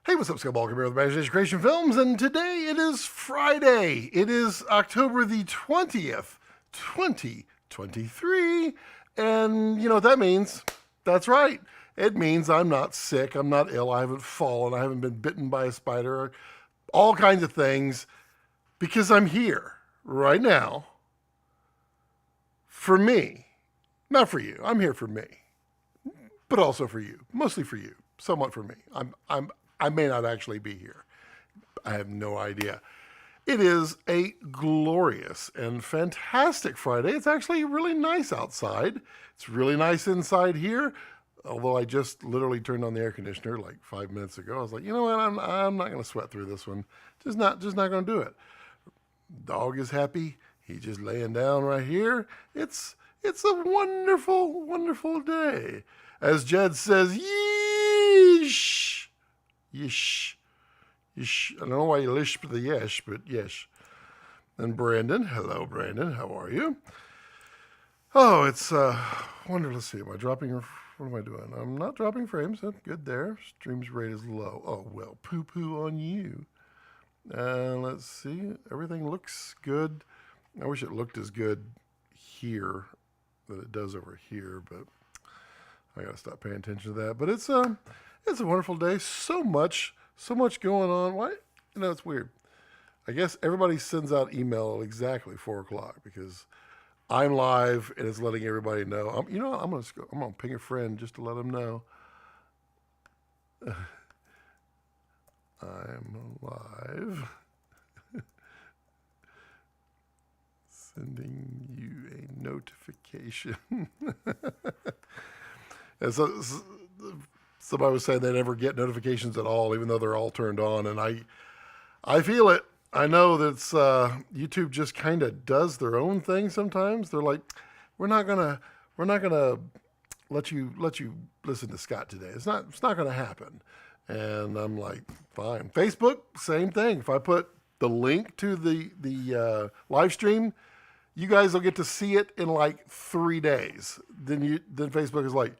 Hey, what's up, Scott Balkan here with Imagination Creation Films, and today it is Friday. It is October the 20th, 2023, and you know what that means? That's right. It means I'm not sick, I'm not ill, I haven't fallen, I haven't been bitten by a spider, all kinds of things, because I'm here right now for me. Not for you. I'm here for me, but also for you. Mostly for you. Somewhat for me. I may not actually be here. I have no idea. It is a glorious and fantastic Friday. It's actually really nice outside. It's really nice inside here. Although I just literally turned on the air conditioner like 5 minutes ago. I was like, you know what? I'm not going to sweat through this one. Just not going to do it. Dog is happy. He's just laying down right here. It's a wonderful, wonderful day. As Jed says, yeesh. Yeesh. Yeesh. I don't know why you lisp the yesh, but yesh. And Brandon. Hello, Brandon. How are you? Oh, it's wonderful. Let's see. Am I dropping? What am I doing? I'm not dropping frames. That's good there. Streams rate is low. Oh, well, poo-poo on you. Let's see. Everything looks good. I wish it looked as good here that it does over here, but I gotta stop paying attention to that. But it's a wonderful day. So much going on. Why? You know, it's weird. I guess everybody sends out email at exactly 4 o'clock because I'm live and it's letting everybody know. I'm gonna ping a friend just to let them know I'm live. Sending you a notification. And so somebody was saying they never get notifications at all, even though they're all turned on. And I feel it. I know that YouTube just kind of does their own thing sometimes. They're like, we're not gonna let you listen to Scott today. It's not gonna happen. And I'm like, fine. Facebook, same thing. If I put the link to the live stream, you guys will get to see it in like 3 days. Then Facebook is like,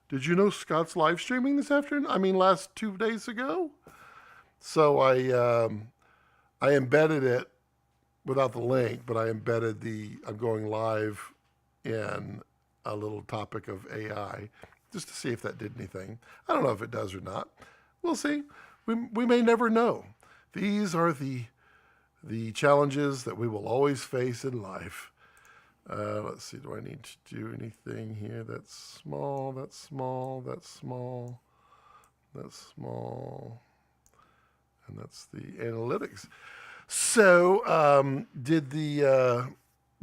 did you know Scott's live streaming this afternoon? I mean, last 2 days ago. So I embedded it without the link, but I embedded I'm going live in a little topic of AI just to see if that did anything. I don't know if it does or not. We'll see. We may never know. These are the challenges that we will always face in life. Let's see, do I need to do anything here? That's small, that's small, that's small, that's small, and that's the analytics. So, did the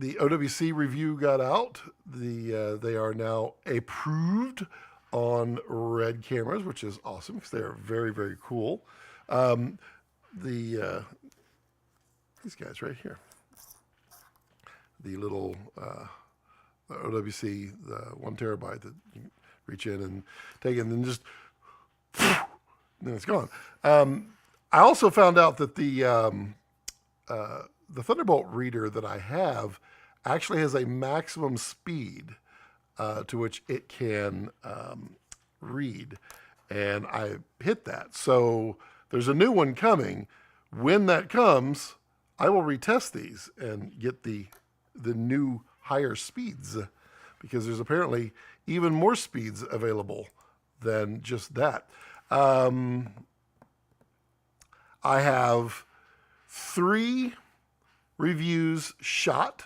OWC review got out? They are now approved on Red cameras, which is awesome because they are very, very cool. These guys right here. The little OWC, the 1 terabyte that you reach in and take it and then just, then it's gone. I also found out that the Thunderbolt reader that I have actually has a maximum speed to which it can read. And I hit that. So there's a new one coming. When that comes, I will retest these and get the new higher speeds because there's apparently even more speeds available than just that. I have 3 reviews shot.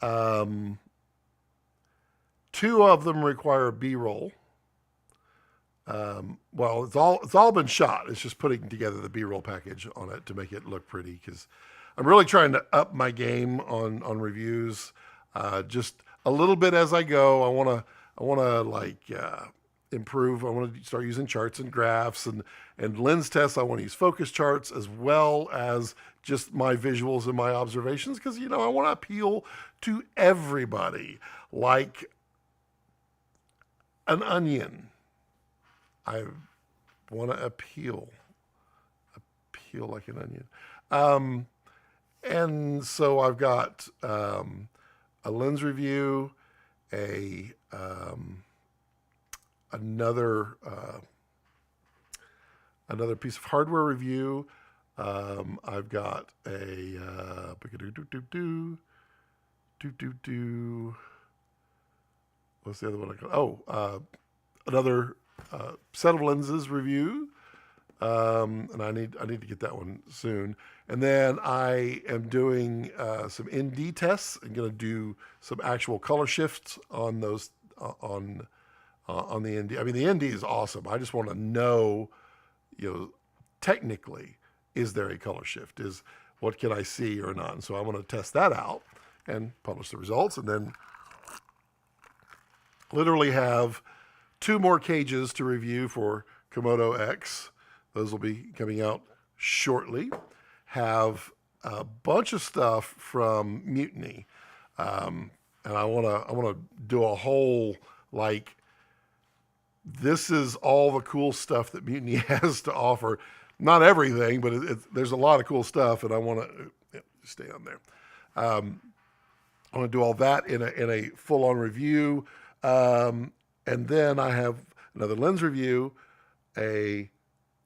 2 of them require B-roll. Well, it's all been shot. It's just putting together the B-roll package on it to make it look pretty because I'm really trying to up my game on reviews, just a little bit as I go. I want to like improve. I want to start using charts and graphs and lens tests. I want to use focus charts as well as just my visuals and my observations because, you know, I want to appeal to everybody like an onion. I want to appeal like an onion. And so I've got a lens review, another another piece of hardware review. I've got a what's the other one I got? Oh, another set of lenses review, and I need to get that one soon. And then I am doing some ND tests. I'm going to do some actual color shifts on those on the ND. I mean, the ND is awesome. I just want to know, technically, is there a color shift? What can I see or not? And so I want to test that out and publish the results, and then literally have 2 more cages to review for Komodo X. Those will be coming out shortly. Have a bunch of stuff from Mutiny, and I want to do a whole this is all the cool stuff that Mutiny has to offer. Not everything, but there's a lot of cool stuff, and I want to stay on there. I want to do all that in a full-on review, and then I have another lens review, a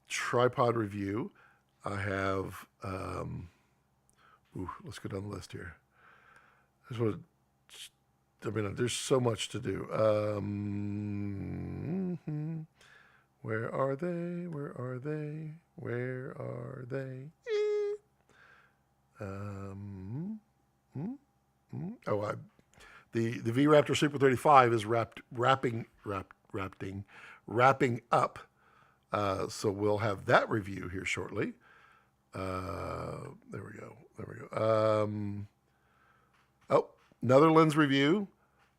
tripod review. I have, let's go down the list here. There's so much to do. Where are they? Where are they? Where are they? The V-RAPTOR Super 35 is wrapping up. So we'll have that review here shortly. There we go. Another lens review,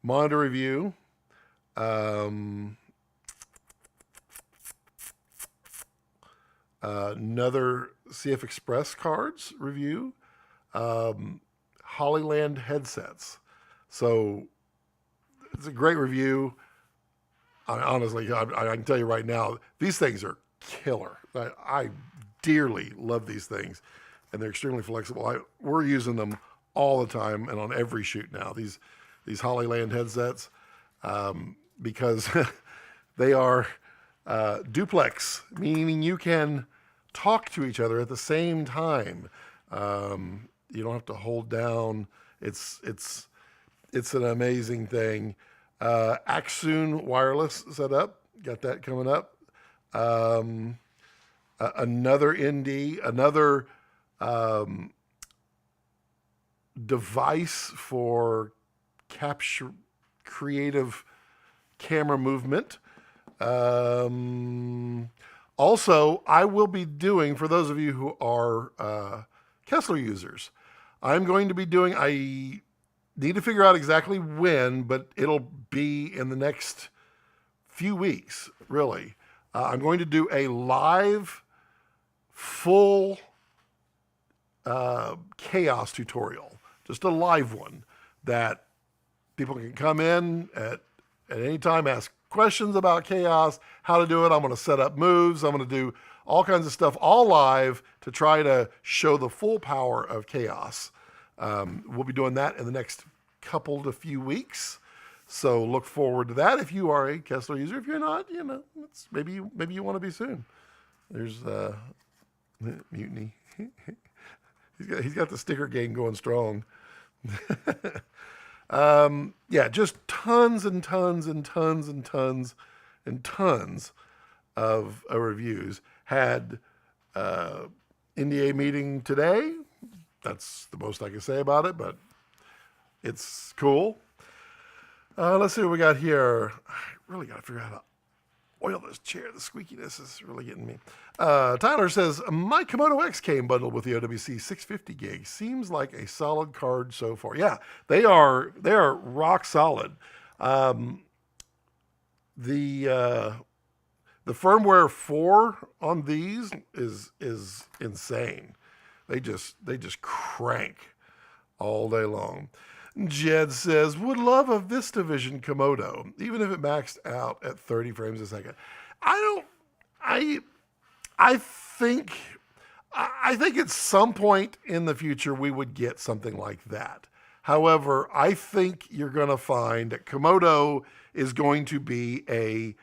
monitor review. Another CF Express cards review. Hollyland headsets. So it's a great review. Honestly, I can tell you right now, these things are killer. I dearly love these things, and they're extremely flexible. We're using them all the time and on every shoot now. These Hollyland headsets, because they are duplex, meaning you can talk to each other at the same time. You don't have to hold down. It's an amazing thing. Axoon wireless setup, got that coming up. Another ND, another device for capture creative camera movement. Also, I will be doing, for those of you who are Kessler users, I'm going to be doing, I need to figure out exactly when, but it'll be in the next few weeks, really. I'm going to do a live, full chaos tutorial, just a live one that people can come in at any time, ask questions about chaos, how to do it. I'm going to set up moves. I'm going to do all kinds of stuff, all live, to try to show the full power of chaos. We'll be doing that in the next couple to few weeks. So look forward to that if you are a Kessler user. If you're not, maybe you want to be soon. There's Mutiny. He's got the sticker game going strong. Just tons and tons and tons and tons and tons of reviews. Had NDA meeting today. That's the most I can say about it, but it's cool. Let's see what we got here. I really got to figure out how to oil this chair. The squeakiness is really getting me. Tyler says, my Komodo X came bundled with the OWC 650 gig. Seems like a solid card so far. Yeah, they are rock solid. The firmware 4 on these is insane. They just crank all day long. Jed says, would love a VistaVision Komodo, even if it maxed out at 30 frames a second. I think at some point in the future we would get something like that. However, I think you're going to find that Komodo is going to be a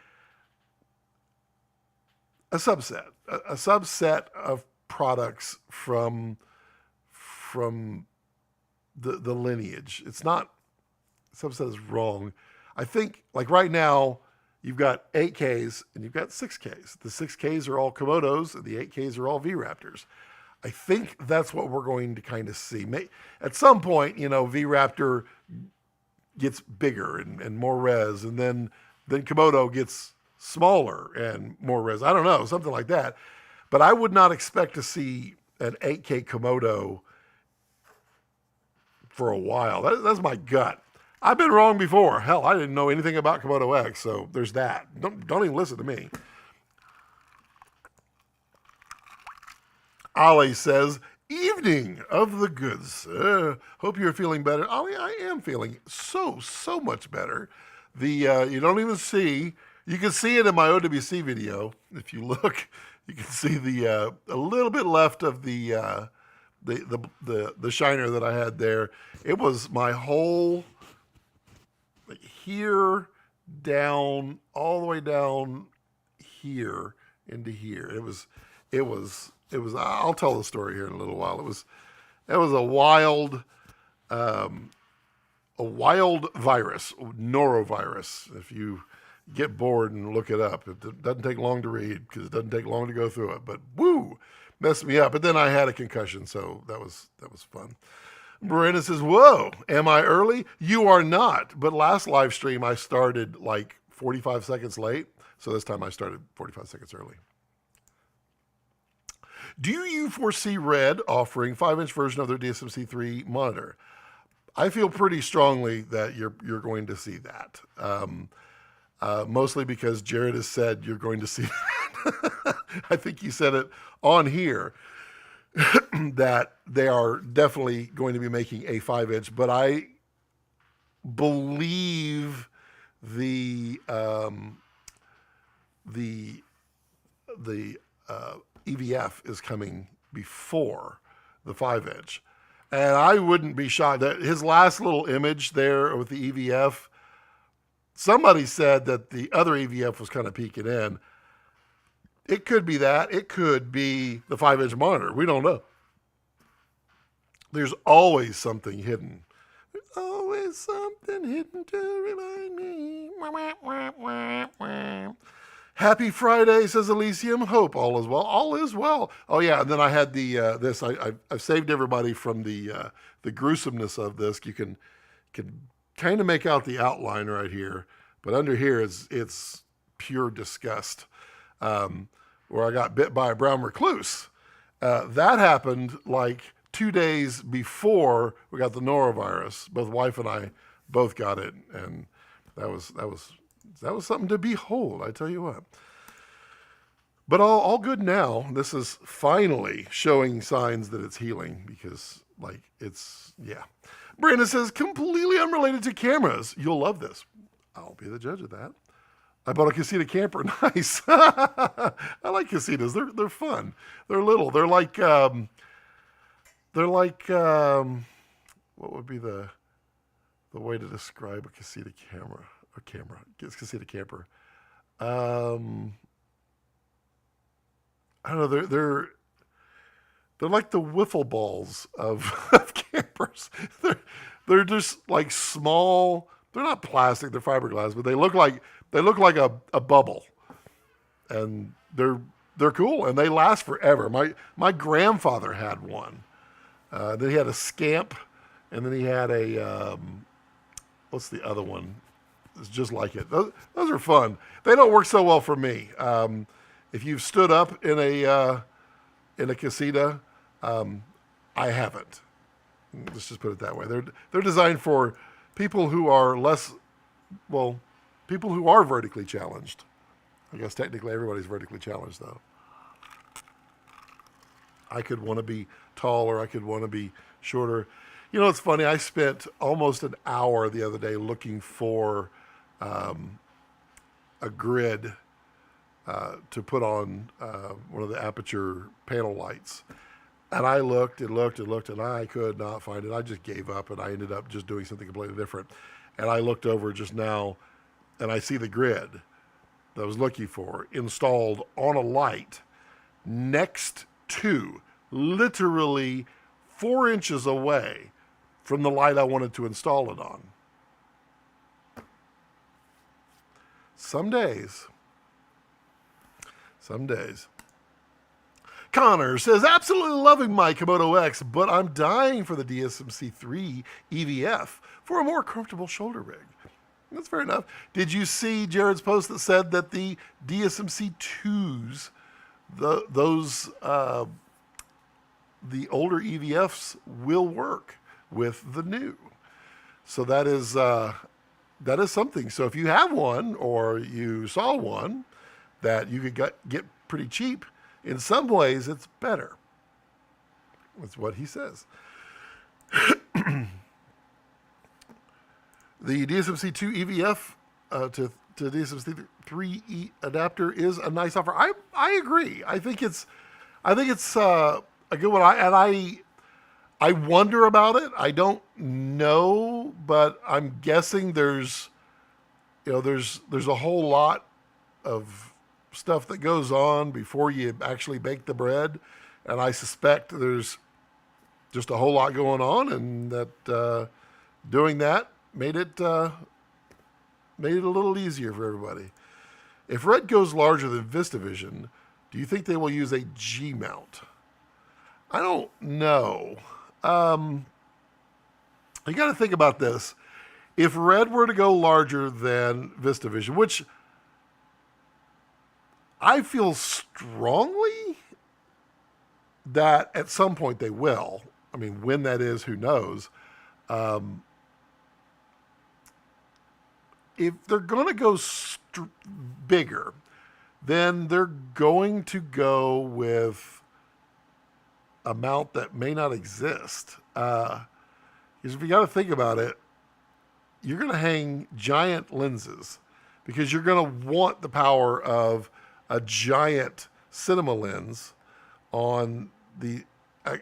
subset. a subset of products from the lineage. It's not, subset is wrong. I think like right now you've got 8Ks and you've got 6Ks. The 6Ks are all Komodos and the 8Ks are all V-RAPTORs. I think that's what we're going to kind of see. At some point, V-RAPTOR gets bigger and more res, and then Komodo gets smaller and more res. I don't know, something like that. But I would not expect to see an 8K Komodo for a while. That's my gut. I've been wrong before. Hell, I didn't know anything about Komodo X, so there's that. Don't even listen to me. Ollie says, evening of the goods. Hope you're feeling better. Ollie, I am feeling so much better. You don't even see, you can see it in my OWC video. If you look, you can see a little bit left of the shiner that I had there. It was my whole, like here, down, all the way down here into here. It was, I'll tell the story here in a little while. It was a wild virus, norovirus. If you get bored and look it up, it doesn't take long to read because it doesn't take long to go through it, but woo, messed me up. But then I had a concussion, so that was fun. Brenda says, whoa, am I early? You are not. But last live stream, I started like 45 seconds late. So this time I started 45 seconds early. Do you foresee Red offering 5-inch version of their DSMC3 monitor? I feel pretty strongly that you're going to see that. Mostly because Jared has said you're going to see that. I think he said it on here. That they are definitely going to be making a 5-inch, but I believe the EVF is coming before the 5-inch, and I wouldn't be shocked that his last little image there with the EVF. Somebody said that the other EVF was kind of peeking in. It could be that. It could be the 5-inch monitor. We don't know. There's always something hidden. There's always something hidden to remind me. Happy Friday, says Elysium. Hope all is well. All is well. Oh yeah, and then I had the this. I've saved everybody from the gruesomeness of this. You can kind of make out the outline right here, but under here it's pure disgust. Where I got bit by a brown recluse. That happened like 2 days before we got the norovirus. Both wife and I both got it, and that was something to behold, I tell you what. But all good now. This is finally showing signs that it's healing because, like, yeah. Brandon says, completely unrelated to cameras. You'll love this. I'll be the judge of that. I bought a casita camper. Nice. I like casitas. They're fun. They're little. They're like what would be the way to describe a casita camera? It's casita camper. I don't know. They're like the wiffle balls of campers. They're just like small. They're not plastic. They're fiberglass, but they look like a bubble, and they're cool and they last forever. My grandfather had one. Then he had a Scamp, and then he had a what's the other one? It's just like it. Those are fun. They don't work so well for me. If you've stood up in a casita, I haven't. Let's just put it that way. They're designed for people who are people who are vertically challenged. I guess technically everybody's vertically challenged, though. I could want to be taller. I could want to be shorter. You know, it's funny. I spent almost an hour the other day looking for a grid to put on one of the Aputure panel lights. And I looked and looked and looked, and I could not find it. I just gave up, and I ended up just doing something completely different. And I looked over just now, and I see the grid that I was looking for installed on a light. next to, literally 4 inches away from the light I wanted to install it on. Some days. Connor says, absolutely loving my Komodo X, but I'm dying for the DSMC3 EVF for a more comfortable shoulder rig. That's fair enough. Did you see Jared's post that said that the DSMC2s, the older EVFs will work with the new? So that is something. So if you have one or you saw one that you could get pretty cheap, in some ways it's better. That's what he says. The DSMC2 EVF to DSMC3 adapter is a nice offer. I agree. I think it's a good one. I wonder about it. I don't know, but I'm guessing there's a whole lot of stuff that goes on before you actually bake the bread, and I suspect there's just a whole lot going on, and that doing that made it a little easier for everybody. If Red goes larger than VistaVision, do you think they will use a G mount? I don't know. You got to think about this. If Red were to go larger than VistaVision, which I feel strongly that at some point they will. I mean, when that is, who knows? If they're going to go bigger, then they're going to go with a mount that may not exist. Because if you got to think about it, you're going to hang giant lenses because you're going to want the power of a giant cinema lens on a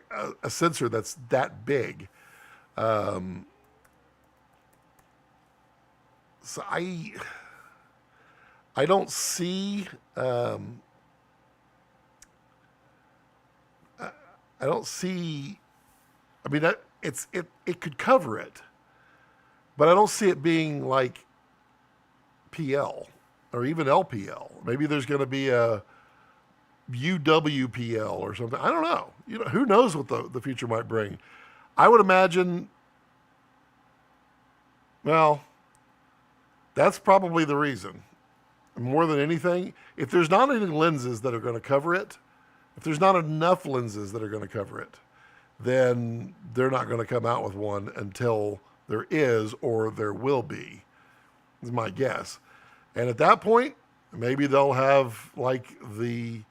sensor that's that big. So I don't see I mean, it could cover it, but I don't see it being like PL or even LPL. Maybe there's going to be a UWPL or something. I don't know. Who knows what the future might bring. I would imagine, well, that's probably the reason. More than anything, if there's not any lenses that are going to cover it, if there's not enough lenses that are going to cover it, then they're not going to come out with one until there is or there will be, is my guess. And at that point, maybe they'll have like the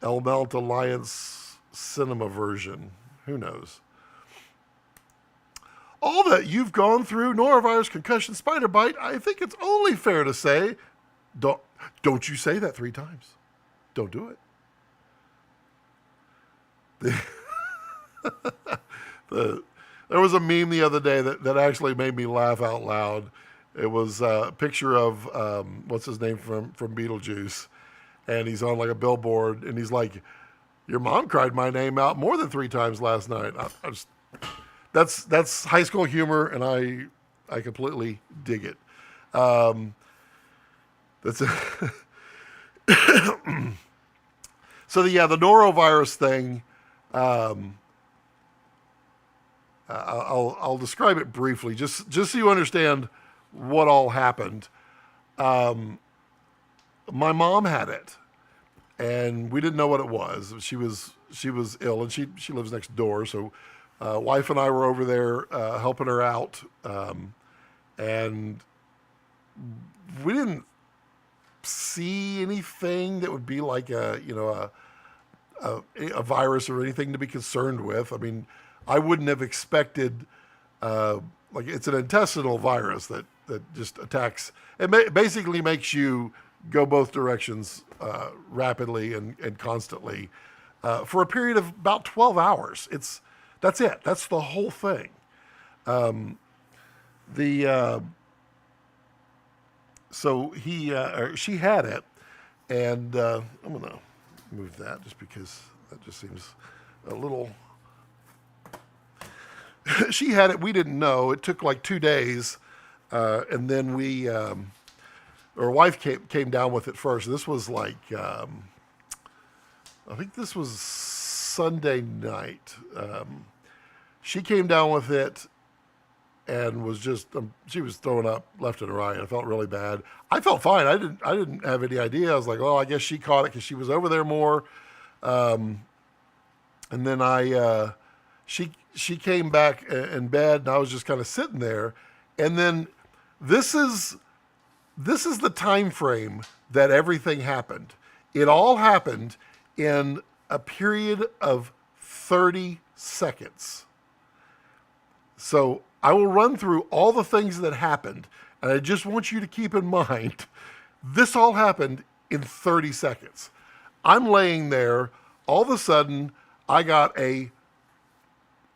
L-Mount Alliance cinema version. Who knows? All that you've gone through, norovirus, concussion, spider bite, I think it's only fair to say, don't you say that 3 times. Don't do it. There was a meme the other day that actually made me laugh out loud. It was a picture of, what's his name from Beetlejuice, and he's on like a billboard, and he's like, your mom cried my name out more than 3 times last night. That's high school humor, and I completely dig it. That's a so the norovirus thing. I'll describe it briefly, just so you understand what all happened. My mom had it, and we didn't know what it was. She was ill, and she lives next door, so wife and I were over there helping her out, and we didn't see anything that would be like a virus or anything to be concerned with. I mean, I wouldn't have expected, like it's an intestinal virus that just attacks. It basically makes you go both directions rapidly and constantly for a period of about 12 hours. That's it. That's the whole thing. So she had it, and I'm gonna move that just because that just seems a little. She had it. We didn't know. It took like 2 days, and then her wife came down with it first. This was like, I think this was Sunday night. She came down with it and was just, she was throwing up left and right. I felt really bad. I felt fine. I didn't have any idea. I was like, oh, I guess she caught it because she was over there more. And then she came back in bed, and I was just kind of sitting there. And then this is the time frame that everything happened. It all happened in a period of 30 seconds. So I will run through all the things that happened, and I just want you to keep in mind, this all happened in 30 seconds. I'm laying there, all of a sudden, I got a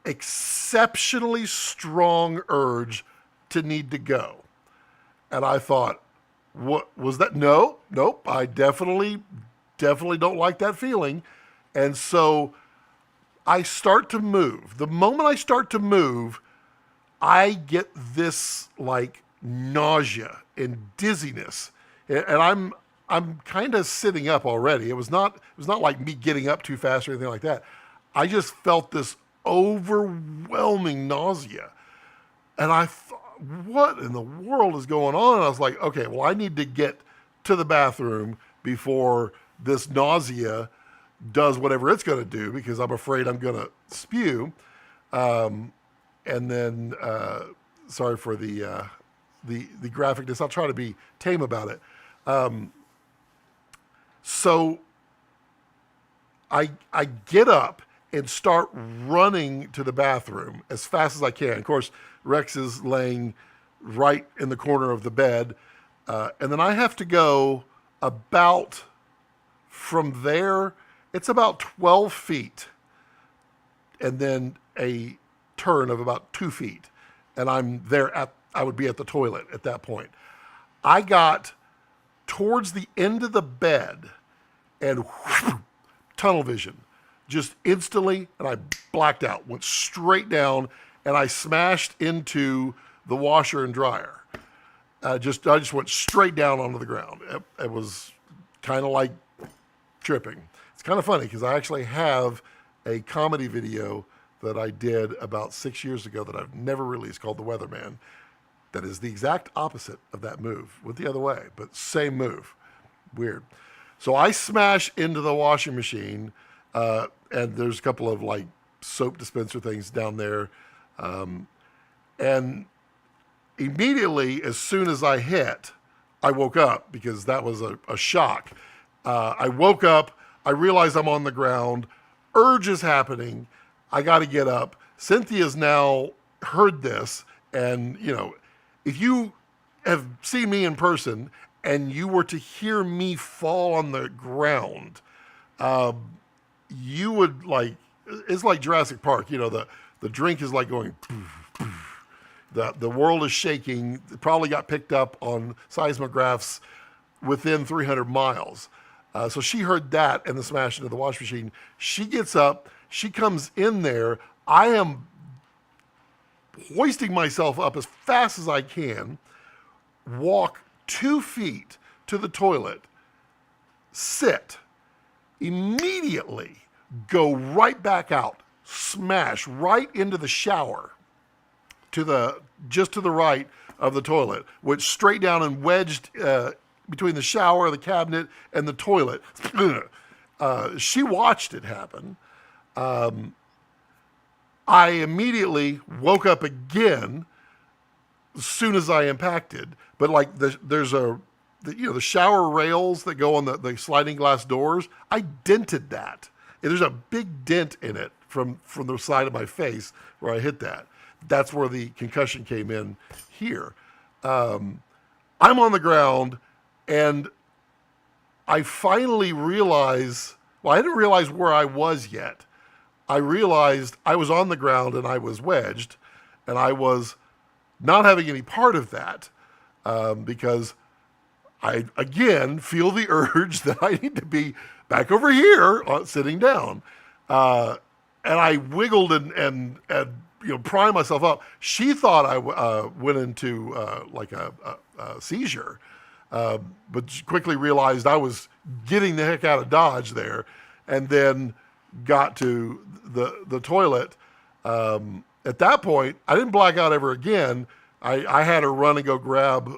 exceptionally strong urge to need to go. And I thought, what was that? Nope, I definitely don't like that feeling. And so I start to move. The moment I start to move, I get this like nausea and dizziness, and I'm kind of sitting up already. It was not like me getting up too fast or anything like that. I just felt this overwhelming nausea, and I thought, what in the world is going on? And I was like, okay, well, I need to get to the bathroom before this nausea does whatever it's going to do, because I'm afraid I'm going to spew. And then, sorry for the graphicness. I'll try to be tame about it. So I get up and start running to the bathroom as fast as I can. Of course, Rex is laying right in the corner of the bed. And then I have to go about, from there, it's about 12 feet. And then a turn of about 2 feet, and I would be at the toilet at that point. I got towards the end of the bed and tunnel vision, just instantly, and I blacked out, went straight down, and I smashed into the washer and dryer. I just went straight down onto the ground. It was kind of like tripping. It's kind of funny because I actually have a comedy video that I did about 6 years ago that I've never released, called The Weatherman. That is the exact opposite of that move, went the other way, but same move. Weird. So I smash into the washing machine, and there's a couple of like soap dispenser things down there. And immediately, as soon as I hit, I woke up because that was a shock. I woke up, I realized I'm on the ground, urge is happening, I got to get up. Cynthia's now heard this, and if you have seen me in person and you were to hear me fall on the ground, you would it's like Jurassic Park. The drink is like going, the world is shaking. It probably got picked up on seismographs within 300 miles. So she heard that and the smash into the wash machine. She gets up. She comes in there. I am hoisting myself up as fast as I can, walk 2 feet to the toilet, sit, immediately go right back out, smash right into the shower, just to the right of the toilet, went straight down and wedged between the shower, the cabinet, and the toilet. She watched it happen. I immediately woke up again as soon as I impacted. But there's the shower rails that go on the sliding glass doors. I dented that. And there's a big dent in it from the side of my face where I hit that. That's where the concussion came in here. I'm on the ground, and I finally realize, well, I didn't realize where I was yet. I realized I was on the ground and I was wedged, and I was not having any part of that because I, again, feel the urge that I need to be back over here, sitting down. And I wiggled and primed myself up. She thought I went into like a seizure, but she quickly realized I was getting the heck out of Dodge there, and then got to the toilet. At that point, I didn't black out ever again. I had her run and go grab,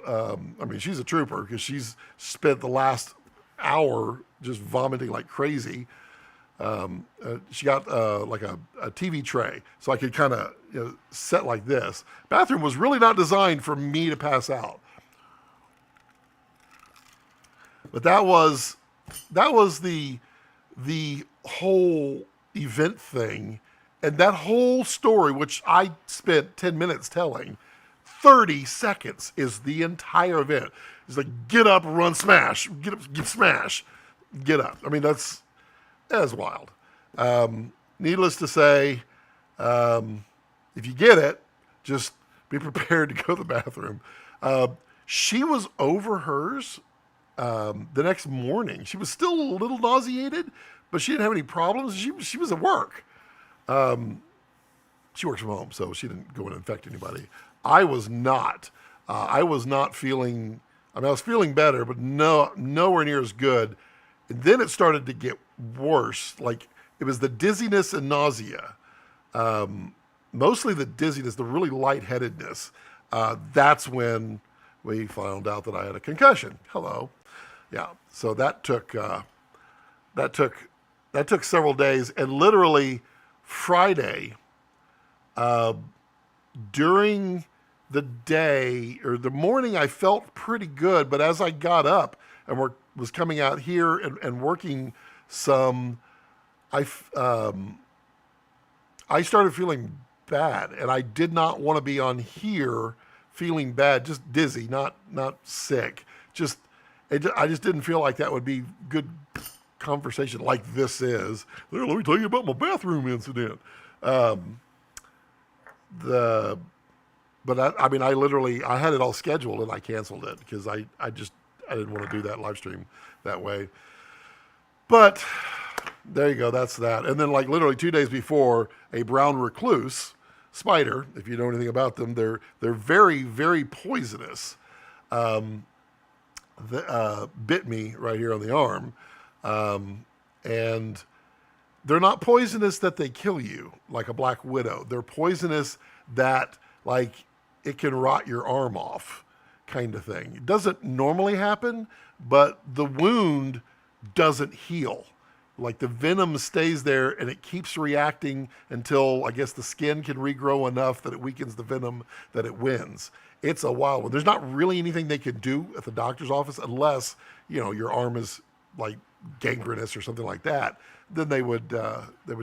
she's a trooper because she's spent the last hour just vomiting like crazy. She got like a TV tray so I could kind of set like this. Bathroom was really not designed for me to pass out. But that was the whole event thing. And that whole story, which I spent 10 minutes telling, 30 seconds is the entire event. It's like, get up, run, smash. Get up, get smash. Get up. I mean, that's wild. Needless to say, if you get it, just be prepared to go to the bathroom. She was over hers the next morning. She was still a little nauseated, but she didn't have any problems. She was at work. She works from home, so she didn't go and infect anybody. I was not. I was not feeling. I was feeling better, but nowhere near as good. And then it started to get worse. Like, it was the dizziness and nausea. Mostly the dizziness, the really lightheadedness. That's when we found out that I had a concussion. Hello. Yeah. So that took several days, and literally Friday, during the day or the morning, I felt pretty good. But as I got up and was coming out here and working some, I started feeling bad, and I did not want to be on here feeling bad, just dizzy, not sick. I just didn't feel like that would be good conversation like this is. Let me tell you about my bathroom incident. But I literally, I had it all scheduled and I canceled it because I didn't want to do that live stream that way. But there you go, that's that. And then like literally 2 days before, a brown recluse spider, if you know anything about them, they're very, very poisonous. Bit me right here on the arm. And they're not poisonous that they kill you like a black widow. They're poisonous that like it can rot your arm off kind of thing. It doesn't normally happen, but the wound doesn't heal. Like the venom stays there and it keeps reacting until I guess the skin can regrow enough that it weakens the venom that it wins. It's a wild one. There's not really anything they could do at the doctor's office unless, your arm is like gangrenous or something like that. Then they would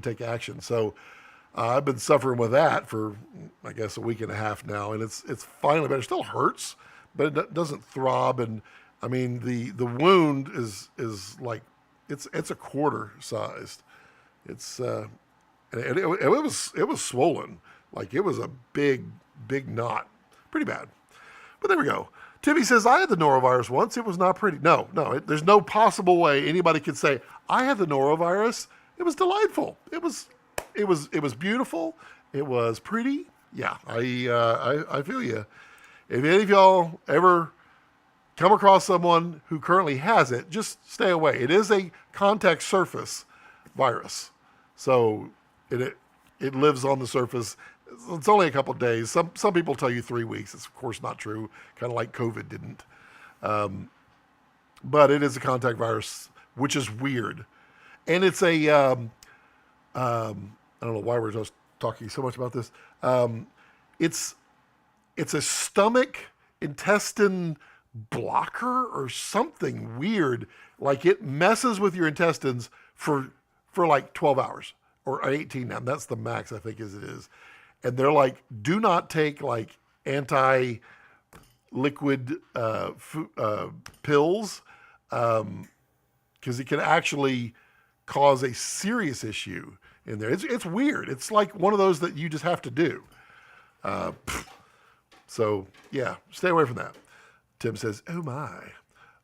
take action. So I've been suffering with that for, I guess, a week and a half now, and it's finally better. It still hurts, but it doesn't throb. And I mean, the wound is like it's a quarter sized. It was swollen, like it was a big knot, pretty bad. But there we go. Timmy says, I had the norovirus once. It was not pretty. No, there's no possible way anybody could say, I had the norovirus. It was delightful. It was beautiful. It was pretty. Yeah, I feel you. If any of y'all ever come across someone who currently has it, just stay away. It is a contact surface virus. So it lives on the surface. It's only a couple of days. Some people tell you 3 weeks. It's of course not true. Kind of like COVID didn't. But it is a contact virus, which is weird. And it's a, I don't know why we're just talking so much about this. It's a stomach intestine blocker or something weird. Like it messes with your intestines for like 12 hours or 18 now. That's the max I think as it is. And they're like, do not take like anti-liquid pills because it can actually cause a serious issue in there. It's weird. It's like one of those that you just have to do. So yeah, stay away from that. Tim says, oh my.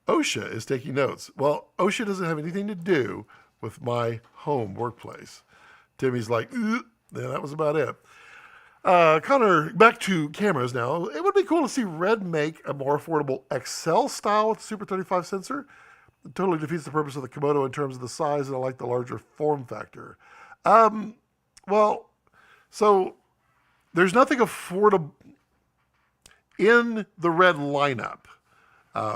OSHA is taking notes. Well, OSHA doesn't have anything to do with my home workplace. Timmy's like, yeah, that was about it. Connor, back to cameras now. It would be cool to see Red make a more affordable XL style with Super 35 sensor. It totally defeats the purpose of the Komodo in terms of the size, and I like the larger form factor. Well, so there's nothing affordable in the Red lineup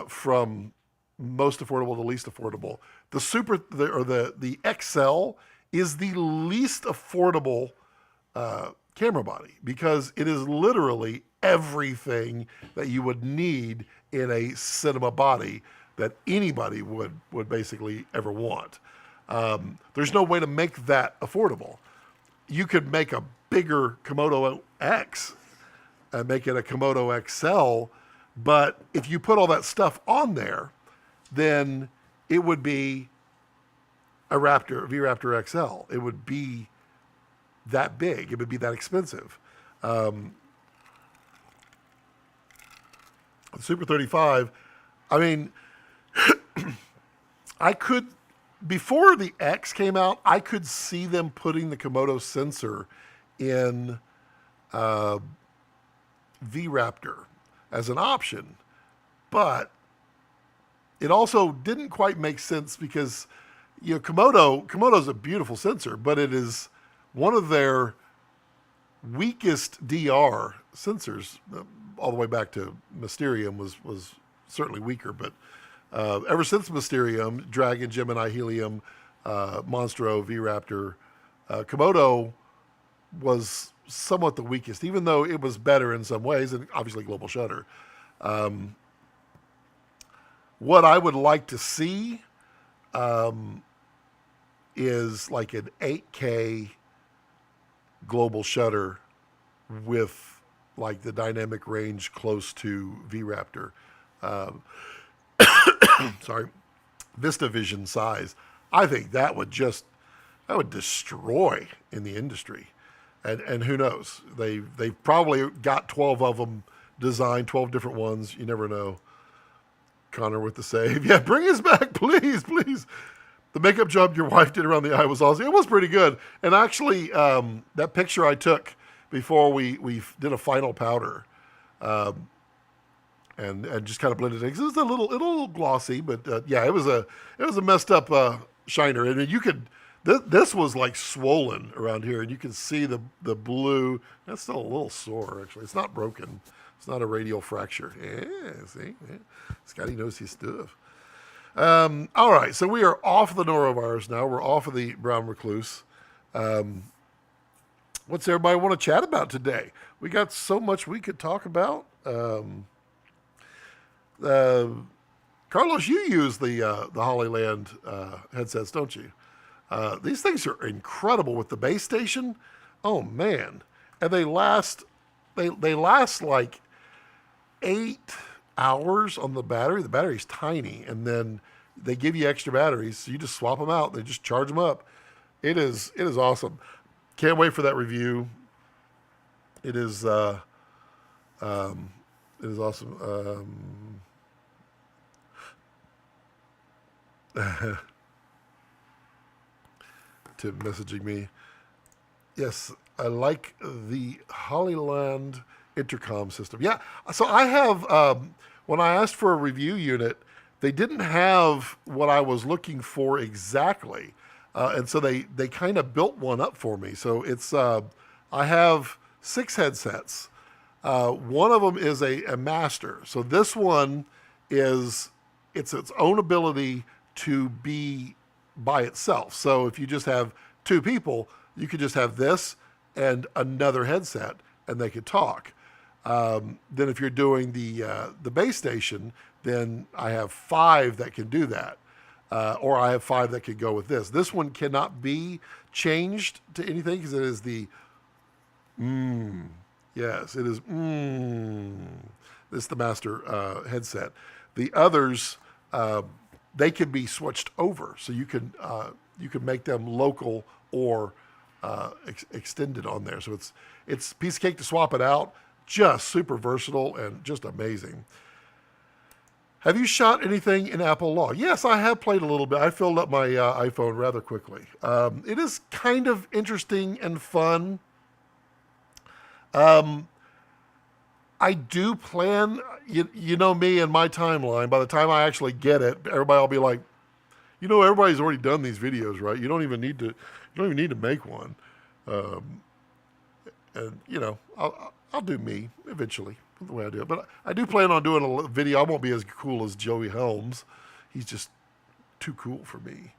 from most affordable to least affordable. The XL is the least affordable camera body because it is literally everything that you would need in a cinema body that anybody would basically ever want. There's no way to make that affordable. You could make a bigger Komodo X and make it a Komodo XL, but if you put all that stuff on there, then it would be a V-RAPTOR XL. It would be that big. It would be that expensive. Super 35, I mean, I could, before the X came out, I could see them putting the Komodo sensor in V-RAPTOR as an option, but it also didn't quite make sense because, you know, Komodo's a beautiful sensor, but it is one of their weakest DR sensors, all the way back to Mysterium was certainly weaker, but ever since Mysterium, Dragon, Gemini, Helium, Monstro, V-RAPTOR, Komodo was somewhat the weakest, even though it was better in some ways, and obviously global shutter. What I would like to see is like an 8K global shutter with like the dynamic range close to V-RAPTOR. Sorry, VistaVision size. I think that would destroy in the industry. And who knows? They've probably got 12 of them designed, 12 different ones. You never know. Connor with the save. Yeah, bring us back, please, please. The makeup job your wife did around the eye was awesome. It was pretty good. And actually, that picture I took before we did a final powder, and just kind of blended it. It was a little glossy, but yeah, it was a messed up shiner. And you could. This was like swollen around here, and you can see the blue. That's still a little sore, actually. It's not broken. It's not a radial fracture. Yeah, see? Yeah. Scotty knows his stuff. All right, so we are off the norovirus now. We're off of the brown recluse. What's everybody want to chat about today? We got so much we could talk about. Carlos, you use the Hollyland headsets, don't you? These things are incredible with the base station. Oh man, and they last like 8 hours on the battery. The battery's tiny, and then they give you extra batteries, so you just swap them out. They just charge them up. It is awesome. Can't wait for that review. It is awesome. Tim messaging me. Yes, I like the Hollyland intercom system. Yeah, so I have, when I asked for a review unit, they didn't have what I was looking for exactly. And so they kind of built one up for me. So it's, I have 6 headsets. One of them is a master. So this one it's its own ability to be by itself. So if you just have 2 people, you could just have this and another headset, and they could talk. Then if you're doing the base station, then I have 5 that can do that. Or I have 5 that could go with this. This one cannot be changed to anything because it is the yes, it is this is the master headset. The others they can be switched over, so you can make them local or extended on there. So it's a piece of cake to swap it out. Just super versatile and just amazing. Have you shot anything in Apple Log? Yes, I have played a little bit. I filled up my iPhone rather quickly. It is kind of interesting and fun. I do plan, you know me and my timeline. By the time I actually get it, everybody will be like, everybody's already done these videos, right? You don't even need to make one. And I'll do me eventually the way I do it. But I do plan on doing a video. I won't be as cool as Joey Helms. He's just too cool for me.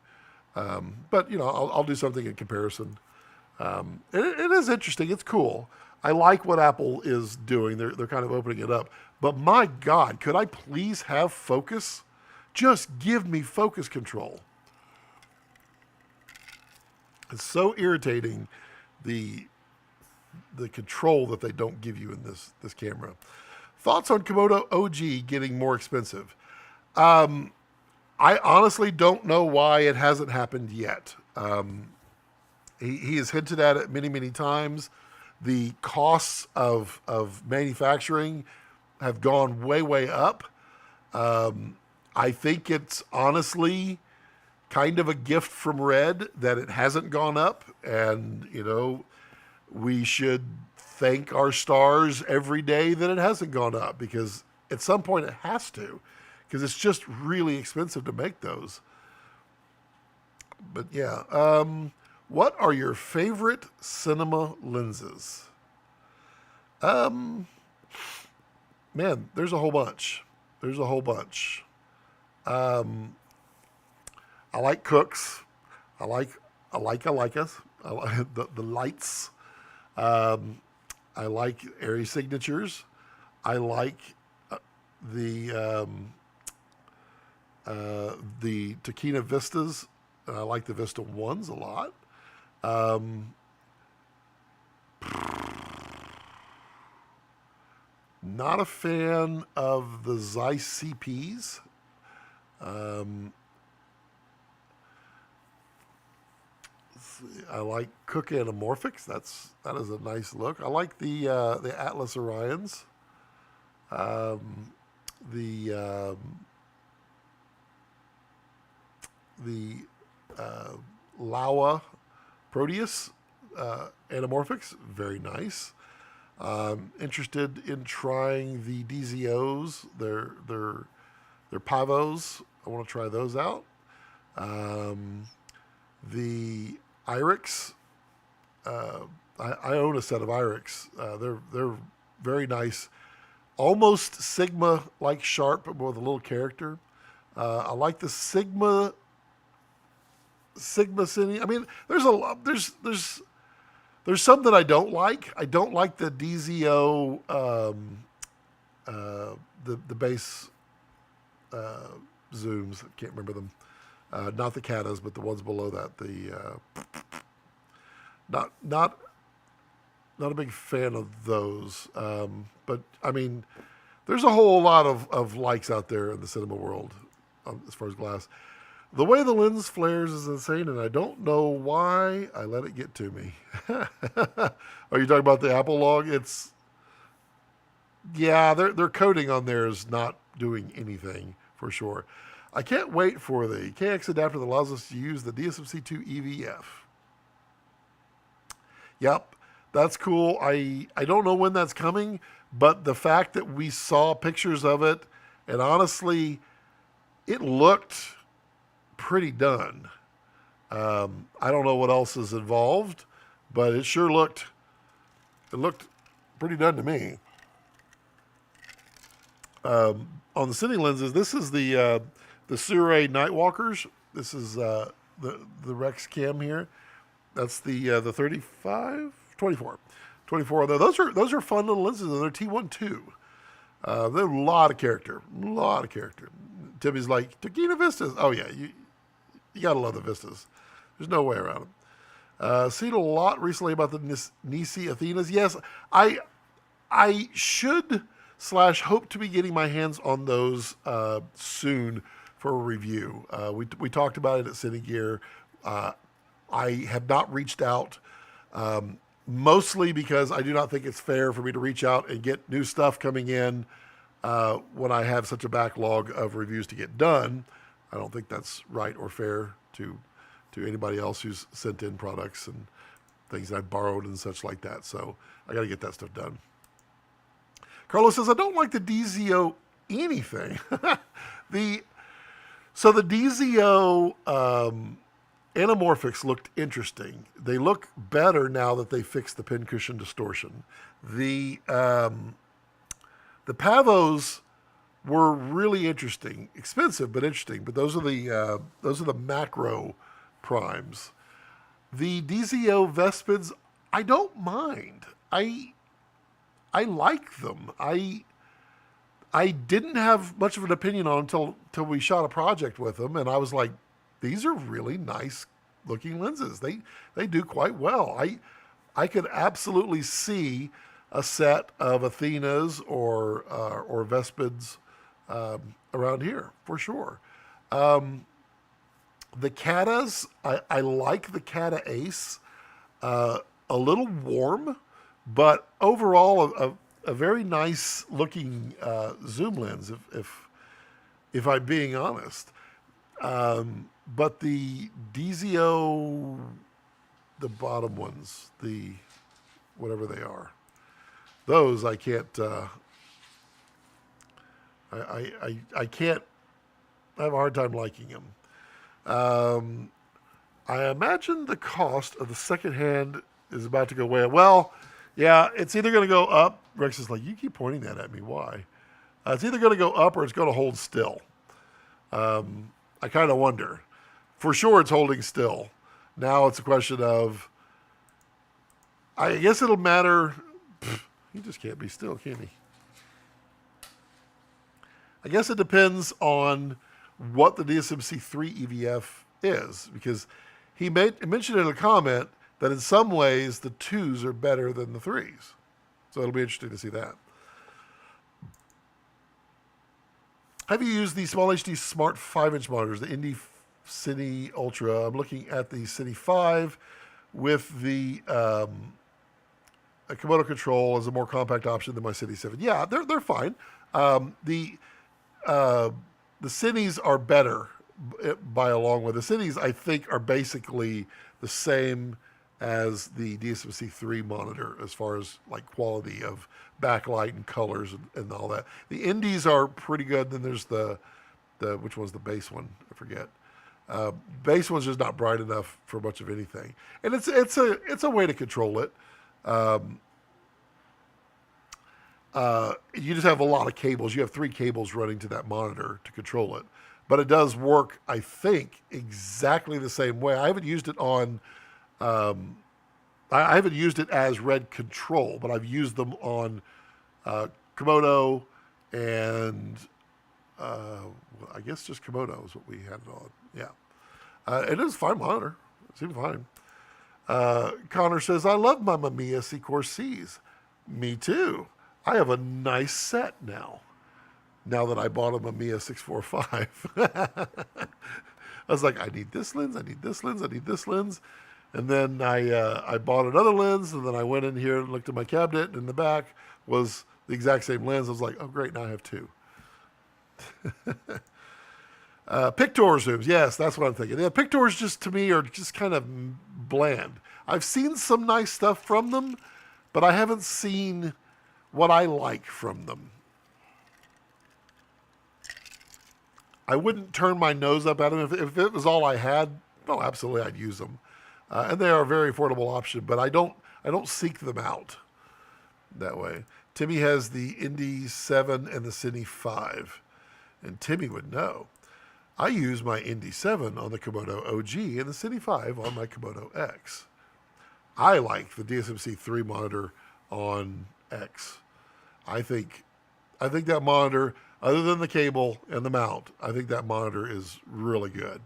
But I'll do something in comparison. It is interesting. It's cool. I like what Apple is doing. They're kind of opening it up. But my God, could I please have focus? Just give me focus control. It's so irritating, the control that they don't give you in this camera. Thoughts on Komodo OG getting more expensive? I honestly don't know why it hasn't happened yet. He has hinted at it many times. The costs of manufacturing have gone way up. I think it's honestly kind of a gift from Red that it hasn't gone up. And, we should thank our stars every day that it hasn't gone up, because at some point it has to, because it's just really expensive to make those. But yeah, what are your favorite cinema lenses? Man, there's a whole bunch. I like Cooks. I like us. I like the lights. I like Airy Signatures. I like the Tokina Vistas. I like the Vista 1s a lot. Not a fan of the Zeiss CPs. I like Cook Anamorphics. That is a nice look. I like the Atlas Orions. The Laowa Proteus Anamorphics, very nice. Interested in trying the DZOs, their Pavos. I want to try those out. The IRIX, I own a set of IRIX. They're very nice, almost Sigma like sharp, but with a little character. I like the Sigma Cine. I mean, there's some that I don't like. I don't like the DZO, the base zooms. I can't remember them. Not the Catas, but the ones below that. Not a big fan of those. But I mean, there's a whole lot of likes out there in the cinema world as far as glass. The way the lens flares is insane, and I don't know why I let it get to me. Are you talking about the Apple Log? Their coating on there is not doing anything for sure. I can't wait for the KX adapter that allows us to use the DSMC2 EVF. Yep, that's cool. I don't know when that's coming, but the fact that we saw pictures of it, and honestly, it looked pretty done. I don't know what else is involved, but it sure looked pretty done to me. On the Cine lenses, this is the Sure Nightwalkers. This is the Rex Cam here. That's the 35, 24. Those are fun little lenses, and they're T1.2. They're a lot of character. Timmy's like, Tokina Vistas. Oh yeah, you gotta love the Vistas. There's no way around them. Seen a lot recently about the Nisi Athenas. Yes, I should / hope to be getting my hands on those soon for a review. We talked about it at Cine Gear. I have not reached out, mostly because I do not think it's fair for me to reach out and get new stuff coming in when I have such a backlog of reviews to get done. I don't think that's right or fair to anybody else who's sent in products and things that I borrowed and such like that. So I got to get that stuff done. Carlos says, I don't like the DZO anything. So the DZO anamorphics looked interesting. They look better now that they fixed the pincushion distortion. The Pavos were really interesting, expensive but interesting. But those are the macro primes. The DZO Vespids, I don't mind. I like them. I didn't have much of an opinion on them until we shot a project with them, and I was like, these are really nice looking lenses. They do quite well. I could absolutely see a set of Athenas or Vespids around here for sure. The Catas, I like the Cata Ace. A little warm, but overall a very nice looking zoom lens, if I'm being honest. But the DZO, the bottom ones, the whatever they are, those I can't. I can't. I have a hard time liking them. I imagine the cost of the secondhand is about to go way up. Well, yeah, it's either going to go up. Rex is like, you keep pointing that at me. Why? It's either going to go up or it's going to hold still. I kind of wonder. For sure, it's holding still. Now it's a question of, I guess it'll matter. He just can't be still, can he? I guess it depends on what the DSMC3 EVF is, because he mentioned in a comment that in some ways the 2s are better than the 3s. So it'll be interesting to see that. Have you used the Small HD Smart 5-inch monitors, the Indy Cine Ultra? I'm looking at the Cine 5 with the a Komodo control as a more compact option than my Cine 7. Yeah, they're fine. The Cines are better by a long way. The Cines, I think, are basically the same as the DSMC3 monitor as far as like quality of backlight and colors and all that. The Indies are pretty good. Then there's the which one's the base one? I forget. Base one's just not bright enough for much of anything, and it's a way to control it. You just have a lot of cables. You have 3 cables running to that monitor to control it, but it does work, I think, exactly the same way. I haven't used it on. I haven't used it as red control, but I've used them on Komodo and I guess just Komodo is what we had it on. Yeah, it is a fine monitor. It seems fine. Connor says, I love my Mamiya C-Core Cs. Me too. I have a nice set now that I bought a Mamiya 645. I was like, I need this lens, I need this lens, I need this lens. And then I bought another lens, and then I went in here and looked at my cabinet, and in the back was the exact same lens. I was like, oh, great, now I have 2. Pictor zooms, yes, that's what I'm thinking. Yeah, Pictors just, to me, are just kind of bland. I've seen some nice stuff from them, but I haven't seen what I like from them. I wouldn't turn my nose up at them. If it was all I had, well, absolutely, I'd use them. And they are a very affordable option, but I don't seek them out that way. Timmy has the Indy 7 and the Cine 5, and Timmy would know. I use my Indy 7 on the Komodo OG and the Cine 5 on my Komodo X. I like the DSMC 3 monitor on X. I think that monitor, other than the cable and the mount, I think that monitor is really good.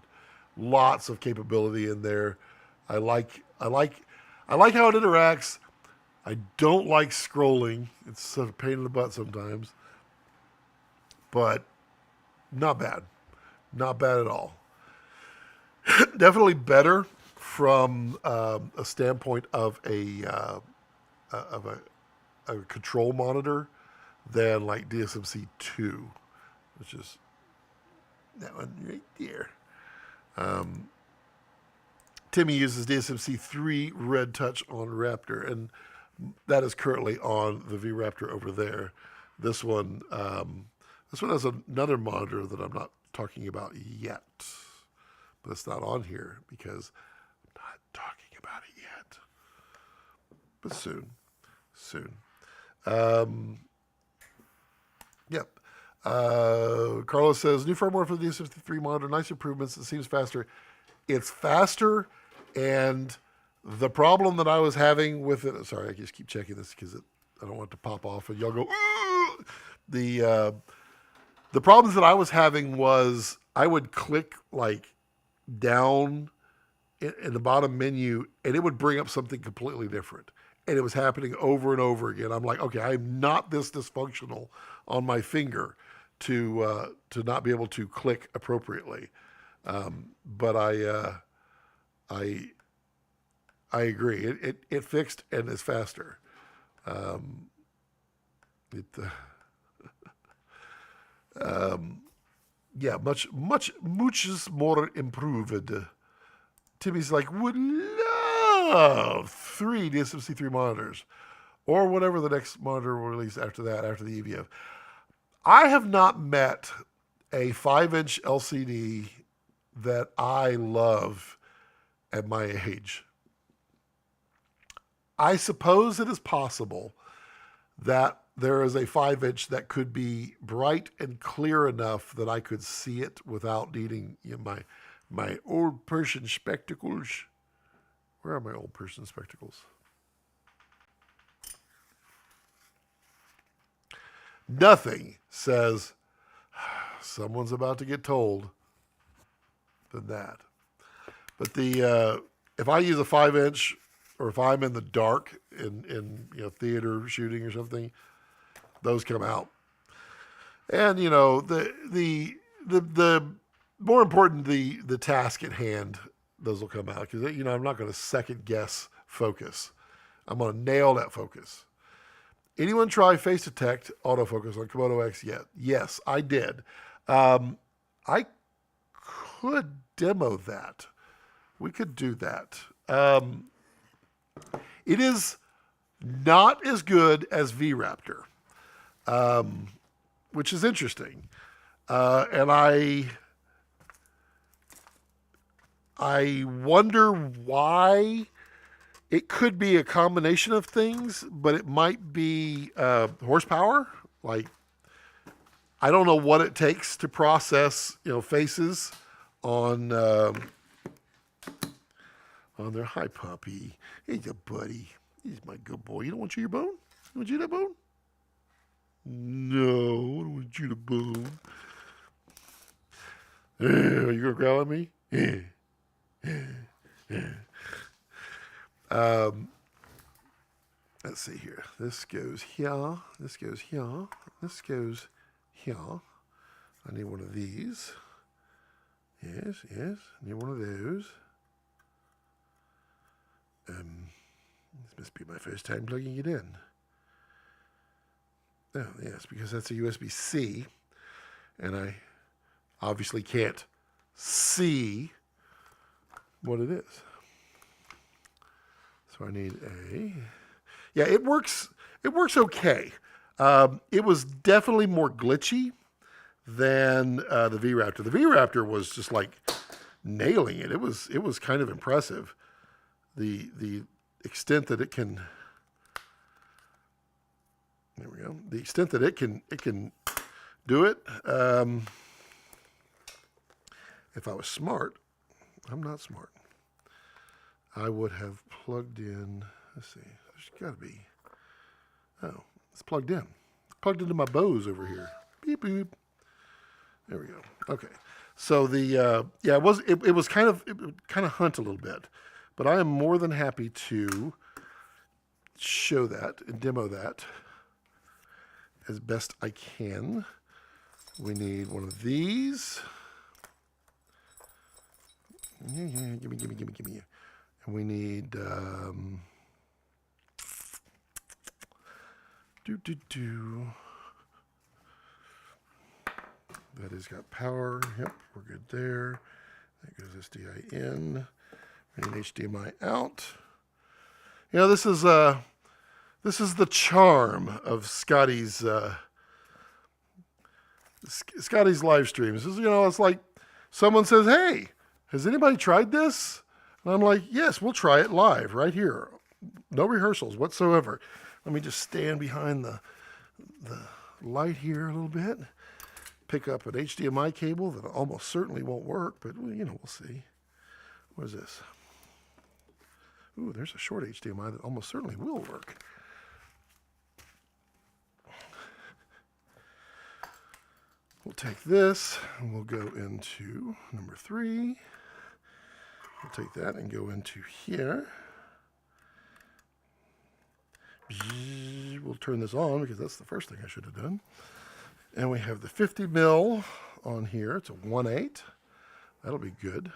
Lots of capability in there. I like how it interacts. I don't like scrolling. It's sort of a pain in the butt sometimes. But not bad. Not bad at all. Definitely better from a standpoint of a control monitor than like DSMC 2, which is that one right there. Timmy uses DSMC 3 Red Touch on Raptor, and that is currently on the V-RAPTOR over there. This one has another monitor that I'm not talking about yet, but it's not on here because I'm not talking about it yet. But soon. Yep. Carlos says, new firmware for the DSMC3 monitor, nice improvements. It seems faster. It's faster, and the problem that I was having with it, sorry, I just keep checking this because I don't want it to pop off and y'all go, the problems that I was having was I would click like down in the bottom menu and it would bring up something completely different. And it was happening over and over again. I'm like, okay, I'm not this dysfunctional on my finger to not be able to click appropriately. But I agree. It fixed and is faster. Yeah, much more improved. Timmy's like, would love 3 DSMC3 monitors, or whatever the next monitor will release after that, after the EVF. I have not met a 5-inch LCD that I love at my age. I suppose it is possible that there is a 5-inch that could be bright and clear enough that I could see it without needing my old person spectacles. Where are my old person spectacles? Nothing says someone's about to get told than that. But if I use a 5-inch, or if I'm in the dark in theater shooting or something, those come out. And the more important the task at hand, those will come out, because I'm not going to second guess focus. I'm going to nail that focus. Anyone try face detect autofocus on Komodo X yet? Yes, I did. I could demo that. We could do that. It is not as good as V-RAPTOR, which is interesting. And I wonder why. It could be a combination of things, but it might be horsepower. Like, I don't know what it takes to process, faces on their hi puppy. Hey, your buddy. He's my good boy. You don't want to chew your bone? You want to chew that bone? No, I don't want to chew the bone. Are you gonna growl at me? Let's see here. This goes here. This goes here. This goes here. I need one of these. Yes. I need one of those. This must be my first time plugging it in. Oh, yes, because that's a USB-C, and I obviously can't see what it is. So I need yeah, it works okay. It was definitely more glitchy than the V-RAPTOR. The V-RAPTOR was just like nailing it. It was kind of impressive. The extent that it can, there we go. The extent that it can do it. If I was smart, I'm not smart. I would have plugged in, let's see, there's got to be, oh, it's plugged in. Plugged into my Bose over here. Beep, beep. There we go. Okay. So it was kind of hunt a little bit, but I am more than happy to show that and demo that as best I can. We need one of these. Yeah, give me. And we need That has got power. Yep, we're good there. That goes SDI in. We need HDMI out. You know, this is the charm of Scotty's live streams. You know, it's like someone says, "Hey, has anybody tried this?" And I'm like, "Yes, we'll try it live right here. No rehearsals whatsoever." Let me just stand behind the light here a little bit. Pick up an HDMI cable that almost certainly won't work, but you know, we'll see. What is this? Ooh, there's a short HDMI that almost certainly will work. We'll take this and we'll go into number 3. We'll take that and go into here. We'll turn this on because that's the first thing I should have done. And we have the 50 mil on here. It's a 1/8. That'll be good.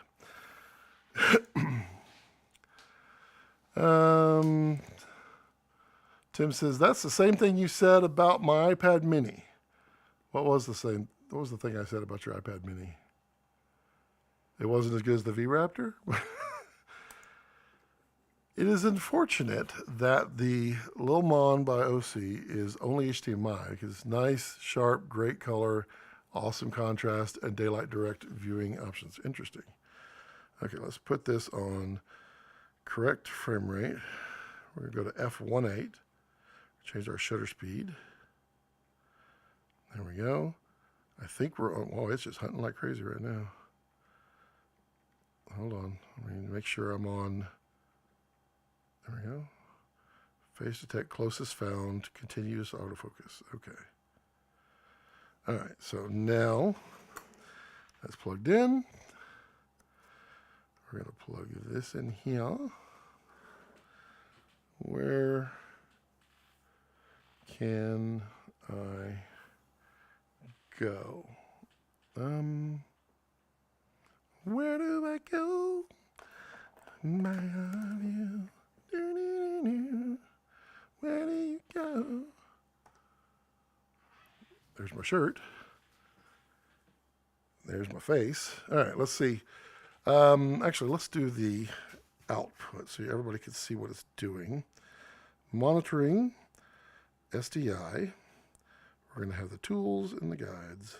Tim says, that's the same thing you said about my iPad mini. What was the thing I said about your iPad mini? It wasn't as good as the V-RAPTOR? It is unfortunate that the Lil Mon by OC is only HDMI because it's nice, sharp, great color, awesome contrast, and daylight direct viewing options. Interesting. Okay, let's put this on correct frame rate. We're going to go to f1.8. Change our shutter speed. There we go. I think we're on. Oh, it's just hunting like crazy right now. Hold on. Let me make sure I'm on. There we go. Phase detect closest found, continuous autofocus. Okay. All right, so now that's plugged in. We're going to plug this in here. Where can I go? Where do I go? My you. Where do you go? There's my shirt. There's my face. All right, let's see. Actually, let's do the output so everybody can see what it's doing. Monitoring SDI. We're going to have the tools and the guides.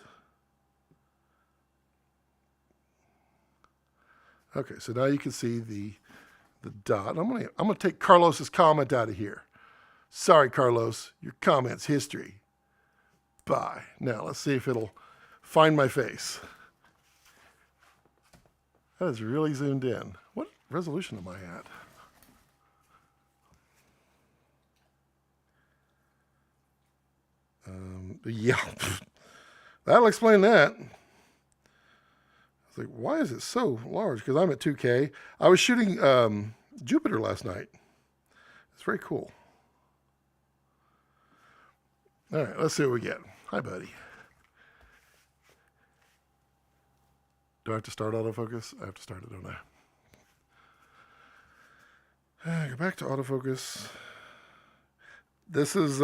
Okay, so now you can see the dot. I'm gonna take Carlos's comment out of here. Sorry, Carlos, your comment's history. Bye. Now let's see if it'll find my face. That is really zoomed in. What resolution am I at? Yeah, that'll explain that. I was like, why is it so large? Because I'm at 2K. I was shooting Jupiter last night. It's very cool. All right, let's see what we get. Hi, buddy. Do I have to start autofocus? I have to start it, don't I? Go back to autofocus. This is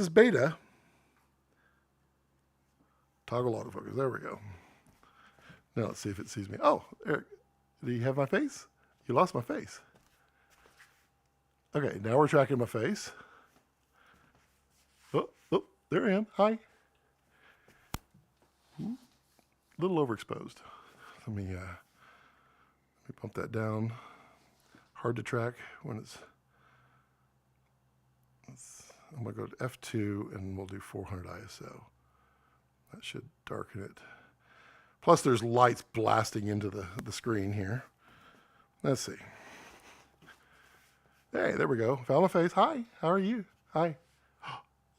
beta. Toggle autofocus. There we go. Now let's see if it sees me. Oh, Eric, do you have my face? You lost my face. Okay, now we're tracking my face. Oh, there I am. Hi. A little overexposed. Let me bump that down. Hard to track when it's. I'm going to go to F2 and we'll do 400 ISO. That should darken it. Plus there's lights blasting into the screen here. Let's see. Hey, there we go. Found my face. Hi, how are you? Hi.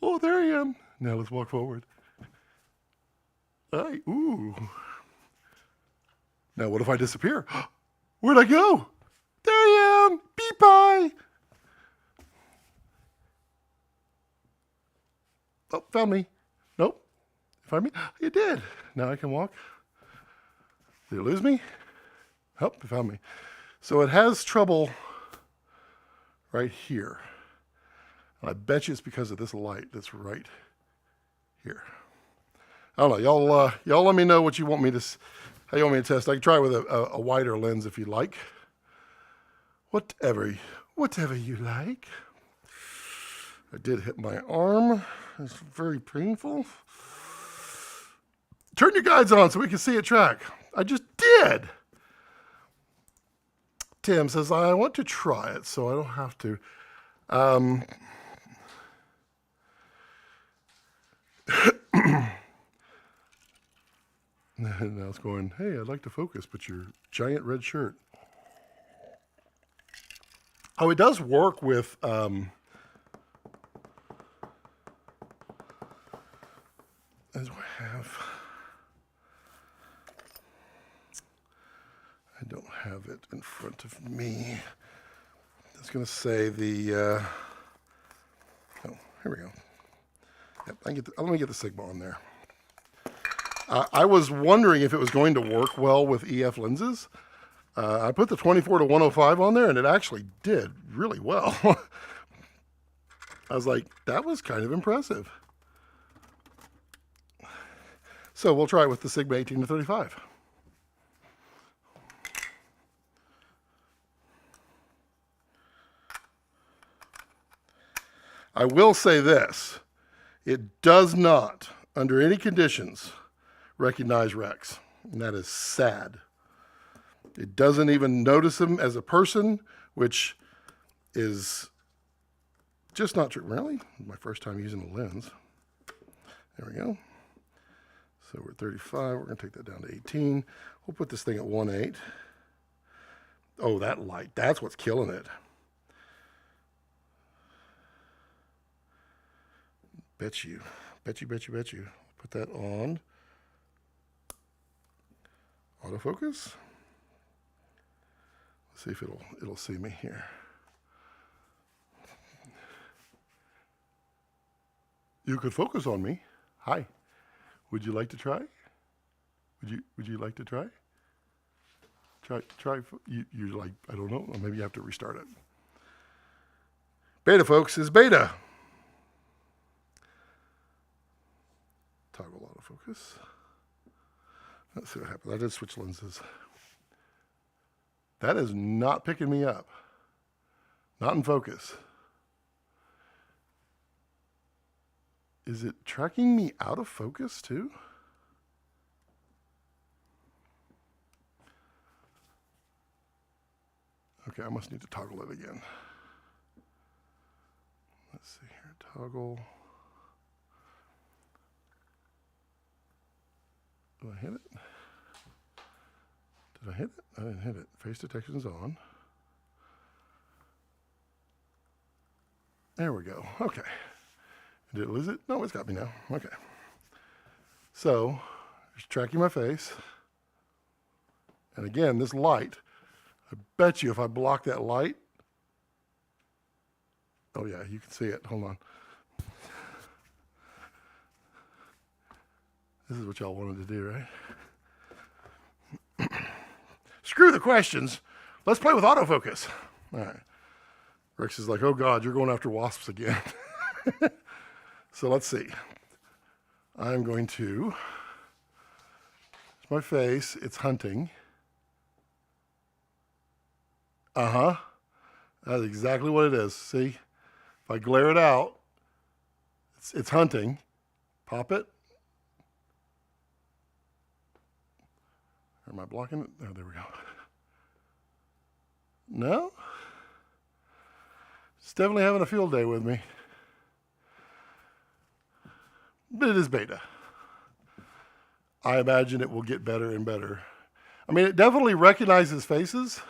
Oh, there I am. Now let's walk forward. Hi, ooh. Now what if I disappear? Where'd I go? There I am. Beep-bye. Oh, found me. Nope. Find me? You did. Now I can walk. Did it lose me? Oh, it found me. So it has trouble right here. And I bet you it's because of this light that's right here. I don't know. Y'all let me know what you want me to, how you want me to test. I can try with a wider lens if you like. Whatever you like. I did hit my arm. It's very painful. Turn your guides on so we can see it track. I just did. Tim says, I want to try it so I don't have to. Now it's going, hey, I'd like to focus, but your giant red shirt. Oh, it does work with, as we have, I don't have it in front of me. I was going to say the, oh, here we go. Yep, let me get the Sigma on there. I was wondering if it was going to work well with EF lenses. I put the 24 to 105 on there, and it actually did really well. I was like, that was kind of impressive. So we'll try it with the Sigma 18 to 35. I will say this. It does not, under any conditions, recognize Rex, and that is sad. It doesn't even notice him as a person, which is just not true. Really? My first time using a lens. There we go. So we're at 35. We're going to take that down to 18. We'll put this thing at 1.8. Oh, that light. That's what's killing it. Bet you. Put that on. Autofocus. Let's see if it'll see me here. You could focus on me. Hi. Would you like to try? Would you like to try? Try. You're like, I don't know. Maybe you have to restart it. Beta, folks, is beta. Toggle autofocus. Let's see what happens. I did switch lenses. That is not picking me up. Not in focus. Is it tracking me out of focus too? Okay, I must need to toggle it again. Let's see here, toggle. Did I hit it? Did I hit it? I didn't hit it. Face detection is on. There we go. Okay. Did it lose it? No, it's got me now. Okay. So, it's tracking my face. And again, this light, I bet you if I block that light, oh yeah, you can see it. Hold on. This is what y'all wanted to do, right? Screw the questions. Let's play with autofocus. All right. Rex is like, oh God, you're going after wasps again. So let's see. I'm going to, it's my face, it's hunting. Uh-huh. That's exactly what it is. See? If I glare it out, it's hunting. Pop it. Or am I blocking it? Oh, there we go. No? It's definitely having a field day with me. But it is beta. I imagine it will get better and better. I mean, it definitely recognizes faces.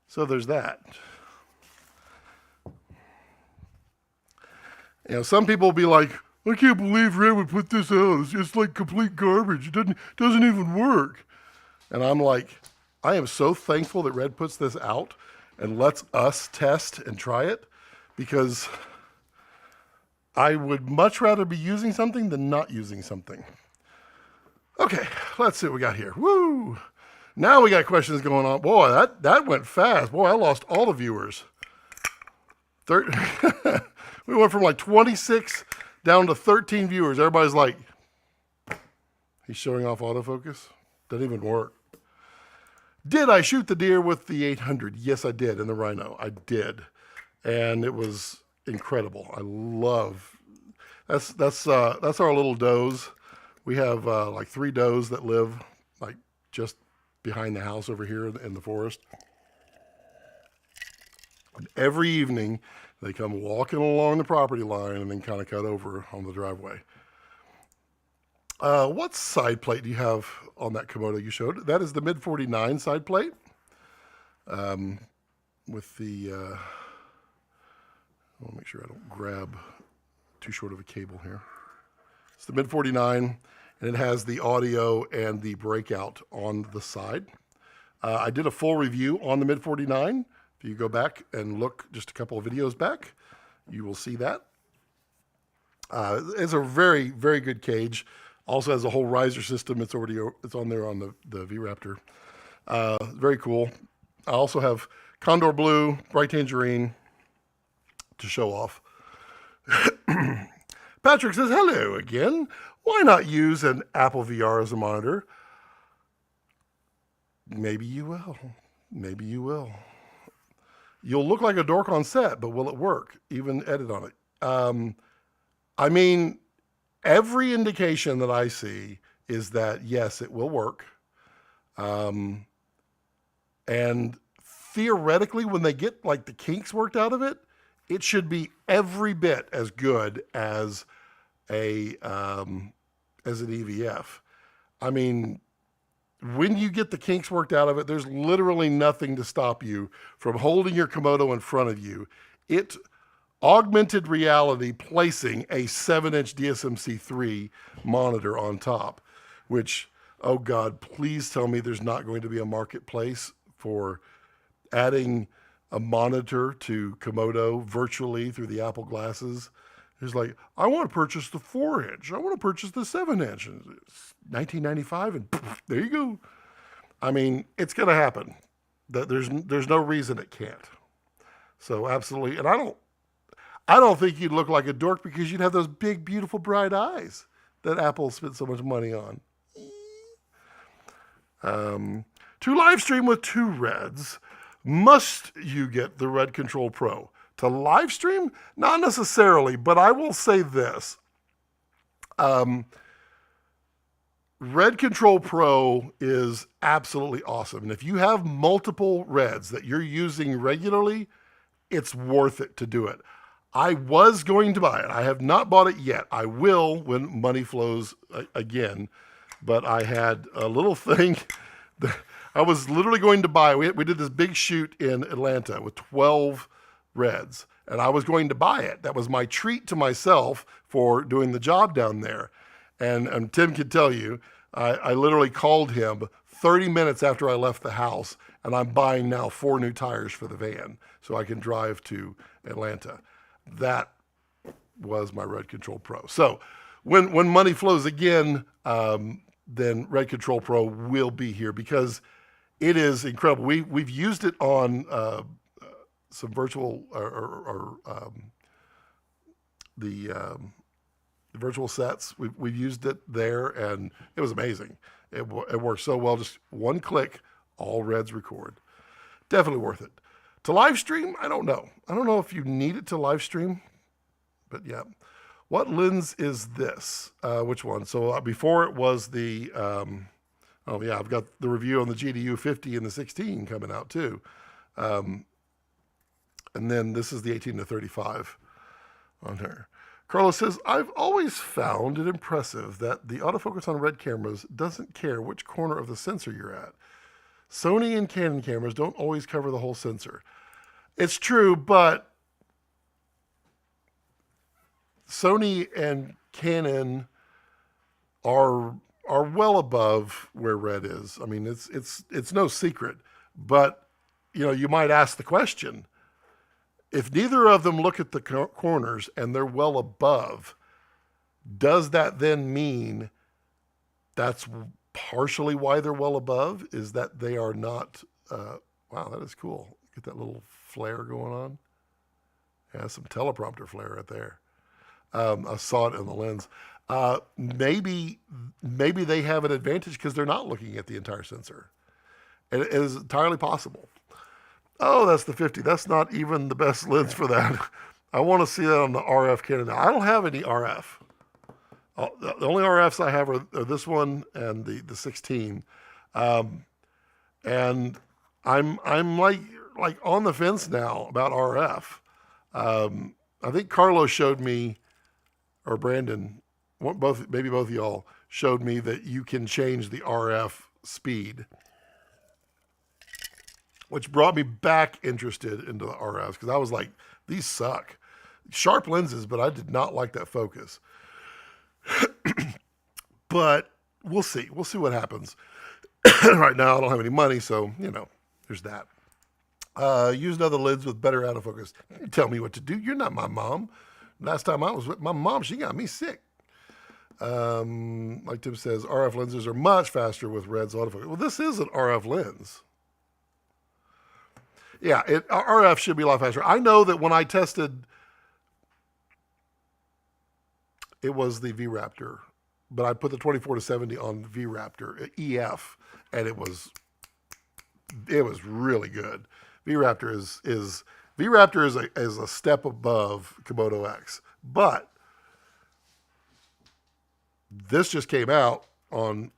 So there's that. You know, some people will be like, I can't believe Red would put this out. It's just like complete garbage. It doesn't even work. And I'm like, I am so thankful that Red puts this out and lets us test and try it, because I would much rather be using something than not using something. Okay, let's see what we got here. Woo! Now we got questions going on. Boy, that went fast. Boy, I lost all the viewers. We went from like 26 down to 13 viewers. Everybody's like, he's showing off autofocus? Doesn't even work. Did I shoot the deer with the 800? Yes, I did, in the RHINO. I did. And it was incredible. I love, that's our little does. We have like 3 does that live like just behind the house over here in the forest. And every evening, they come walking along the property line and then kind of cut over on the driveway. What side plate do you have on that Komodo you showed? That is the mid-49 side plate. With the, I want to make sure I don't grab too short of a cable here. It's the mid-49, and it has the audio and the breakout on the side. I did a full review on the mid-49. If you go back and look just a couple of videos back, you will see that. It's a very, very good cage. Also has a whole riser system. It's on there on the V-RAPTOR. Very cool. I also have Condor Blue, Bright Tangerine to show off. Patrick says, hello again. Why not use an Apple VR as a monitor? Maybe you will. Maybe you will. You'll look like a dork on set, but will it work? Even edit on it. I mean, every indication that I see is that, yes, it will work. And theoretically, when they get like the kinks worked out of it, it should be every bit as good as an EVF. I mean, when you get the kinks worked out of it, there's literally nothing to stop you from holding your Komodo in front of you. It augmented reality placing a 7-inch DSMC3 monitor on top, which, oh God, please tell me there's not going to be a marketplace for adding a monitor to Komodo virtually through the Apple glasses. It's like, I want to purchase the 4-inch. I want to purchase the 7-inch. It's $19.95, and poof, there you go. I mean, it's going to happen. There's no reason it can't. So absolutely, and I don't think you'd look like a dork because you'd have those big, beautiful, bright eyes that Apple spent so much money on. To live stream with 2 Reds, must you get the Red Control Pro? To live stream? Not necessarily, but I will say this. Red Control Pro is absolutely awesome. And if you have multiple Reds that you're using regularly, it's worth it to do it. I was going to buy it. I have not bought it yet. I will when money flows again. But I had a little thing that I was literally going to buy. We did this big shoot in Atlanta with 12 Reds, and I was going to buy it. That was my treat to myself for doing the job down there. And Tim can tell you, I literally called him 30 minutes after I left the house, and I'm buying now 4 new tires for the van so I can drive to Atlanta. That was my Red Control Pro. So when money flows again, then Red Control Pro will be here because it is incredible. We've used it on some virtual the virtual sets. We've used it there, and it was amazing. It works so well. Just one click, all Reds record. Definitely worth it. To live stream, I don't know. I don't know if you need it to live stream, but yeah. What lens is this? Which one? So before it was the, oh yeah, I've got the review on the GDU 50 and the 16 coming out too. And then this is the 18 to 35 on here. Carlos says, I've always found it impressive that the autofocus on Red cameras doesn't care which corner of the sensor you're at. Sony and Canon cameras don't always cover the whole sensor. It's true, but Sony and Canon are well above where Red is. I mean, it's no secret, but you might ask the question, if neither of them look at the corners and they're well above, does that then mean that's partially why they're well above? Is that they are not, wow, that is cool. Get that little flare going on. Yeah, some teleprompter flare right there. I saw it in the lens. Maybe they have an advantage because they're not looking at the entire sensor. It is entirely possible. Oh, that's the 50. That's not even the best lens for that. I want to see that on the RF Canon. I don't have any RF. The only RFs I have are this one and the 16. And I'm like on the fence now about RF. I think Carlos showed me, or Brandon, maybe both of y'all showed me that you can change the RF speed, which brought me back interested into the RFs because I was like, these suck. Sharp lenses, but I did not like that focus. But we'll see. We'll see what happens. Right now, I don't have any money, so, there's that. Use other lens with better autofocus. Tell me what to do. You're not my mom. Last time I was with my mom, she got me sick. Like Tim says, RF lenses are much faster with Red's autofocus. Well, this is an RF lens. Yeah, RF should be a lot faster. I know that when I tested, it was the V-RAPTOR, but I put the 24-70 on V-RAPTOR EF, and it was really good. V-RAPTOR is a step above Komodo X, but this just came out on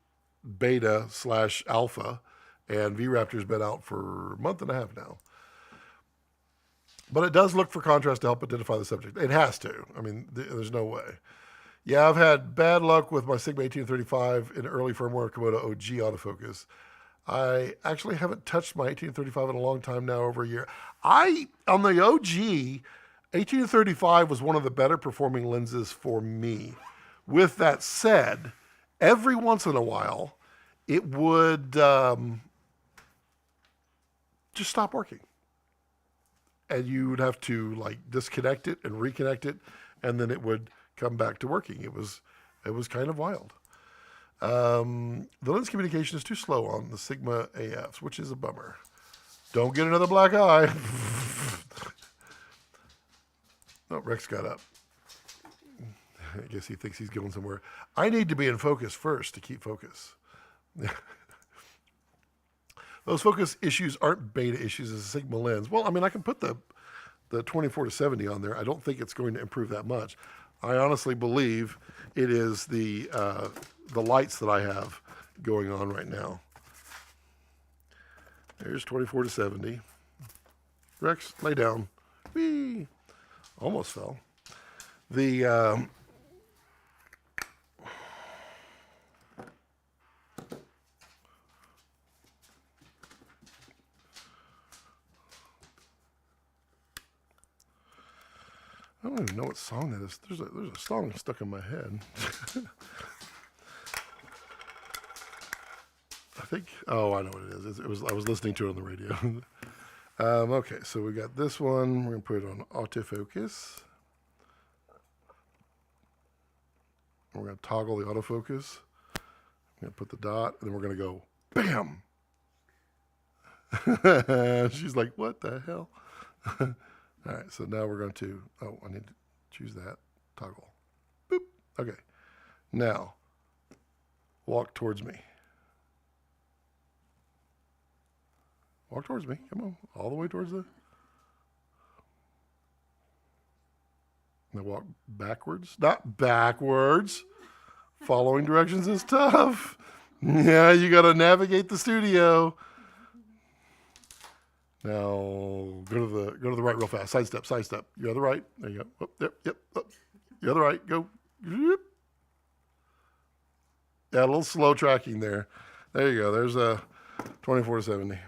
beta/alpha, and V-RAPTOR's been out for a month and a half now. But it does look for contrast to help identify the subject. It has to. I mean, there's no way. Yeah, I've had bad luck with my Sigma 1835 in early firmware Komodo OG autofocus. I actually haven't touched my 1835 in a long time now, over a year. On the OG, 1835 was one of the better performing lenses for me. With that said, every once in a while, it would just stop working. And you would have to disconnect it and reconnect it, and then it would come back to working. It was kind of wild. The lens communication is too slow on the Sigma AFs, which is a bummer. Don't get another black eye. Oh, Rex got up. I guess he thinks he's going somewhere. I need to be in focus first to keep focus. Those focus issues aren't beta issues as a Sigma lens. Well, I mean, I can put the 24-70 on there. I don't think it's going to improve that much. I honestly believe it is the lights that I have going on right now. There's 24-70. Rex, lay down. Whee! Almost fell. I don't even know what song that is. There's a song stuck in my head. I think. Oh, I know what it is. I was listening to it on the radio. Okay, so we got this one. We're gonna put it on autofocus. We're gonna toggle the autofocus. I'm gonna put the dot, and then we're gonna go bam. She's like, "What the hell?" All right, so now we're going to, I need to choose that, toggle. Boop. Okay. Now, walk towards me. Walk towards me. Come on. All the way towards the... Now walk backwards. Not backwards. Following directions is tough. Yeah, you got to navigate the studio. Now go to the right real fast. Side step. You're on the right. There you go. Oh, yep. Oh, you're on the right. Go. Yeah, a little slow tracking there. There you go. There's a 24-70.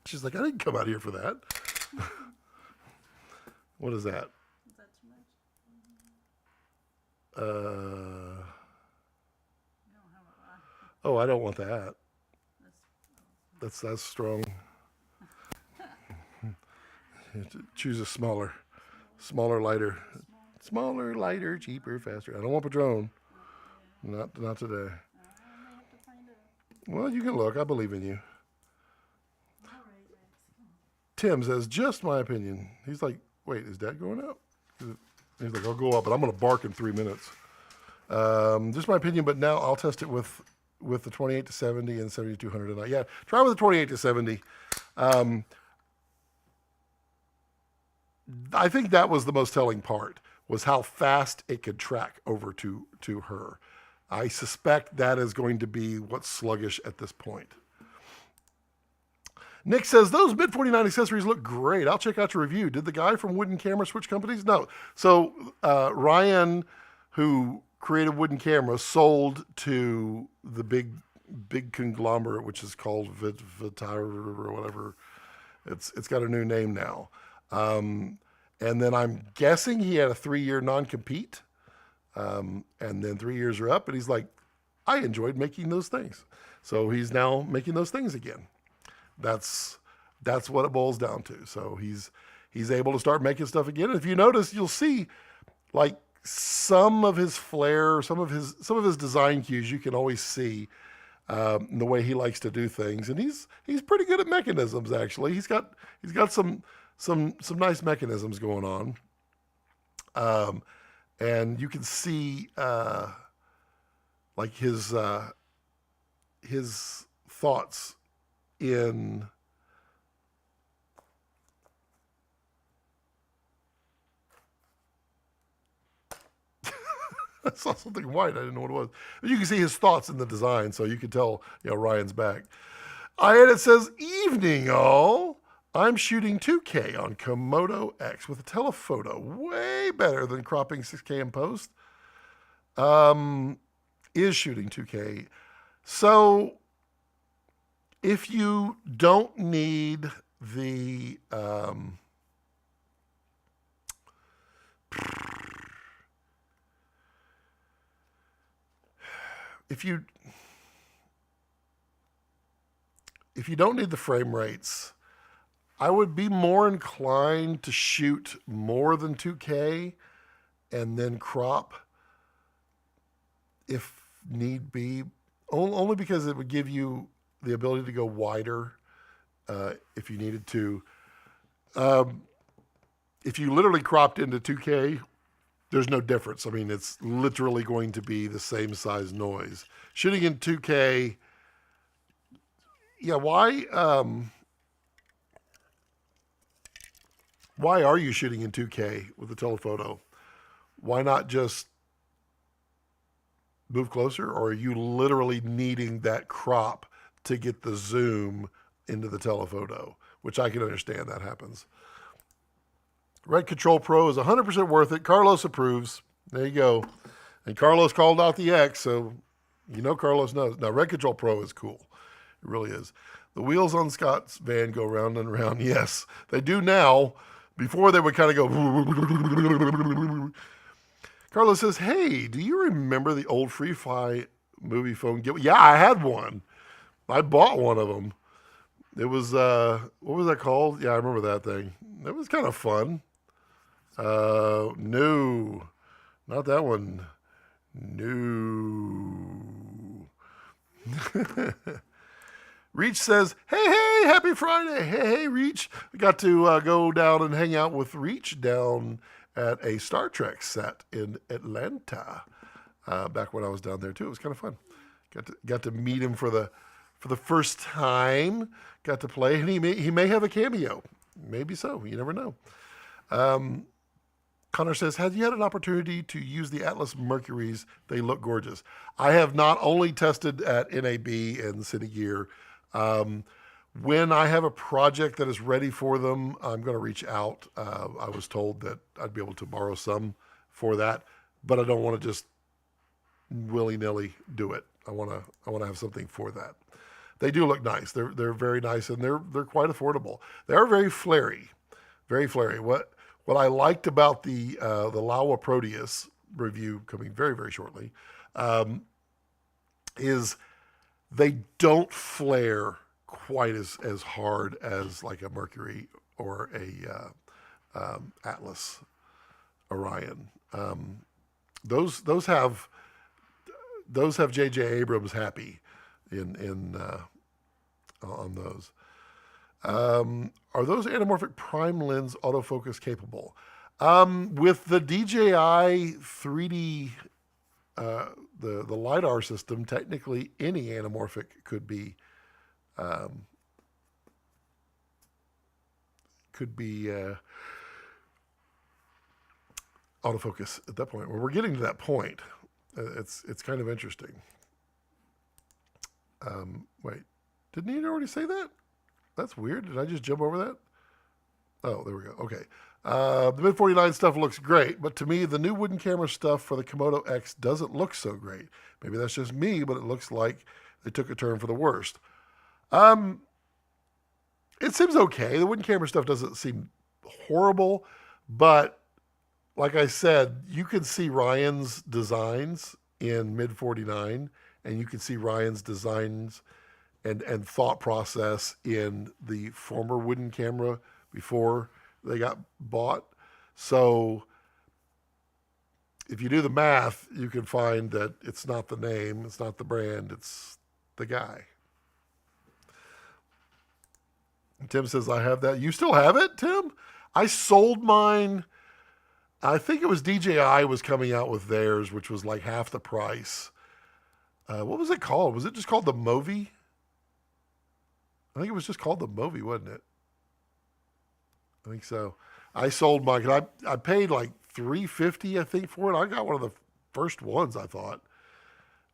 She's like, I didn't come out here for that. What is that? Is that too much? Oh, I don't want that. That's strong. You have to choose a smaller, lighter. Smaller, lighter, cheaper, faster. I don't want Padron. Not today. Well, you can look. I believe in you. Tim says, just my opinion. He's like wait, is Dad going up? He's like, I'll go up, but I'm going to bark in 3 minutes. Just my opinion, but now I'll test it with the 28 to 70 and 7200 tonight. Yeah, try with the 28 to 70. I think that was the most telling part, was how fast it could track over to her. I suspect that is going to be what's sluggish at this point. Nick says, those mid-49 accessories look great. I'll check out your review. Did the guy from Wooden Camera switch companies? No. So Ryan, who created Wooden Camera, sold to the big conglomerate, which is called Vitar or whatever. It's got a new name now. And then I'm guessing he had a 3-year non-compete. And then 3 years are up, and he's like, I enjoyed making those things. So he's now making those things again. That's what it boils down to. So he's able to start making stuff again. And if you notice, you'll see like some of his flair, some of his design cues you can always see in the way he likes to do things. And he's pretty good at mechanisms, actually. He's got some nice mechanisms going on. And you can see like his thoughts in I saw something white. I didn't know what it was. But you can see his thoughts in the design, so you can tell, Ryan's back. And it says, evening all. I'm shooting 2K on Komodo X with a telephoto. Way better than cropping 6K in post. Is shooting 2K. So if you don't need the if you don't need the frame rates, I would be more inclined to shoot more than 2K and then crop if need be, only because it would give you the ability to go wider if you needed to. If you literally cropped into 2K, there's no difference. I mean, it's literally going to be the same size noise. Shooting in 2K, why are you shooting in 2K with the telephoto? Why not just move closer? Or are you literally needing that crop to get the zoom into the telephoto? Which I can understand that happens. Red Control Pro is 100% worth it. Carlos approves. There you go. And Carlos called out the X, so Carlos knows. Now, Red Control Pro is cool. It really is. The wheels on Scott's van go round and round. Yes, they do now. Before they would kind of go. Carlos says, hey, do you remember the old FreeFi movie phone? Yeah, I had one. I bought one of them. It was, what was that called? Yeah, I remember that thing. It was kind of fun. No, not that one. No. Reach says, hey, happy Friday. Hey, Reach. I got to go down and hang out with Reach down at a Star Trek set in Atlanta back when I was down there, too. It was kind of fun. Got to meet him for the first time. Got to play, and he may have a cameo. Maybe so. You never know. Connor says, have you had an opportunity to use the Atlas Mercuries? They look gorgeous. I have not only tested at NAB and Cine Gear. When I have a project that is ready for them, I'm going to reach out. I was told that I'd be able to borrow some for that, but I don't want to just willy-nilly do it. I want to have something for that. They do look nice. They're very nice, and they're quite affordable. They are very flary, very flary. What I liked about the Laowa Proteus review coming very, very shortly is they don't flare quite as hard as like a Mercury or a Atlas Orion. Those have J.J. Abrams happy on those. Are those anamorphic prime lens autofocus capable? With the DJI 3D, the LiDAR system, technically any anamorphic could be autofocus at that point. Well, we're getting to that point. It's kind of interesting. Wait, didn't he already say that? That's weird. Did I just jump over that? Oh, there we go. Okay. The mid 49 stuff looks great, but to me, the new wooden camera stuff for the Komodo X doesn't look so great. Maybe that's just me, but it looks like they took a turn for the worst. It seems okay. The wooden camera stuff doesn't seem horrible, but like I said, you can see Ryan's designs in mid 49, and you can see Ryan's designs and thought process in the former wooden camera before they got bought. So if you do the math, you can find that it's not the name, it's not the brand, it's the guy. Tim says, I have that. You still have it, Tim? I sold mine. I think it was DJI was coming out with theirs, which was like half the price. What was it called? Was it just called the Movi? I think it was just called the Movi, wasn't it? I think so. I sold mine because I paid like $350, I think, for it. I got one of the first ones, I thought.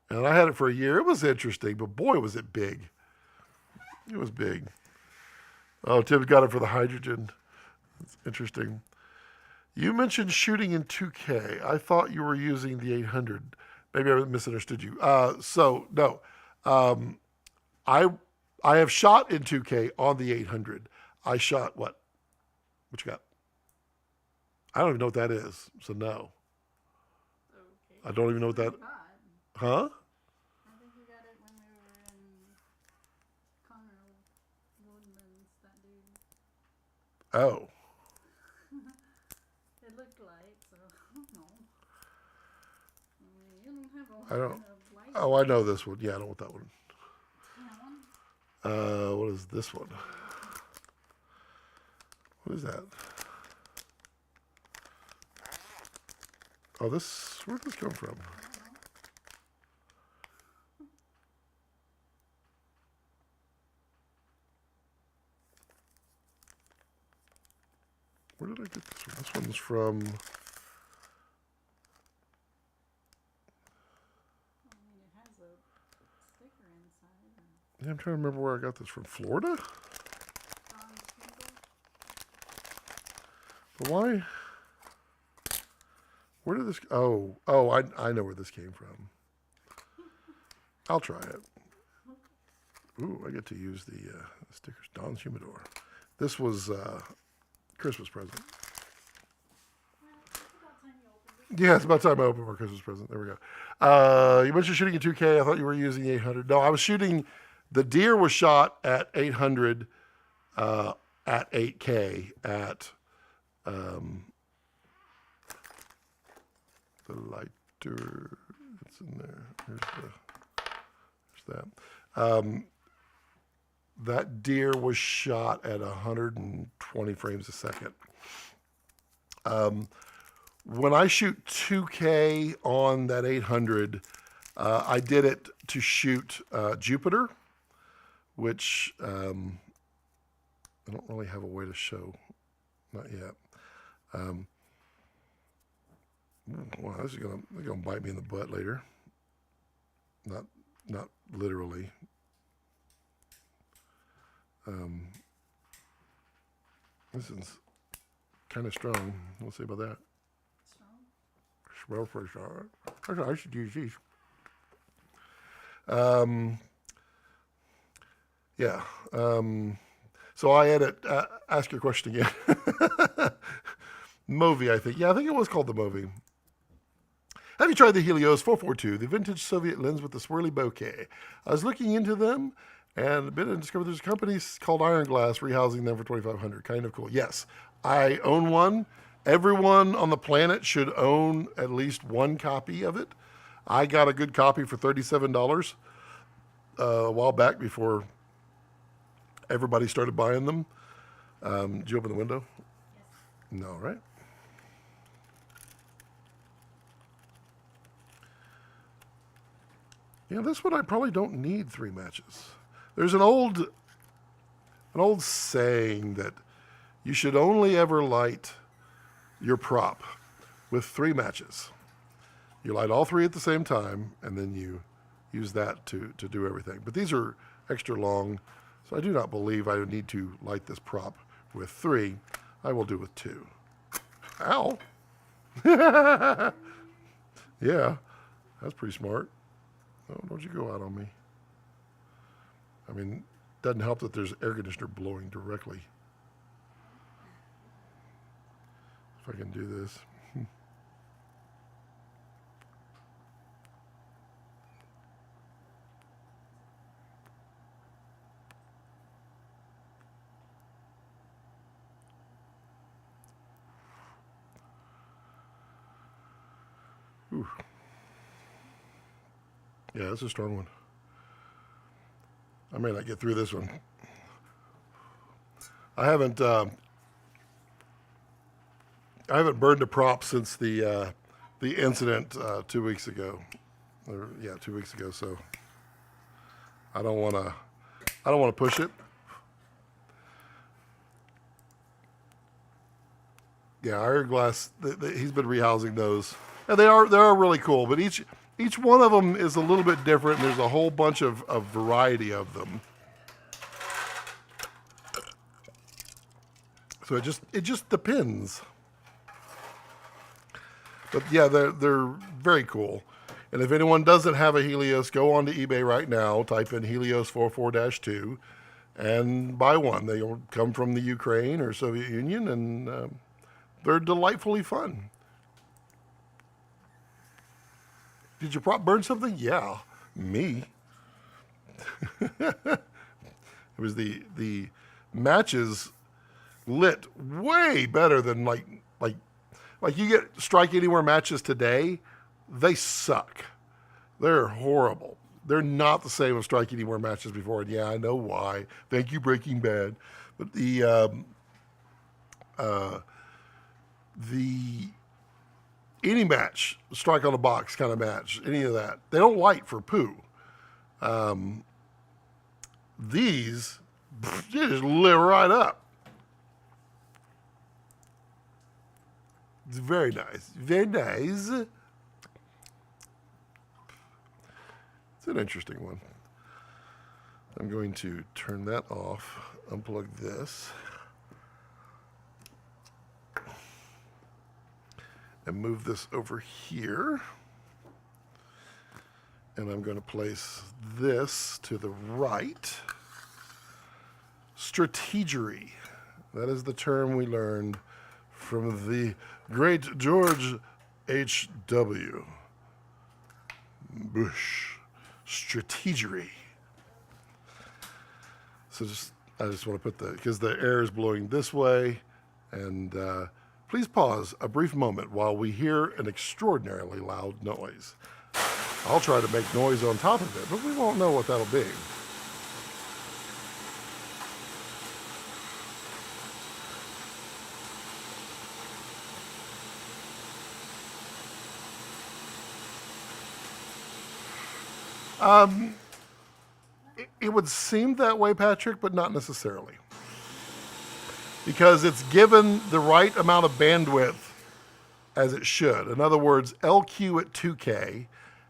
And I had it for a year. It was interesting, but boy, was it big. It was big. Oh, Tim got it for the hydrogen. It's interesting. You mentioned shooting in 2K. I thought you were using the 800. Maybe I misunderstood you. No. I have shot in 2K on the 800. I shot what? What you got? I don't even know what that is. So no. Okay. I don't even know what that. Huh? I think we got it when we were in Conroe Woodlands, that dude. Oh. It looked like, so I don't know. I mean, you don't have a I don't. lot of light. Oh, I know this one. Yeah, I know what that one. That one? What is this one? What is that? Oh, this. Where did this come from? Where did I get this one? This one's from. I mean, it has a sticker inside. Yeah, I'm trying to remember where I got this from. Florida? But why? Where did this? Oh, I know where this came from. I'll try it. Ooh, I get to use the stickers. Don's Humidor. This was Christmas present. Yeah, it's about time I opened my Christmas present. There we go. You mentioned shooting in 2K. I thought you were using the 800. No, I was shooting. The deer was shot at 800 at 8K at the lighter. It's in there. There's that. That deer was shot at 120 frames a second. When I shoot 2K on that 800, I did it to shoot Jupiter, which I don't really have a way to show, not yet. Wow, this is gonna bite me in the butt later. Not literally. This is kind of strong. We'll see about that. Smell pretty strong. I should use these. Yeah. So I edit. Ask your question again. Movi, I think. Yeah, I think it was called the Movi. Have you tried the Helios 442, the vintage Soviet lens with the swirly bokeh? I was looking into them and a bit and discovered there's a company called Iron Glass rehousing them for $2,500. Kind of cool. Yes, I own one. Everyone on the planet should own at least one copy of it. I got a good copy for $37 a while back before everybody started buying them. Did you open the window? Yes. No, right? Yeah, this one I probably don't need 3 matches. There's an old saying that you should only ever light your prop with 3 matches. You light all 3 at the same time, and then you use that to do everything. But these are extra long, so I do not believe I would need to light this prop with 3. I will do with 2. Ow! Yeah, that's pretty smart. Oh, don't you go out on me. I mean, doesn't help that there's air conditioner blowing directly. If I can do this. Ooh. Yeah, that's a strong one. I may not get through this one. I haven't burned a prop since the incident 2 weeks ago. 2 weeks ago. So I don't want to push it. Yeah, Iron Glass. He's been rehousing those, and they are really cool. But each one of them is a little bit different. And there's a whole bunch of variety of them. So it just depends. But yeah, they're very cool. And if anyone doesn't have a Helios, go on to eBay right now, type in Helios 44-2, and buy one. They come from the Ukraine or Soviet Union, and they're delightfully fun. Did your prop burn something? Yeah, me. It was the matches lit way better than like you get Strike Anywhere matches today. They suck. They're horrible. They're not the same as Strike Anywhere matches before. And yeah, I know why. Thank you, Breaking Bad. But the any match, strike on the box kind of match, any of that, they don't light for poo. These, they just lit right up. It's very nice. Very nice. It's an interesting one. I'm going to turn that off, unplug this, and move this over here. And I'm going to place this to the right. Strategery. That is the term we learned from the great George H.W. Bush. Strategery. So I just want to put because the air is blowing this way, and please pause a brief moment while we hear an extraordinarily loud noise. I'll try to make noise on top of it, but we won't know what that'll be. It would seem that way, Patrick, but not necessarily. Because it's given the right amount of bandwidth as it should. In other words, LQ at 2K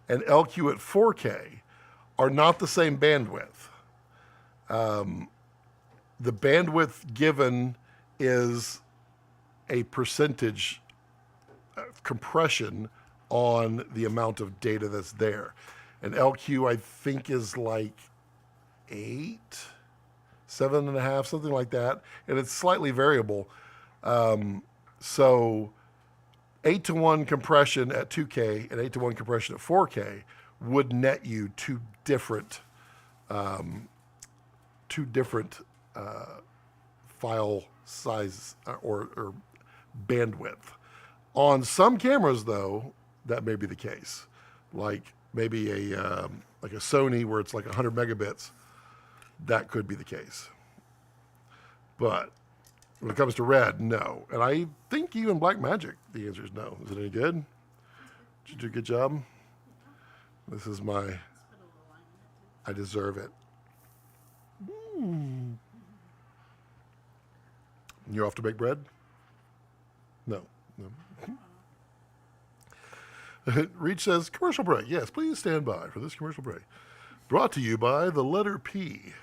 and LQ at 4K are not the same bandwidth. The bandwidth given is a percentage of compression on the amount of data that's there. And LQ, I think, is like 8, 7.5, something like that. And it's slightly variable. So 8-to-1 compression at 2K and 8-to-1 compression at 4K would net you two different file size or bandwidth. On some cameras, though, that may be the case. Like maybe like a Sony where it's like 100 megabits, that could be the case. But when it comes to red, no. And I think even black magic, the answer is no. Is it any good? Did you do a good job? This is my, Put a little line in it too. I deserve it. You off to bake bread? No. Reach says, commercial break. Yes, please stand by for this commercial break. Brought to you by the letter P.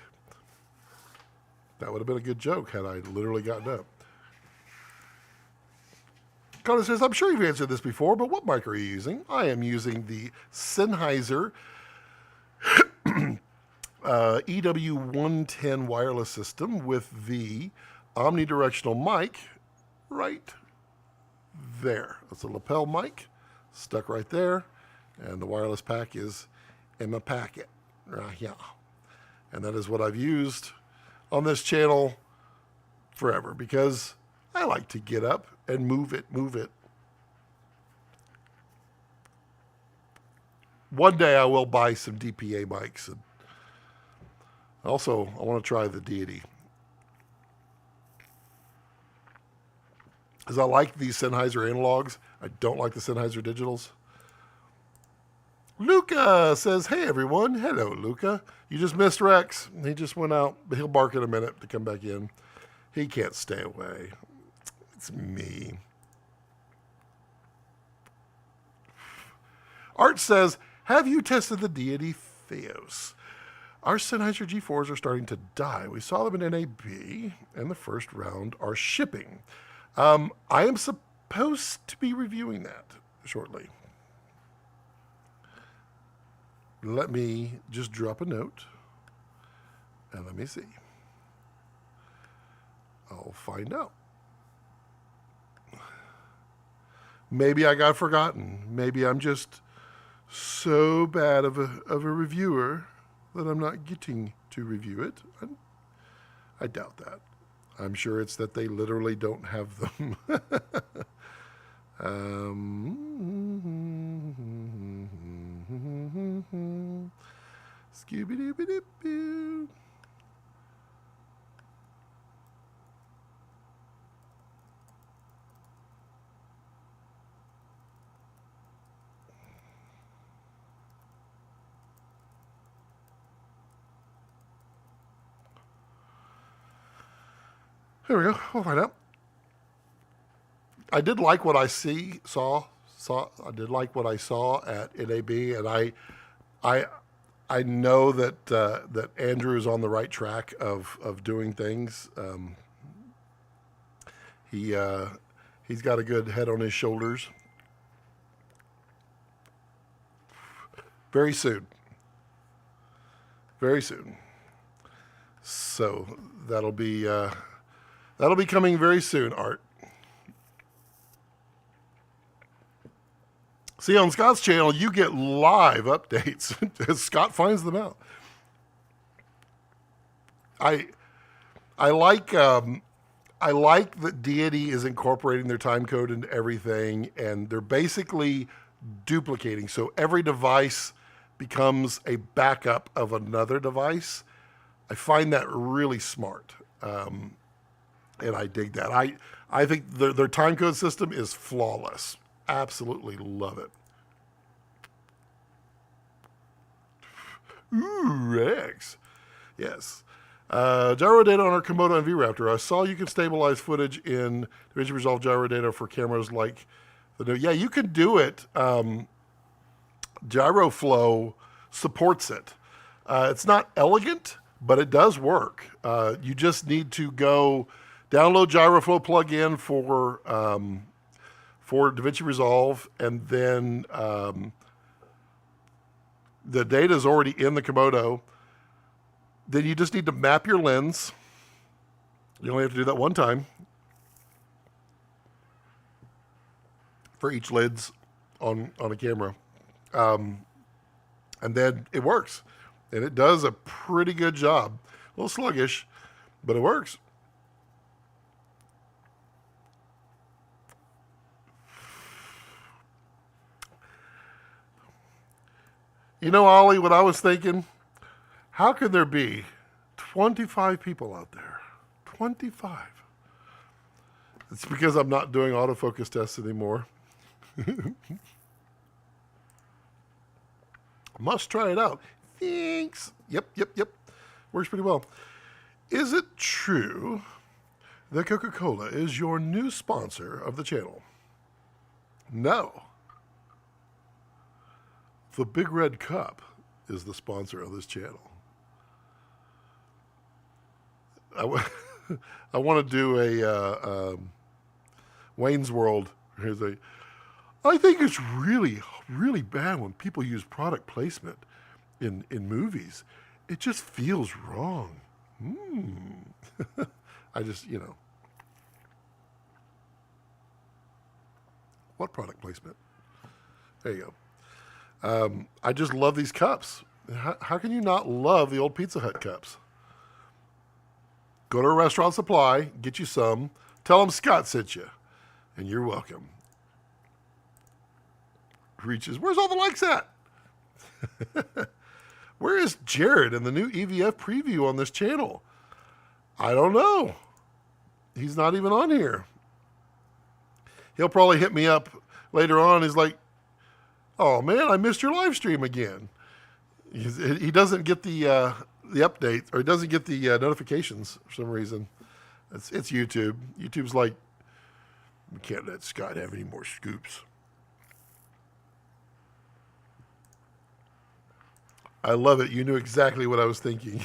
That would have been a good joke had I literally gotten up. Connor says, I'm sure you've answered this before, but what mic are you using? I am using the Sennheiser EW110 wireless system with the omnidirectional mic right there. It's a lapel mic stuck right there, and the wireless pack is in my packet right here. And that is what I've used on this channel forever because I like to get up and move it. One day I will buy some DPA mics. And also, I want to try the Deity. Because I like these Sennheiser analogs. I don't like the Sennheiser digitals. Luca says, hey everyone. Hello, Luca. You just missed Rex. He just went out. He'll bark in a minute to come back in. He can't stay away. It's me. Art says, have you tested the Deity Theos? Our Sennheiser G4s are starting to die. We saw them in NAB, and the first round are shipping. I am supposed to be reviewing that shortly. Let me just drop a note, and let me see. I'll find out. Maybe I got forgotten. Maybe I'm just so bad of a reviewer that I'm not getting to review it. I doubt that. I'm sure it's that they literally don't have them. Scooby-Dooby-Doo. Here we go. We'll find out. I did like what I saw. I did like what I saw at NAB, and I know that that Andrew is on the right track of doing things. He's got a good head on his shoulders. Very soon. Very soon. So that'll be coming very soon, Art. See, on Scott's channel, you get live updates as Scott finds them out. I like that Deity is incorporating their time code into everything, and they're basically duplicating. So every device becomes a backup of another device. I find that really smart, and I dig that. I think their time code system is flawless. Absolutely love it. Ooh, Rex. Yes. Gyro data on our Komodo and V-RAPTOR. I saw you can stabilize footage in DaVinci Resolve gyro data for cameras like the new. Yeah, you can do it. GyroFlow supports it. It's not elegant, but it does work. You just need to go download GyroFlow plugin for DaVinci Resolve, and then the data is already in the Komodo. Then you just need to map your lens. You only have to do that one time for each lens on a camera. And then it works. And it does a pretty good job. A little sluggish, but it works. You know, Ollie, what I was thinking, how could there be 25 people out there, 25. It's because I'm not doing autofocus tests anymore. Must try it out. Thanks. Yep. Works pretty well. Is it true that Coca-Cola is your new sponsor of the channel? No. The Big Red Cup is the sponsor of this channel. I want to do a Wayne's World. I think it's really, really bad when people use product placement in movies. It just feels wrong. I just, What product placement? There you go. I just love these cups. How can you not love the old Pizza Hut cups? Go to a restaurant supply, get you some, tell them Scott sent you, and you're welcome. Reaches, where's all the likes at? Where is Jared and the new EVF preview on this channel? I don't know. He's not even on here. He'll probably hit me up later on. He's like, oh man, I missed your live stream again. He doesn't get the update, or he doesn't get the notifications for some reason. It's YouTube. YouTube's like, we can't let Scott have any more scoops. I love it. You knew exactly what I was thinking.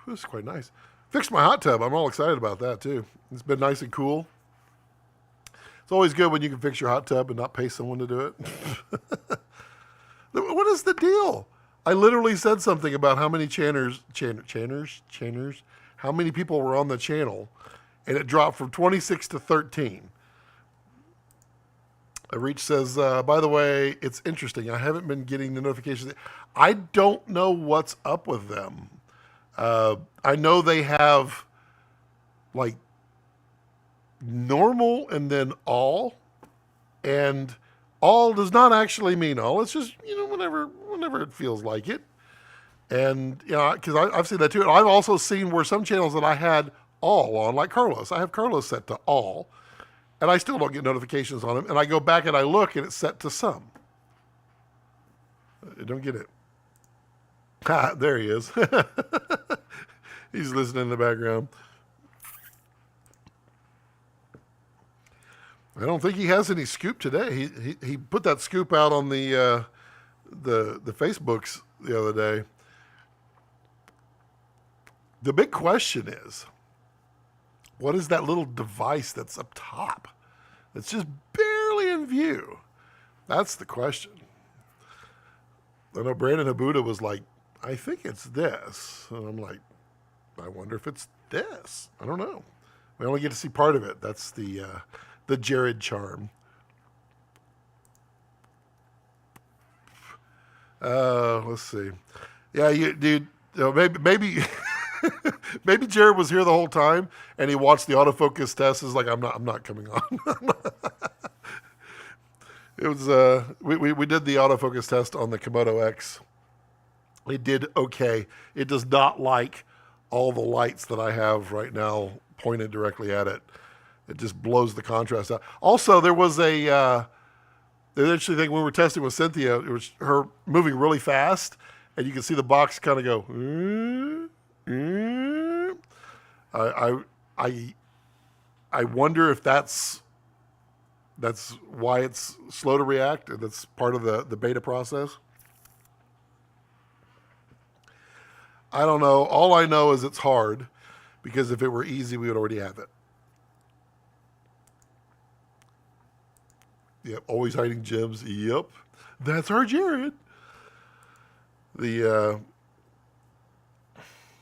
This is quite nice. Fixed my hot tub. I'm all excited about that too. It's been nice and cool. It's always good when you can fix your hot tub and not pay someone to do it. What is the deal? I literally said something about how many channers, how many people were on the channel, and it dropped from 26 to 13. Reach says, by the way, it's interesting. I haven't been getting the notifications. I don't know what's up with them. I know they have like normal and then all, and all does not actually mean all. It's just, whenever it feels like it. And, because I've seen that too. And I've also seen where some channels that I had all on, like Carlos. I have Carlos set to all, and I still don't get notifications on him. And I go back and I look, and it's set to some. I don't get it. Ha, there he is. He's listening in the background. I don't think he has any scoop today. He put that scoop out on the Facebooks the other day. The big question is, what is that little device that's up top? It's just barely in view. That's the question. I know Brandon Habuda was like, I think it's this. And I'm like, I wonder if it's this. I don't know. We only get to see part of it. That's the Jared charm. Let's see. Yeah, dude. Maybe maybe Jared was here the whole time and he watched the autofocus test. Is like, I'm not coming on. It was we did the autofocus test on the Komodo X. It did okay. It does not like all the lights that I have right now pointed directly at it. It just blows the contrast out. Also, there was the interesting thing when we were testing with Cynthia. It was her moving really fast, and you can see the box kind of go. I wonder if that's why it's slow to react, and that's part of the beta process. I don't know. All I know is it's hard, because if it were easy, we would already have it. Yep, always hiding gems. Yep, that's our Jared. I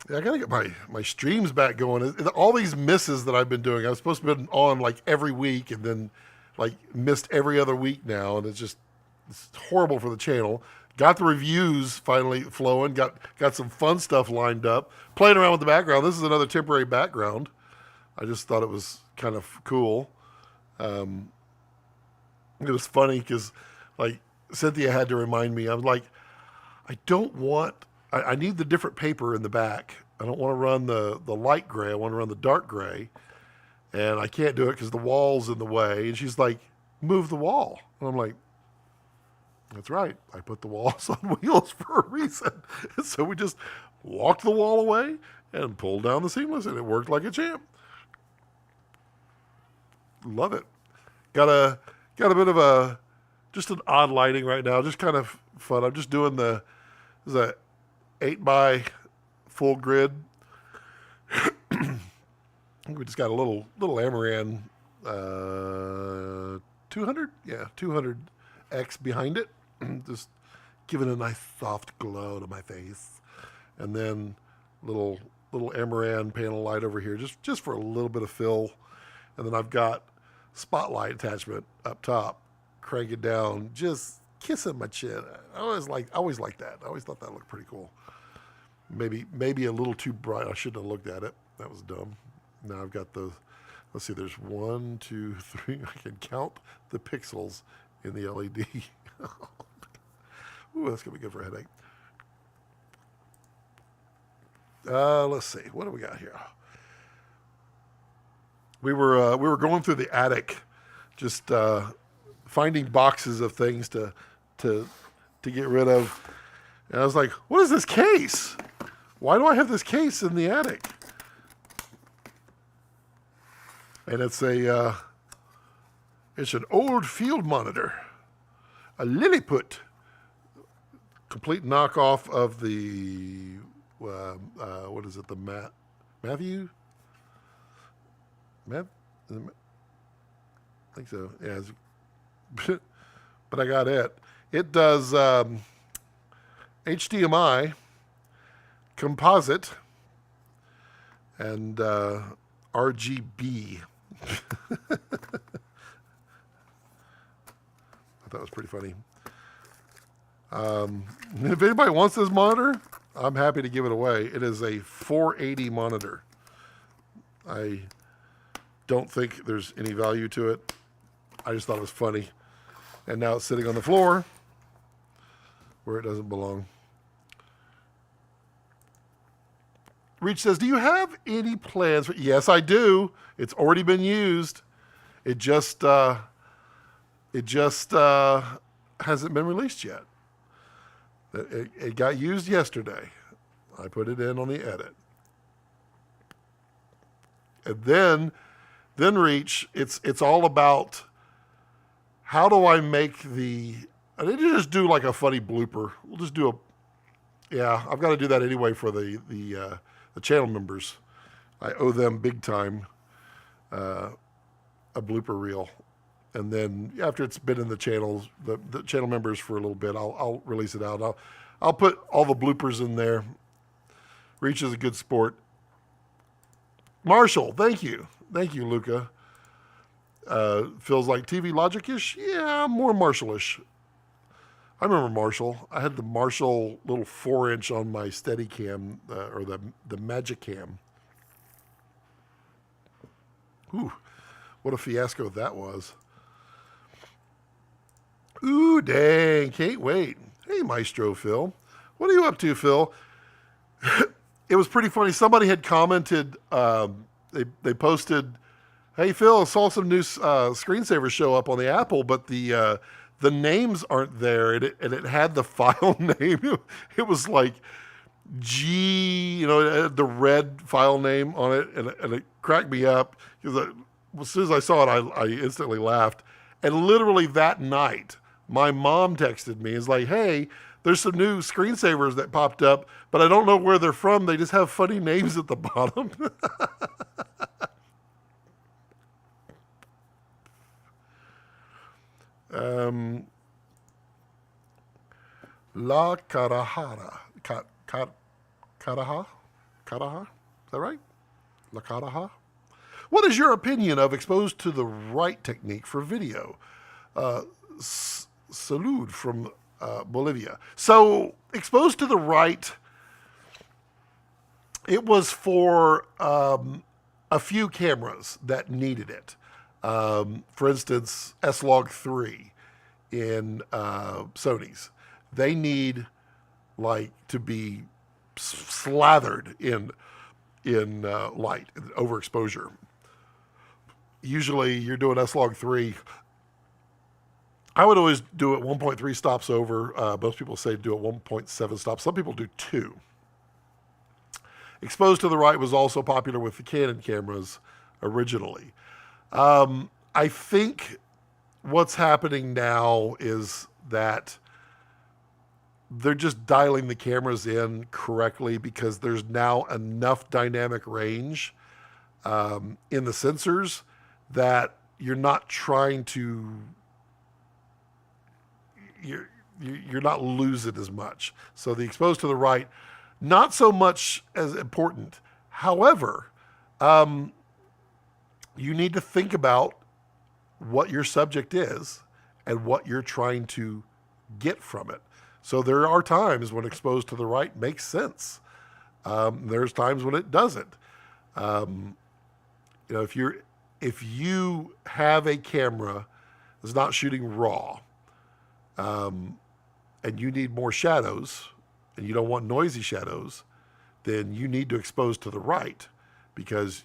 gotta get my streams back going. All these misses that I've been doing. I was supposed to be on like every week, and then like missed every other week now, and it's horrible for the channel. Got the reviews finally flowing. Got some fun stuff lined up. Playing around with the background. This is another temporary background. I just thought it was kind of cool. It was funny because, like, Cynthia had to remind me. I'm like, I don't want. I need the different paper in the back. I don't want to run the light gray. I want to run the dark gray, and I can't do it because the wall's in the way. And she's like, move the wall. And I'm like, that's right. I put the walls on wheels for a reason. And so we just walked the wall away and pulled down the seamless, and it worked like a champ. Love it. Got a bit of just an odd lighting right now, just kind of fun. I'm just doing this is a 8x full grid. We just got a little Amaran 200, 200X behind it, just giving a nice soft glow to my face, and then little Amaran panel light over here, just for a little bit of fill, and then I've got spotlight attachment up top. Crank it down, just kissing my chin. I always like that. I always thought that looked pretty cool. Maybe a little too bright. I shouldn't have looked at it. That was dumb. Now I've got the. Let's see. There's 1, 2, 3. I can count the pixels in the LED. Ooh, that's gonna be good for a headache. Let's see. What do we got here? We were going through the attic, just finding boxes of things to get rid of, and I was like, "What is this case? Why do I have this case in the attic?" And it's an old field monitor, a Lilliput, complete knockoff of the what is it? The Matthew. I think so. Yeah. But I got it. It does HDMI, composite, and RGB. I thought it was pretty funny. If anybody wants this monitor, I'm happy to give it away. It is a 480 monitor. I don't think there's any value to it. I just thought it was funny. And now it's sitting on the floor where it doesn't belong. Reach says, do you have any plans for... Yes, I do. It's already been used. It just hasn't been released yet. It got used yesterday. I put it in on the edit. And then Reach, it's all about how do I make the... I need to just do like a funny blooper. We'll just do a... Yeah, I've got to do that anyway for the channel members. I owe them big time a blooper reel. And then after it's been in the channels, the channel members for a little bit, I'll release it out. I'll put all the bloopers in there. Reach is a good sport. Marshall, thank you. Thank you, Luca. Feels like TV Logic-ish? Yeah, more Marshall-ish. I remember Marshall. I had the Marshall little 4-inch on my Steadicam, or the Magicam. Ooh, what a fiasco that was. Ooh, dang, can't wait. Hey, Maestro Phil. What are you up to, Phil? It was pretty funny. Somebody had commented, they posted, hey, Phil, I saw some new screensavers show up on the Apple, but the names aren't there. And it had the file name. It was like G, it had the red file name on it, and it cracked me up. Because as soon as I saw it, I instantly laughed. And literally that night, my mom texted me. It's like, hey, there's some new screensavers that popped up, but I don't know where they're from. They just have funny names at the bottom. La Carajara. Caraja? Is that right? La Caraja? What is your opinion of exposed to the right technique for video? Salud from Bolivia. So exposed to the right, it was for a few cameras that needed it. For instance, S-Log 3. in Sony's. They need like to be slathered in light, overexposure. Usually you're doing S-Log3. I would always do it 1.3 stops over. Most people say do it 1.7 stops. Some people do 2. Exposed to the right was also popular with the Canon cameras originally. I think what's happening now is that they're just dialing the cameras in correctly because there's now enough dynamic range in the sensors that you're not trying to, you're not losing as much. So the exposed to the right, not so much as important. However, you need to think about what your subject is and what you're trying to get from it. So there are times when exposed to the right makes sense. There's times when it doesn't. If you have a camera that's not shooting raw, and you need more shadows, and you don't want noisy shadows, then you need to expose to the right because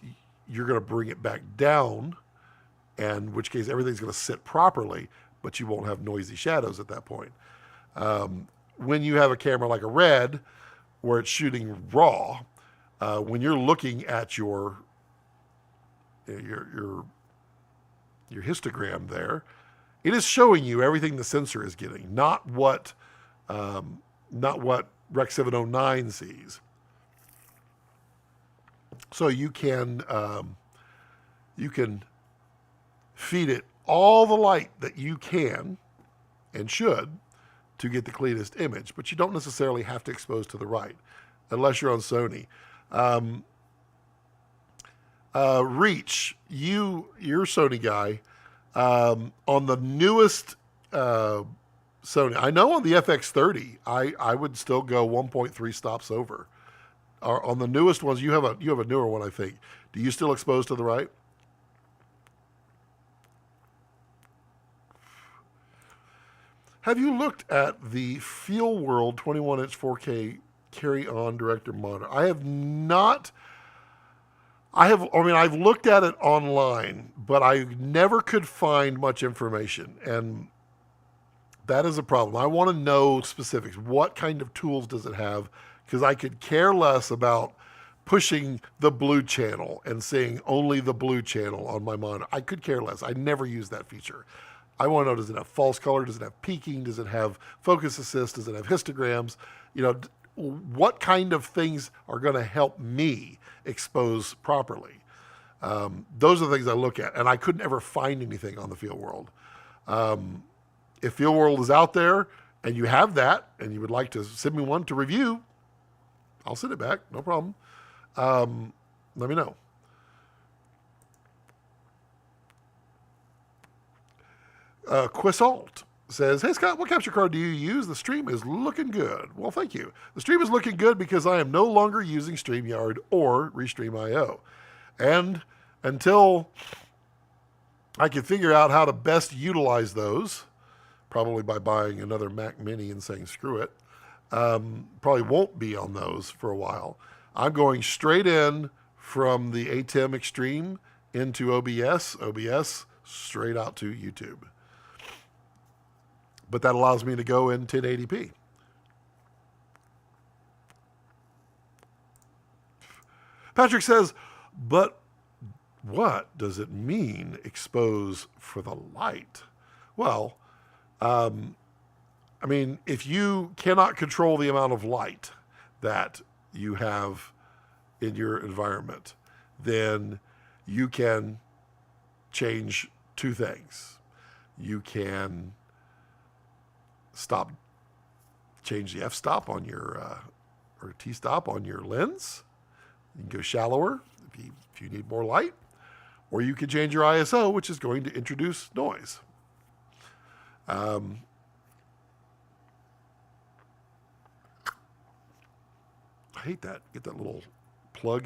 you're going to bring it back down, and in which case everything's going to sit properly, but you won't have noisy shadows at that point. When you have a camera like a Red, where it's shooting raw, when you're looking at your histogram there, it is showing you everything the sensor is getting, not what Rec. 709 sees. So you can feed it all the light that you can and should to get the cleanest image, but you don't necessarily have to expose to the right, unless you're on Sony. Reach, you're a Sony guy. On the newest Sony, I know on the FX30, I would still go 1.3 stops over. On the newest ones, you have a newer one, I think. Do you still expose to the right? Have you looked at the Feel World 21-inch 4K carry-on director monitor? I have not. I've looked at it online, but I never could find much information, and that is a problem. I want to know specifics. What kind of tools does it have? Because I could care less about pushing the blue channel and seeing only the blue channel on my monitor. I could care less. I never use that feature. I want to know, does it have false color? Does it have peaking? Does it have focus assist? Does it have histograms? What kind of things are going to help me expose properly? Those are the things I look at, and I couldn't ever find anything on the Feel World. If Feel World is out there and you have that and you would like to send me one to review, I'll send it back, no problem. Let me know. Quisalt says, hey Scott, what capture card do you use? The stream is looking good. Well, thank you. The stream is looking good because I am no longer using StreamYard or Restream.io. And until I can figure out how to best utilize those, probably by buying another Mac Mini and saying screw it, probably won't be on those for a while. I'm going straight in from the ATEM Extreme into OBS straight out to YouTube. But that allows me to go in 1080p. Patrick says, but what does it mean, expose for the light? Well, if you cannot control the amount of light that you have in your environment, then you can change two things. You can change the f-stop on your, or t-stop on your lens. You can go shallower if you need more light, or you can change your ISO, which is going to introduce noise. I hate that. Get that little plug.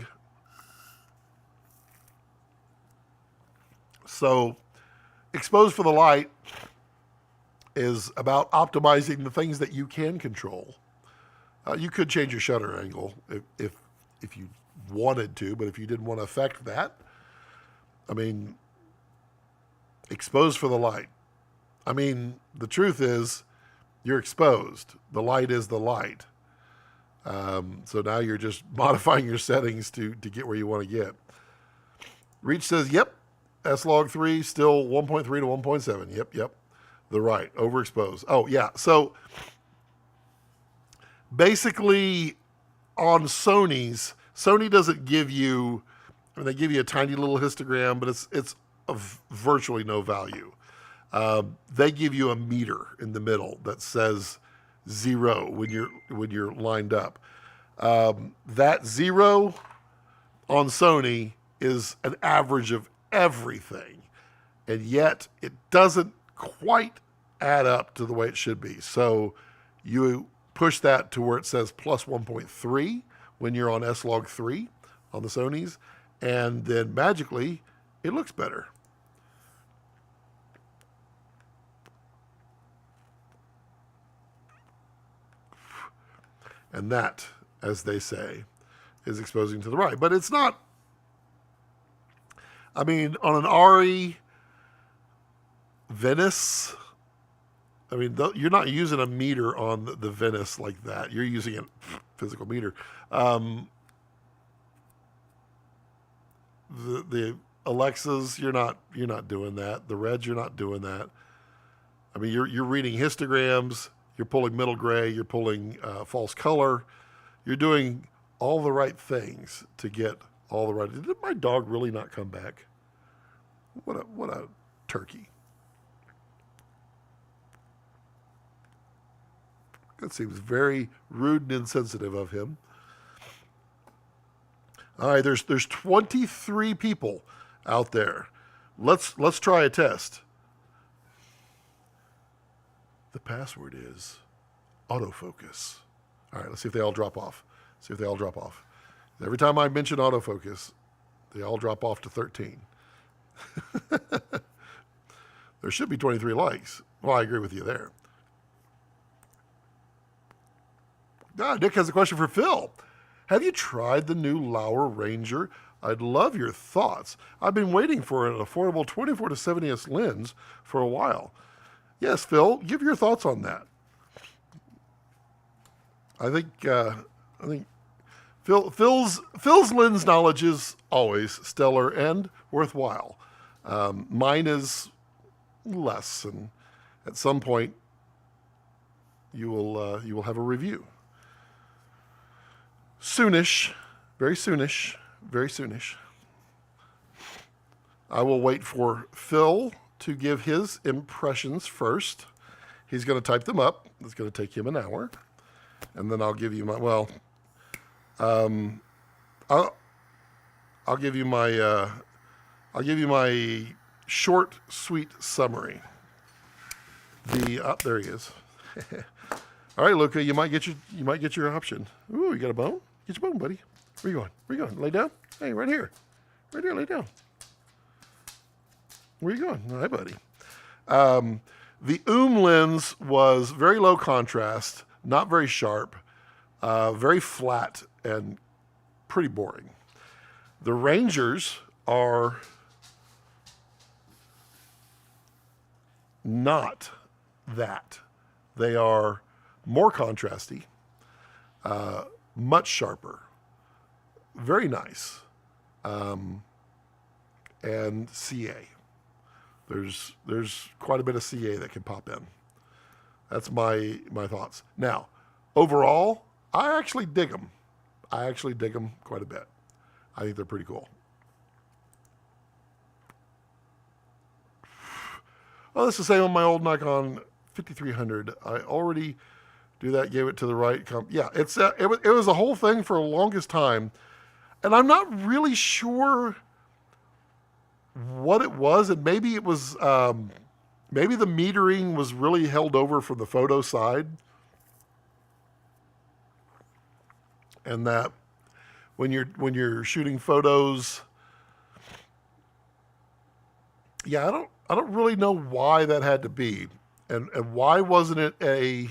So, expose for the light is about optimizing the things that you can control. You could change your shutter angle if you wanted to, but if you didn't want to affect that, I mean, exposed for the light. I mean, the truth is, you're exposed. The light is the light. So now you're just modifying your settings to get where you want to get. Reach says, yep, S-Log3 still 1.3 to 1.7. Yep. The right, overexposed. Oh, yeah. So basically on Sony doesn't give you, I mean, they give you a tiny little histogram, but it's of virtually no value. They give you a meter in the middle that says 0 when you're lined up. That 0 on Sony is an average of everything, and yet it doesn't quite add up to the way it should be. So you push that to where it says plus 1.3 when you're on S-Log3 on the Sonys, and then magically it looks better. And that, as they say, is exposing to the right. But it's not, I mean, on an RE Venice, I mean, you're not using a meter on the Venice like that. You're using a physical meter. The Alexas, you're not doing that. The Reds, you're not doing that. I mean, you're reading histograms. You're pulling middle gray. You're pulling false color. You're doing all the right things to get all the right. Did my dog really not come back? What a turkey. That seems very rude and insensitive of him. All right, there's 23 people out there. Let's try a test. The password is autofocus. All right, let's see if they all drop off. Every time I mention autofocus, they all drop off to 13. There should be 23 likes. Well, I agree with you there. Nick has a question for Phil. Have you tried the new Lauer Ranger? I'd love your thoughts. I've been waiting for an affordable 24 to 70s lens for a while. Yes, Phil, give your thoughts on that. I think Phil's lens knowledge is always stellar and worthwhile. Mine is less, and at some point you will have a review. Soonish, very soonish. I will wait for Phil to give his impressions first. He's going to type them up. It's going to take him an hour, and then I'll give you my I'll give you my short, sweet summary. There he is. All right, Luca, you might get your option. Ooh, you got a bone? Get your bone, buddy. Where you going? Lay down? Hey, right here, lay down. Where you going? Hi, buddy. The lens was very low contrast, not very sharp, very flat, and pretty boring. The Rangers are not that. They are more contrasty, much sharper, very nice, and CA. There's quite a bit of CA that can pop in. That's my thoughts. Now, overall, I actually dig them. Quite a bit. I think they're pretty cool. Oh, that's the same on my old Nikon 5300. I already do that. Gave it to the right. Yeah, it was a whole thing for the longest time, and I'm not really sure what it was, and maybe it was maybe the metering was really held over from the photo side, and that when you're shooting photos, yeah, I don't really know why that had to be. And why wasn't it a?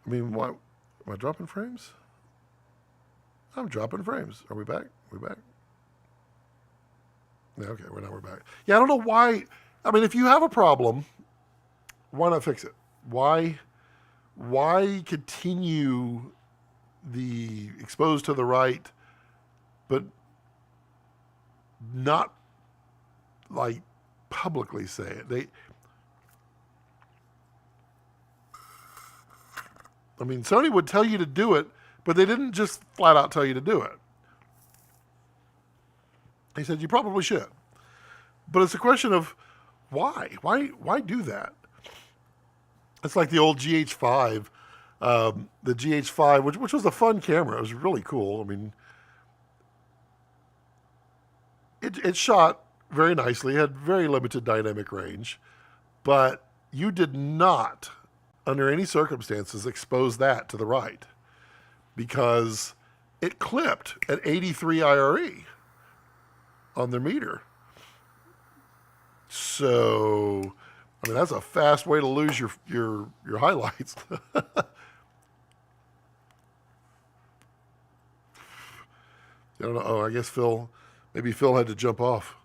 I mean, why am I dropping frames? I'm dropping frames. Are we back? We back? Yeah, okay, we're back. Yeah, I don't know why. I mean, if you have a problem, why not fix it? Why continue the exposed to the right, but not like publicly say it? I mean, Sony would tell you to do it, but they didn't just flat out tell you to do it. He said you probably should, but it's a question of why do that? It's like the old GH5, the GH5, which was a fun camera. It was really cool. I mean, it shot very nicely. It had very limited dynamic range, but you did not, under any circumstances, expose that to the right because it clipped at 83 IRE on their meter. So, I mean, that's a fast way to lose your highlights. I don't know. Oh, I guess maybe Phil had to jump off.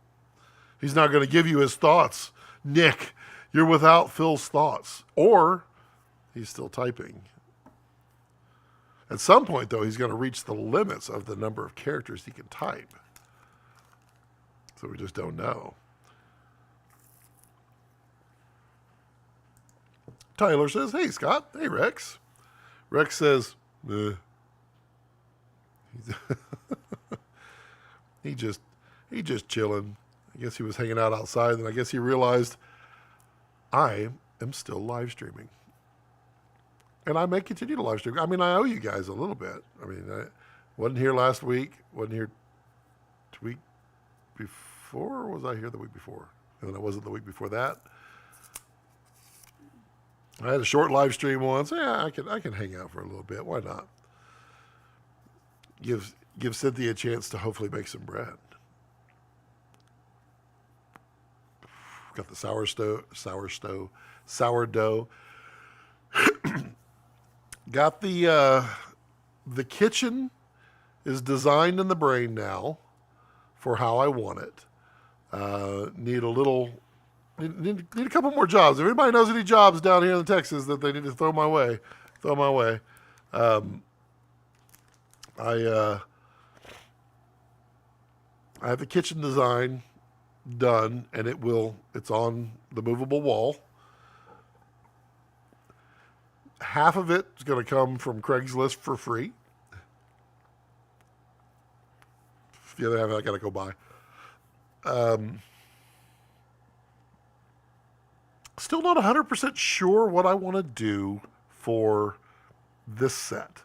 He's not going to give you his thoughts. Nick, you're without Phil's thoughts. Or he's still typing. At some point, though, he's going to reach the limits of the number of characters he can type. So we just don't know. Tyler says, hey, Scott. Hey, Rex. Rex says, he just chilling. I guess he was hanging out outside, and I guess he realized I am still live streaming. And I may continue to live stream. I mean, I owe you guys a little bit. I mean, I wasn't here last week. Wasn't here the week before, or was I here the week before? And then I wasn't the week before that. I had a short live stream once. Yeah, I can hang out for a little bit. Why not? Give Cynthia a chance to hopefully make some bread. Got the sourdough. Got the kitchen is designed in the brain now for how I want it. Need a couple more jobs. If anybody knows any jobs down here in Texas that they need to throw my way. I have the kitchen design done, and it's on the movable wall. Half of it is going to come from Craigslist for free. The other half I got to go buy. Still not 100% sure what I want to do for this set.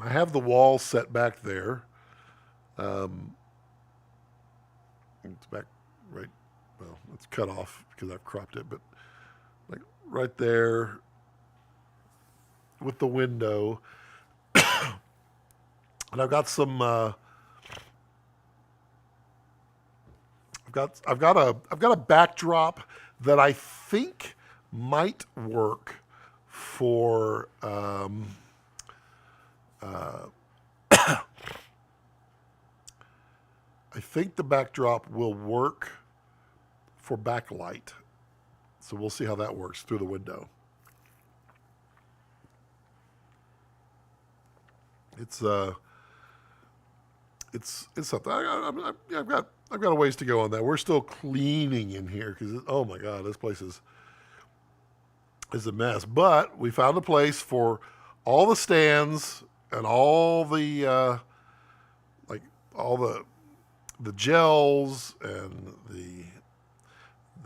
I have the wall set back there. It's back right, well, it's cut off because I've cropped it, but like right there with the window. And I've got some I've got a backdrop that I think might work for I think the backdrop will work for backlight. So we'll see how that works through the window. It's something. I've got a ways to go on that. We're still cleaning in here because oh my god, this place is a mess. But we found a place for all the stands and all the the gels and the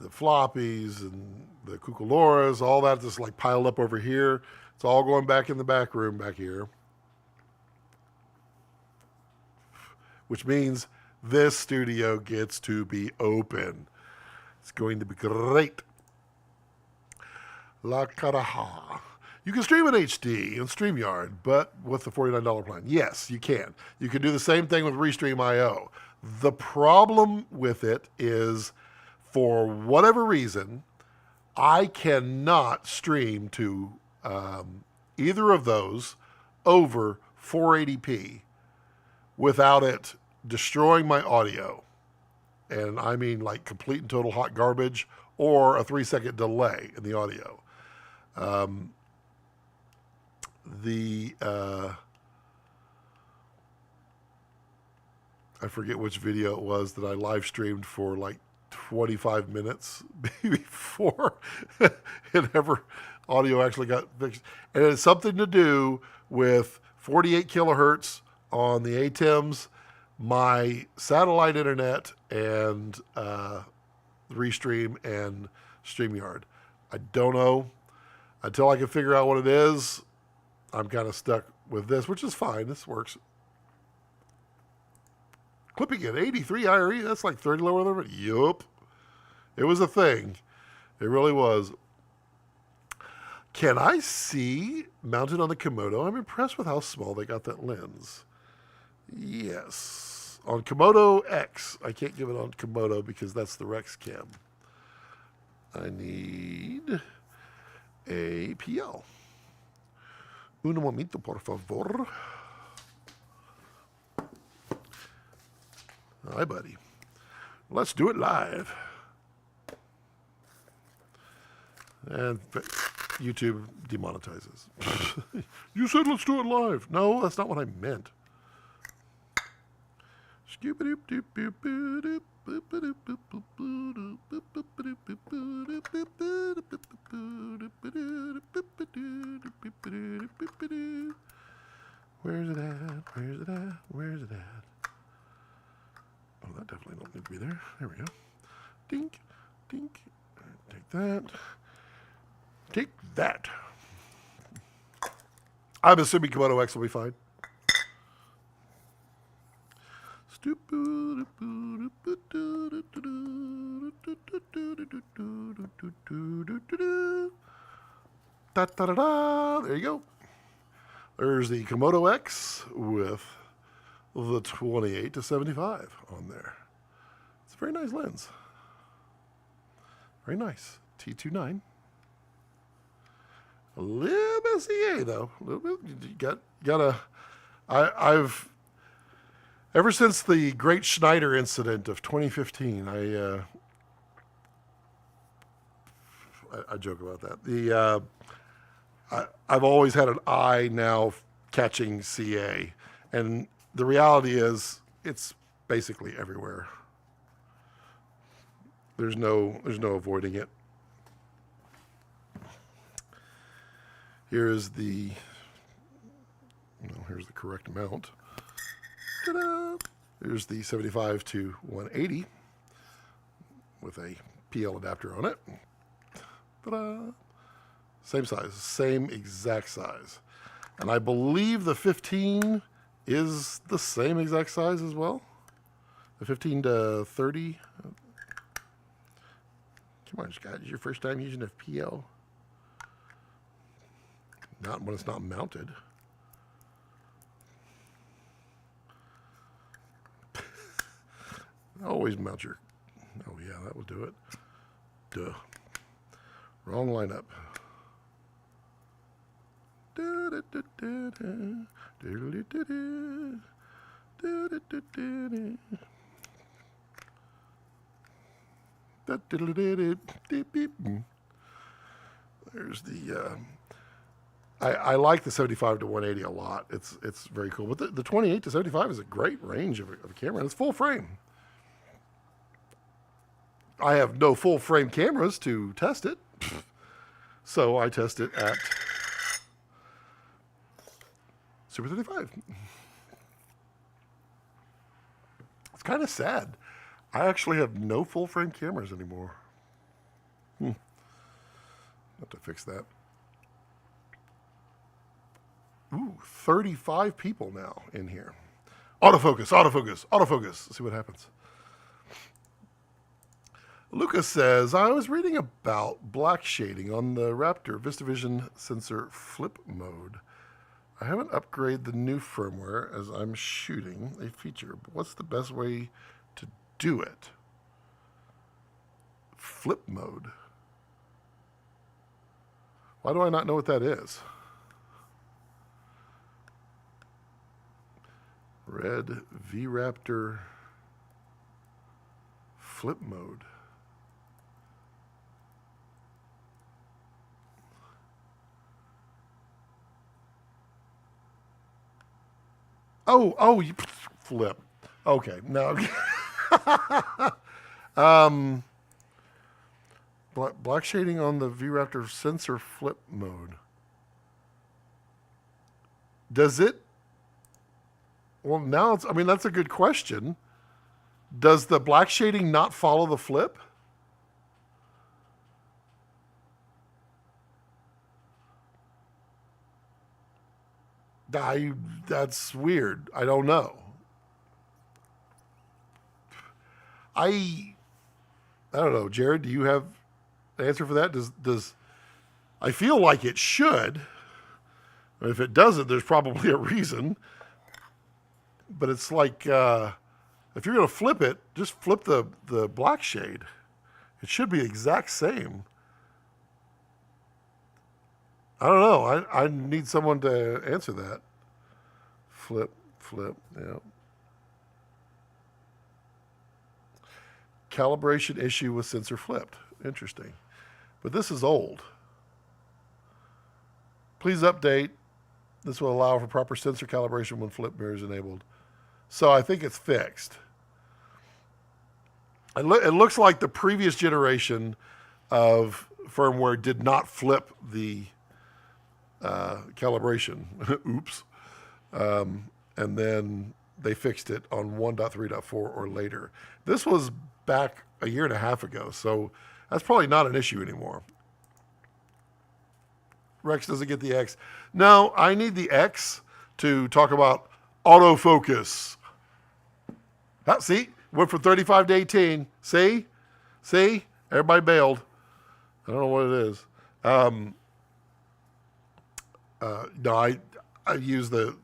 floppies and the cucaloras, all that just like piled up over here. It's all going back in the back room back here. Which means this studio gets to be open. It's going to be great. La Caraja. You can stream in HD in StreamYard, but with the $49 plan. Yes, you can. You can do the same thing with Restream.io. The problem with it is for whatever reason, I cannot stream to either of those over 480p without it destroying my audio. And I mean like complete and total hot garbage or a 3-second delay in the audio. I forget which video it was that I live streamed for like 25 minutes before it ever audio actually got fixed. And it had something to do with 48 kilohertz on the ATEMs, my satellite internet, and Restream and StreamYard. I don't know. Until I can figure out what it is, I'm kind of stuck with this, which is fine. This works. Clipping at 83 IRE, that's like 30 lower than it. Yup. It was a thing. It really was. Can I see mounted on the Komodo? I'm impressed with how small they got that lens. Yes. On Komodo X. I can't give it on Komodo because that's the Rex cam. I need a PL. Un momento, por favor. Hi, buddy. Let's do it live. And YouTube demonetizes. You said let's do it live. No, that's not what I meant. Where's it at? Where's it at? Where's it at? Oh, that definitely don't need to be there. There we go. Dink, dink. Take that. Take that. I'm assuming Komodo X will be fine. Da-da-da-da. There you go. There's the Komodo X with the 28 to 75 on there. It's a very nice lens. Very nice. T29. A little bit of CA though. A little bit. You gotta. I've ever since the Great Schneider incident of 2015. I joke about that. I've always had an eye now catching CA, and the reality is it's basically everywhere. There's no avoiding it. Here's the correct amount. Ta-da! Here's the 75 to 180 with a PL adapter on it. Ta-da! Same size, same exact size. And I believe the 15 is the same exact size as well. The 15 to 30. Come on, Scott, is your first time using a PL? Not when it's not mounted. Always mount your... Oh, yeah, that will do it. Duh. Wrong lineup. There's the... I like the 75 to 180 a lot. It's very cool. But the 28 to 75 is a great range of a camera. And it's full frame. I have no full frame cameras to test it. So I test it at Super 35. It's kind of sad. I actually have no full frame cameras anymore. Have to fix that. Ooh, 35 people now in here. Autofocus, autofocus, autofocus. Let's see what happens. Lucas says, I was reading about black shading on the Raptor VistaVision sensor flip mode. I haven't upgraded the new firmware as I'm shooting a feature, but what's the best way to do it? flip mode. Why do I not know what that is? Red V-RAPTOR flip mode. Oh, you flip. Okay, no. Black shading on the V-RAPTOR sensor flip mode. Does it? Well, now it's, I mean, that's a good question. Does the black shading not follow the flip? That's weird. I don't know. I don't know, Jared. Do you have an answer for that? Does I feel like it should. If it doesn't, there's probably a reason. But it's like if you're going to flip it, just flip the black shade. It should be the exact same. I don't know. I need someone to answer that. Flip, yeah. Calibration issue with sensor flipped. Interesting. But this is old. Please update. This will allow for proper sensor calibration when flip mirror is enabled. So I think it's fixed. It looks like the previous generation of firmware did not flip the calibration. Oops. And then they fixed it on 1.3.4 or later. This was back a year and a half ago, so that's probably not an issue anymore. Rex doesn't get the X. No, I need the X to talk about autofocus. See? Went from 35 to 18. See? Everybody bailed. I don't know what it is. No, I use the...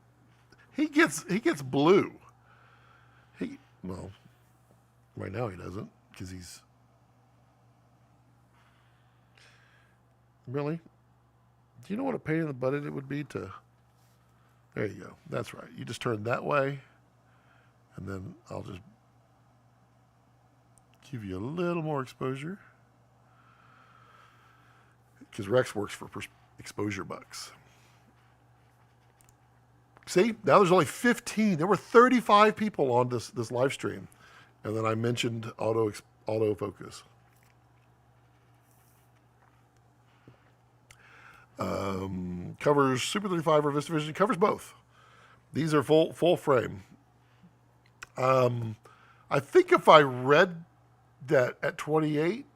He gets blue. Well, right now he doesn't, because he's... Really? Do you know what a pain in the butt it would be to... There you go. That's right. You just turn that way, and then I'll just give you a little more exposure. Because Rex works for exposure bucks. See, now there's only 15. There were 35 people on this live stream. And then I mentioned autofocus. Covers Super 35 or VistaVision. Covers both. These are full frame. I think if I read that at 28,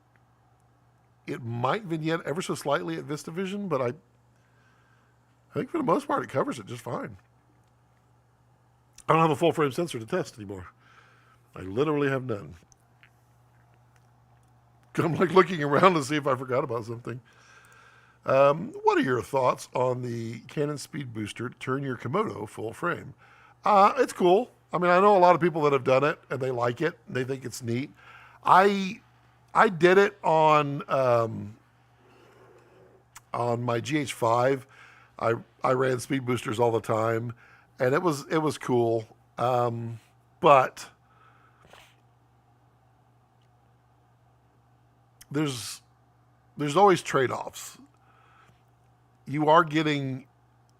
it might vignette ever so slightly at VistaVision, but I think for the most part it covers it just fine. I don't have a full frame sensor to test anymore. I literally have none. I'm like looking around to see if I forgot about something. What are your thoughts on the Canon speed booster to turn your Komodo full frame? It's cool. I mean, I know a lot of people that have done it and they like it. They think it's neat. I did it on my GH5. I ran speed boosters all the time, and it was cool. But there's always trade-offs. You are getting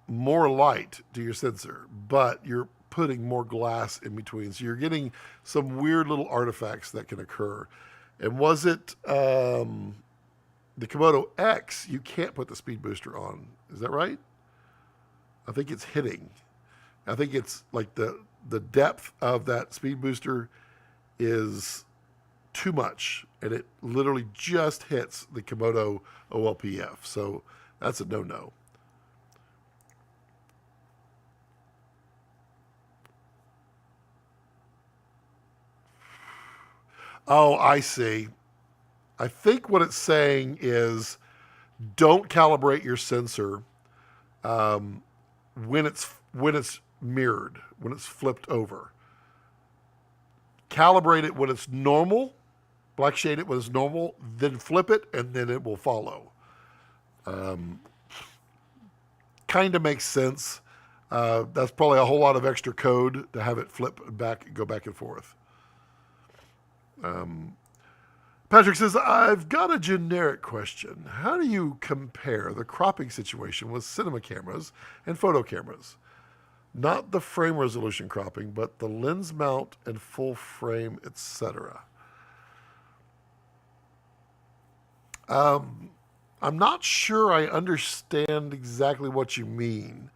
more light to your sensor, but you're putting more glass in between. So you're getting some weird little artifacts that can occur. And was it the Komodo X, you can't put the speed booster on. Is that right? I think it's hitting. I think it's like the depth of that speed booster is too much, and it literally just hits the Komodo OLPF. So that's a no-no. Oh, I see. I think what it's saying is don't calibrate your sensor when it's mirrored, when it's flipped over. Calibrate it when it's normal, black shade it when it's normal, then flip it, and then it will follow. Kind of makes sense. That's probably a whole lot of extra code to have it flip back, go back and forth. Patrick says, I've got a generic question. How do you compare the cropping situation with cinema cameras and photo cameras? Not the frame resolution cropping, but the lens mount and full frame, etc. I'm not sure I understand exactly what you mean,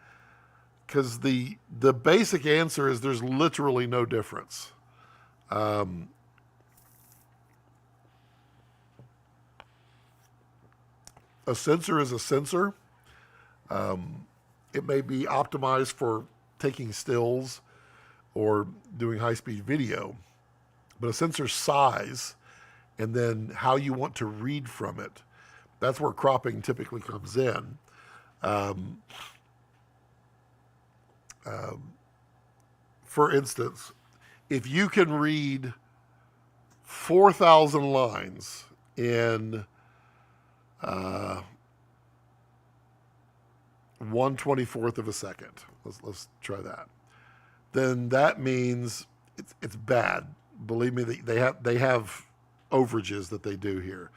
because the basic answer is there's literally no difference. A sensor is a sensor. It may be optimized for taking stills or doing high-speed video, but a sensor's size and then how you want to read from it, that's where cropping typically comes in. For instance, if you can read 4,000 lines in 1/24th of a second, let's try that, then that means it's bad. Believe me, they have overages that they do here.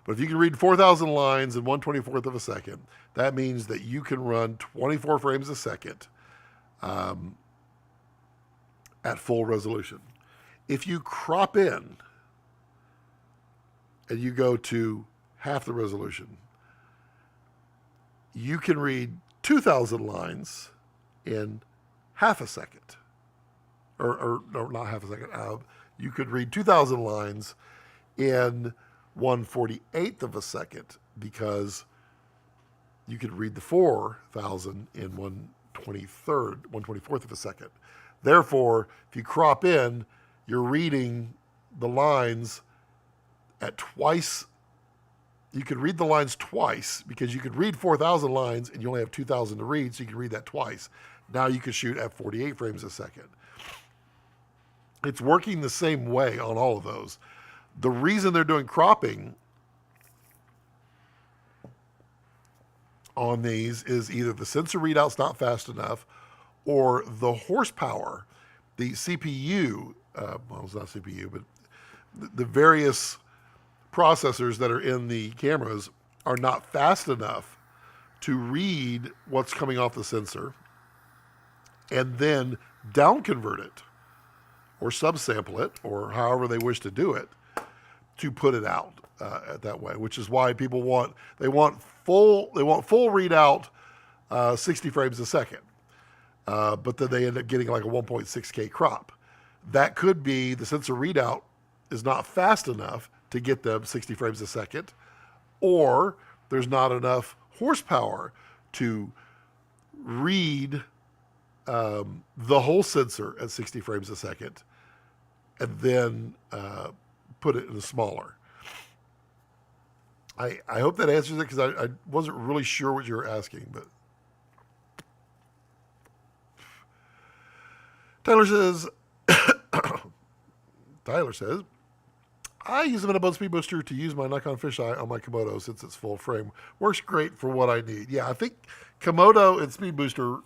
But if you can read 4,000 lines in 1/24th of a second, that means that you can run 24 frames a second at full resolution. If you crop in and you go to half the resolution, you can read 2,000 lines in half a second. Or not half a second. You could read 2,000 lines in 1/48th of a second, because you could read the 4,000 in 1/24th of a second. Therefore, if you crop in, you're reading the lines at twice. You could read the lines twice, because you could read 4,000 lines and you only have 2,000 to read, so you can read that twice. Now you can shoot at 48 frames a second. It's working the same way on all of those. The reason they're doing cropping on these is either the sensor readout's not fast enough, or the horsepower, the CPU, well, it's not CPU, but the various processors that are in the cameras are not fast enough to read what's coming off the sensor and then down convert it or subsample it, or however they wish to do it, to put it out that way, which is why people want full readout, 60 frames a second, but then they end up getting like a 1.6K crop. That could be the sensor readout is not fast enough to get them 60 frames a second, or there's not enough horsepower to read the whole sensor at 60 frames a second and then put it in a smaller. I hope that answers it, because I wasn't really sure what you were asking, but Tyler says, I use a minimum speed booster to use my Nikon fisheye on my Komodo since it's full frame. Works great for what I need. Yeah, I think Komodo and speed booster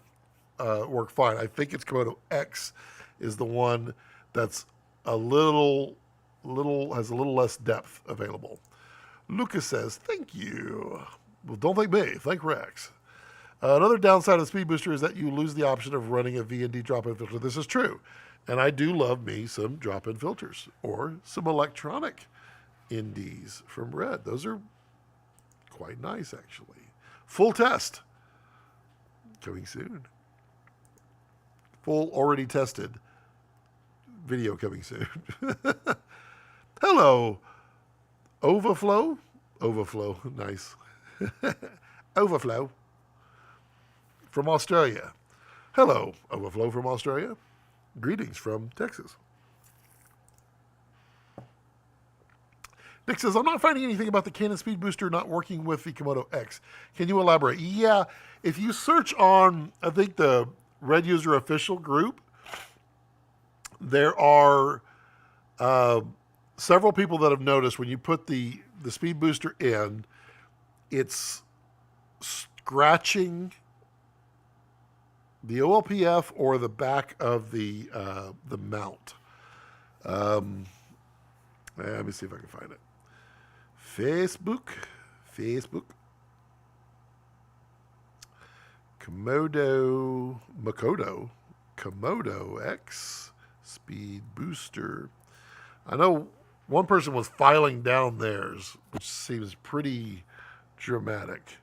work fine. I think it's Komodo X is the one that's has a little less depth available. Lucas says, thank you. Well, don't thank me. Thank Rex. Another downside of the speed booster is that you lose the option of running a V&D drop-in filter. This is true. And I do love me some drop-in filters or some electronic NDs from Red. Those are quite nice, actually. Full test coming soon. Full already tested video coming soon. Hello, Overflow. Nice. Overflow from Australia. Hello, Overflow from Australia. Greetings from Texas. Nick says, I'm not finding anything about the Canon speed booster not working with the Komodo X. Can you elaborate? Yeah, if you search on, I think, the Red User Official group, there are several people that have noticed when you put the speed booster in, it's scratching the OLPF or the back of the mount. Let me see if I can find it. Facebook. Komodo X speed booster. I know one person was filing down theirs, which seems pretty dramatic.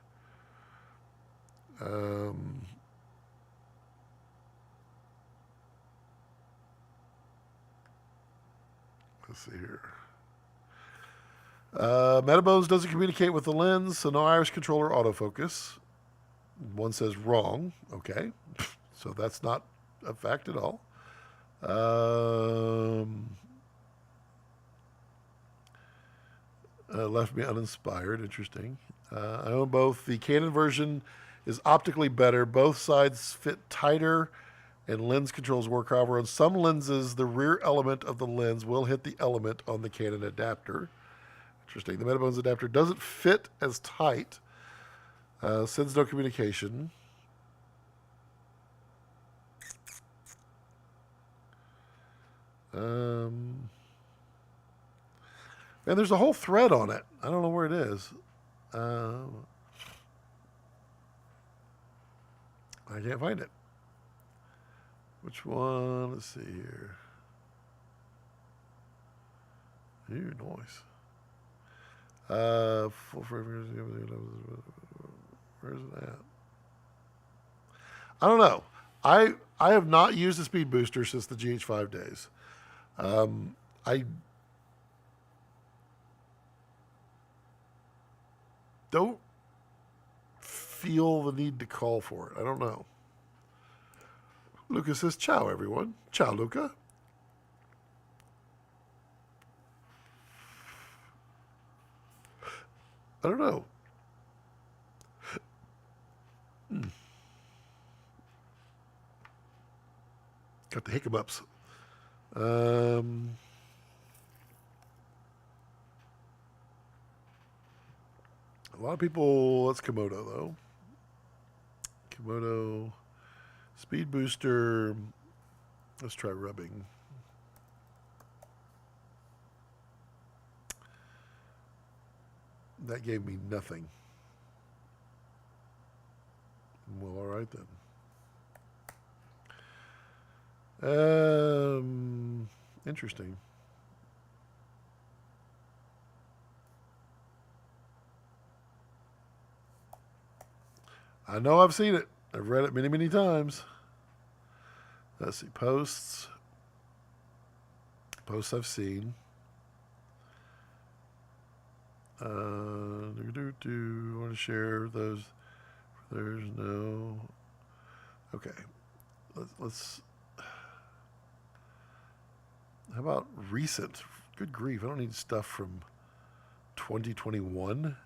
Let's see here. Metabones doesn't communicate with the lens, so no iris controller autofocus. One says wrong. Okay. So that's not a fact at all. Left me uninspired. Interesting. I own both. The Canon version is optically better. Both sides fit tighter and lens controls work. However, on some lenses, the rear element of the lens will hit the element on the Canon adapter. Interesting. The Metabones adapter doesn't fit as tight. Sends no communication. And there's a whole thread on it. I don't know where it is. I can't find it. Which one? Let's see here. Ooh, noise. Full frame. Where's it at? I don't know. I have not used the speed booster since the GH5 days. I don't feel the need to call for it. I don't know. Luca says, ciao, everyone. Ciao, Luca. I don't know. Got the hiccups. A lot of people, that's Komodo, though. Komodo. Speed booster. Let's try rubbing. That gave me nothing. Well, all right then. Interesting. I know I've seen it. I've read it many, many times. Let's see. Posts. Posts I've seen. I want to share those. There's no. Okay. Let's. How about recent? Good grief. I don't need stuff from 2021.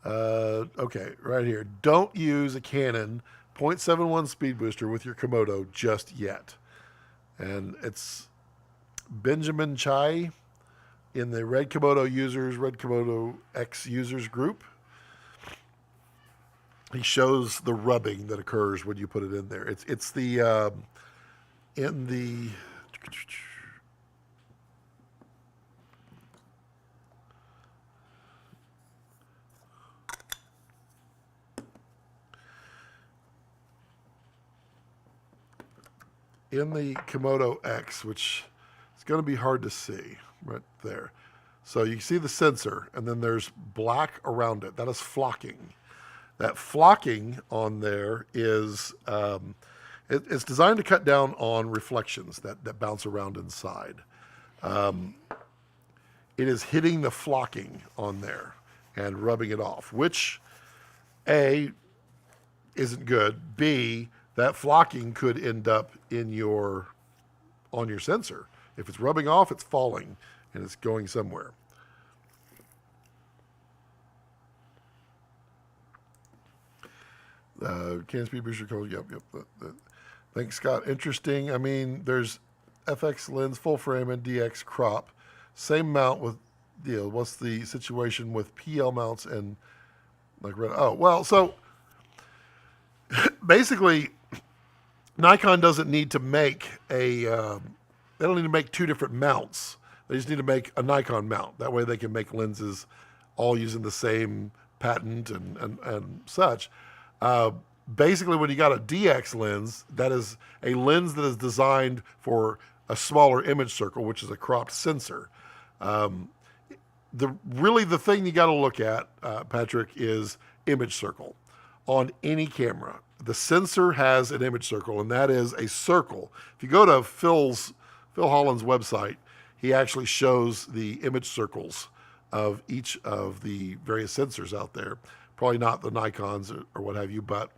Okay, right here. Don't use a Canon 0.71 speed booster with your Komodo just yet. And it's Benjamin Chai in the Red Komodo users, Red Komodo X users group. He shows the rubbing that occurs when you put it in there. It's the in the Komodo X, which is going to be hard to see right there. So you see the sensor, and then there's black around it. That is flocking. That flocking on there is it's designed to cut down on reflections that bounce around inside. It is hitting the flocking on there and rubbing it off, which A, isn't good. B, that flocking could end up on your sensor. If it's rubbing off, it's falling and it's going somewhere. Can speed booster code. Yep. Thanks, Scott. Interesting. I mean, there's FX lens, full frame, and DX crop. Same mount with, what's the situation with PL mounts and like red? Oh, well, so basically, Nikon doesn't need to make they don't need to make two different mounts. They just need to make a Nikon mount. That way they can make lenses all using the same patent and such. Basically, when you got a DX lens, that is a lens that is designed for a smaller image circle, which is a cropped sensor. The thing you got to look at, Patrick, is image circle on any camera. The sensor has an image circle, and that is a circle. If you go to Phil Holland's website, he actually shows the image circles of each of the various sensors out there. Probably not the Nikons or what have you, but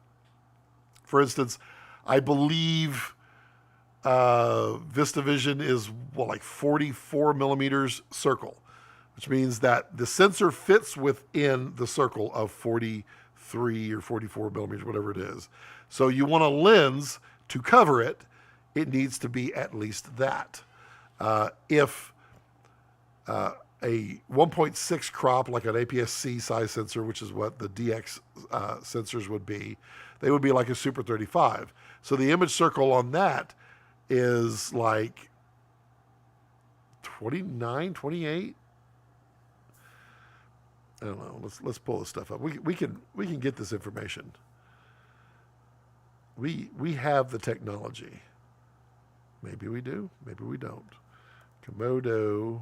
for instance, I believe VistaVision is like 44 millimeters circle, which means that the sensor fits within the circle of 43 or 44 millimeters, whatever it is. So you want a lens to cover it, it needs to be at least that. If a 1.6 crop, like an APS-C size sensor, which is what the DX sensors would be, they would be like a Super 35. So the image circle on that is like 29, 28. I don't know. Let's pull this stuff up. We can get this information. We have the technology. Maybe we do. Maybe we don't. Komodo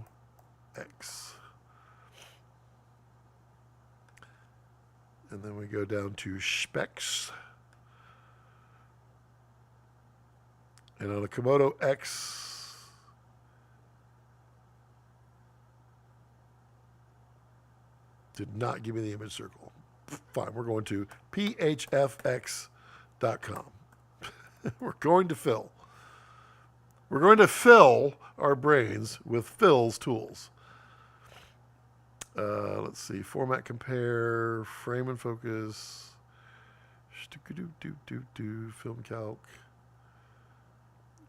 X. And then we go down to specs. And on a Komodo X, did not give me the image circle. Fine, we're going to phfx.com. We're going to fill. We're going to fill our brains with Phil's tools. Let's see, format compare, frame and focus, film calc,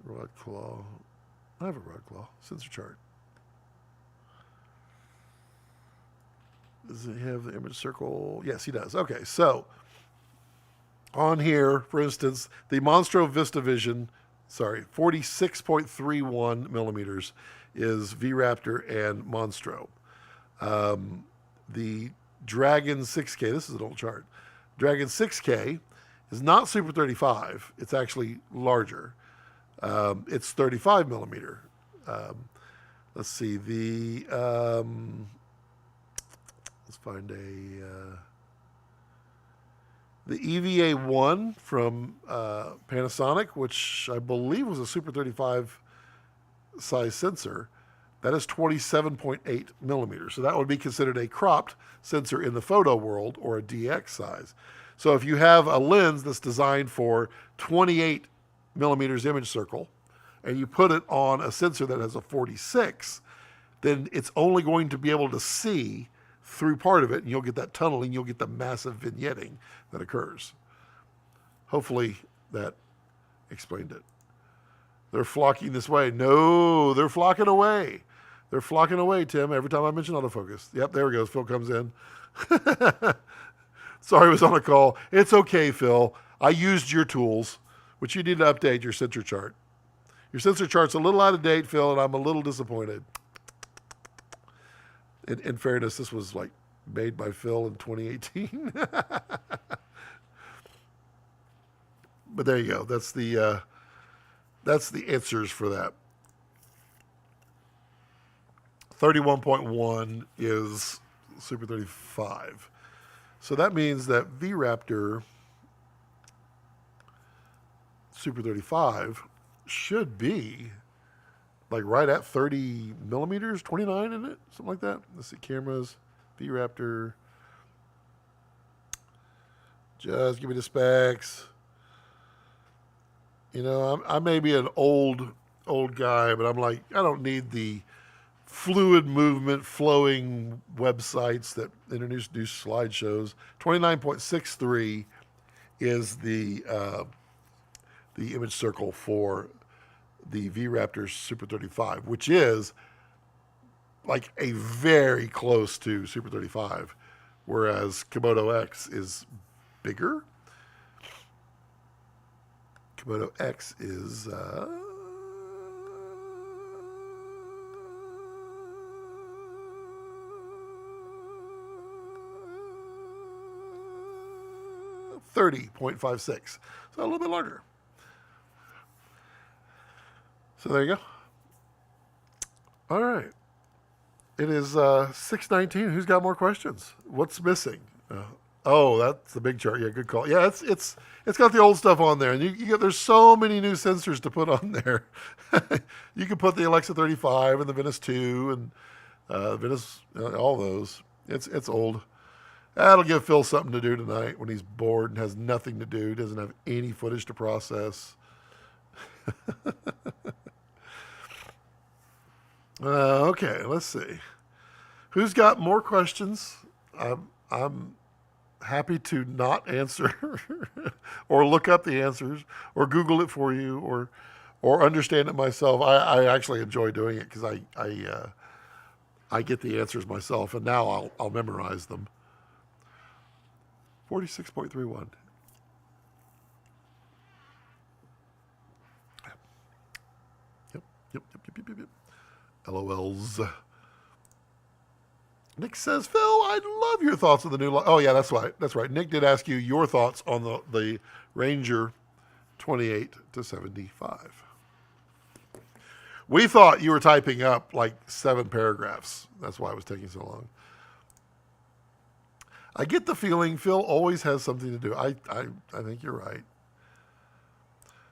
rod claw. I have a rod claw, sensor chart. Does he have the image circle? Yes, he does. Okay, so on here, for instance, the Monstro VistaVision, 46.31 millimeters is V-RAPTOR and Monstro. The Dragon 6K, this is an old chart. Dragon 6K is not Super 35. It's actually larger. It's 35 millimeter. Let's see. Let's find the EVA1 from Panasonic, which I believe was a Super 35 size sensor. That is 27.8 millimeters. So that would be considered a cropped sensor in the photo world, or a DX size. So if you have a lens that's designed for 28 millimeters image circle, and you put it on a sensor that has a 46, then it's only going to be able to see through part of it, and you'll get that tunneling, you'll get the massive vignetting that occurs. Hopefully that explained it. They're flocking this way. No, they're flocking away. They're flocking away, Tim, every time I mention autofocus. Yep, there he goes. Phil comes in. Sorry, I was on a call. It's okay, Phil. I used your tools, which you need to update your sensor chart. Your sensor chart's a little out of date, Phil, and I'm a little disappointed. In fairness, this was like made by Phil in 2018. But there you go. That's the answers for that. 31.1 is Super 35. So that means that V-RAPTOR Super 35 should be like right at 30 millimeters, 29 in it, something like that. Let's see, cameras, V-RAPTOR. Just give me the specs. You know, I may be an old guy, but I'm like, I don't need the fluid movement, flowing websites that introduce new slideshows. 29.63 is the image circle for the V-RAPTOR Super 35, which is like a very close to Super 35, whereas Komodo X is bigger. Komodo X is 30.56, so a little bit larger. So there you go. All right. It is 6:19. Who's got more questions? What's missing? Oh, that's the big chart. Yeah, good call. Yeah, it's got the old stuff on there, and you get there's so many new sensors to put on there. You can put the Alexa 35 and the Venice 2 and Venice, all those. It's old. That'll give Phil something to do tonight when he's bored and has nothing to do. Doesn't have any footage to process. Okay, let's see. Who's got more questions? I'm happy to not answer or look up the answers or Google it for you or understand it myself. I actually enjoy doing it because I get the answers myself, and now I'll memorize them. 46.31. Yep. LOLs. Nick says, Phil, I'd love your thoughts on the new... Oh, yeah, that's right. That's right. Nick did ask you your thoughts on the Ranger 28 to 75. We thought you were typing up like 7 paragraphs. That's why it was taking so long. I get the feeling Phil always has something to do. I think you're right.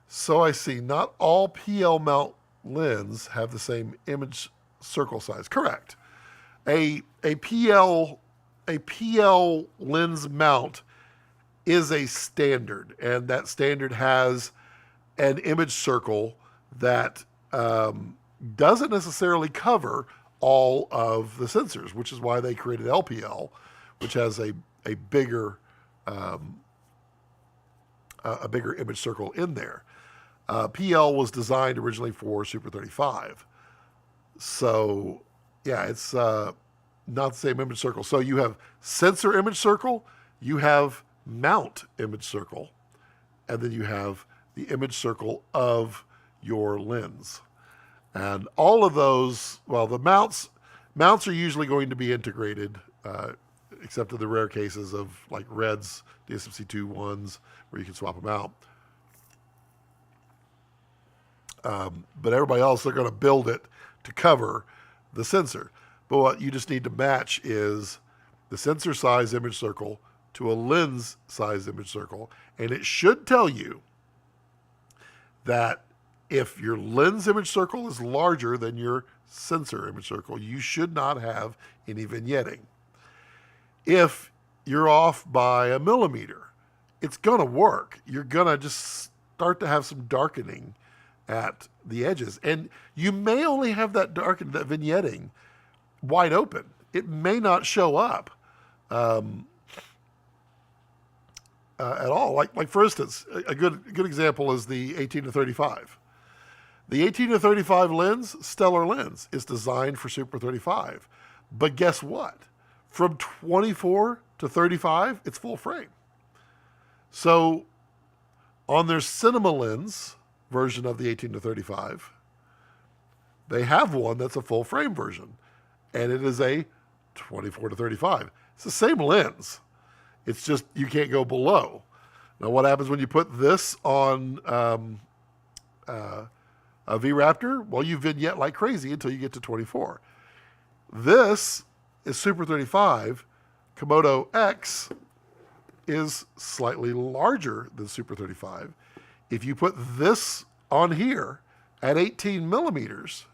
So I see. Not all PL mount lens have the same image circle size. Correct. A PL lens mount is a standard, and that standard has an image circle that doesn't necessarily cover all of the sensors, which is why they created LPL, which has a bigger image circle in there. PL was designed originally for Super 35. So, yeah, it's not the same image circle. So you have sensor image circle, you have mount image circle, and then you have the image circle of your lens. And all of those, well, the mounts are usually going to be integrated, except in the rare cases of like Red's DSMC2 ones where you can swap them out. But everybody else, they're going to build it to cover the sensor. But what you just need to match is the sensor size image circle to a lens size image circle. And it should tell you that if your lens image circle is larger than your sensor image circle, you should not have any vignetting. If you're off by a millimeter, it's going to work. You're going to just start to have some darkening at the edges. And you may only have that darkened, that vignetting wide open. It may not show up at all. Like for instance, a good example is the 18 to 35. The 18 to 35 lens, stellar lens, is designed for Super 35. But guess what? From 24 to 35, it's full frame. So on their cinema lens version of the 18 to 35, they have one that's a full frame version, and it is a 24 to 35. It's the same lens. It's just you can't go below. Now, what happens when you put this on a V-RAPTOR? Well, you vignette like crazy until you get to 24. This is Super 35. Komodo X is slightly larger than Super 35. If you put this on here at 18 millimeters,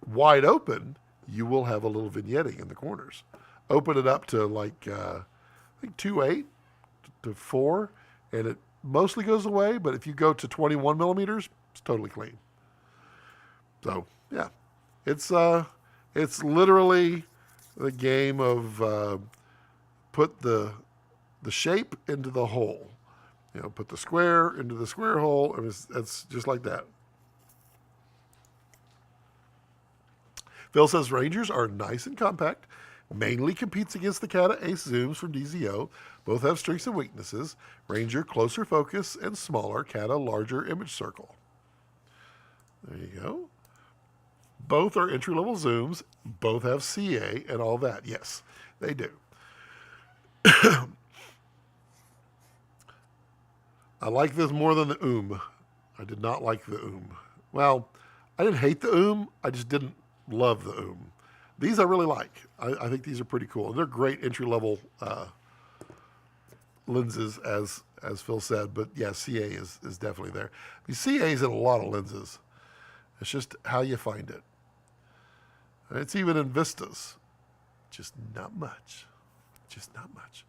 wide open, you will have a little vignetting in the corners. Open it up to like, I think 2.8 to 4, and it mostly goes away, but if you go to 21 millimeters, it's totally clean. So, yeah, it's literally the game of put the shape into the hole. You know, put the square into the square hole. I mean, it's just like that. Phil says Rangers are nice and compact. Mainly competes against the Canon Ace Zooms from DZO. Both have strengths and weaknesses. Ranger closer focus and smaller. Canon larger image circle. There you go. Both are entry-level zooms. Both have CA and all that. Yes, they do. I like this more than the I did not like the Well, I didn't hate the I just didn't love the These I really like. I think these are pretty cool. They're great entry-level lenses, as Phil said. But yeah, CA is definitely there. The CA is in a lot of lenses. It's just how you find it. And it's even in Vistas. Just not much. Just not much.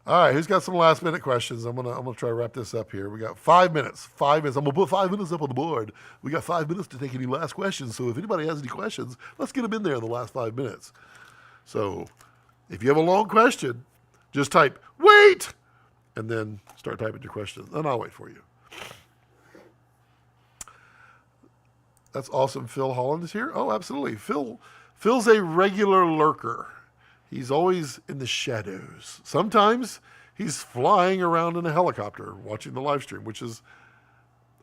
All right, who's got some last minute questions? I'm gonna try to wrap this up here. We got 5 minutes. 5 minutes. I'm gonna put 5 minutes up on the board. We got 5 minutes to take any last questions. So if anybody has any questions, let's get them in there in the last 5 minutes. So if you have a long question, just type "wait" and then start typing your question. Then I'll wait for you. That's awesome. Phil Holland is here. Oh, absolutely. Phil's a regular lurker. He's always in the shadows. Sometimes he's flying around in a helicopter watching the live stream, which is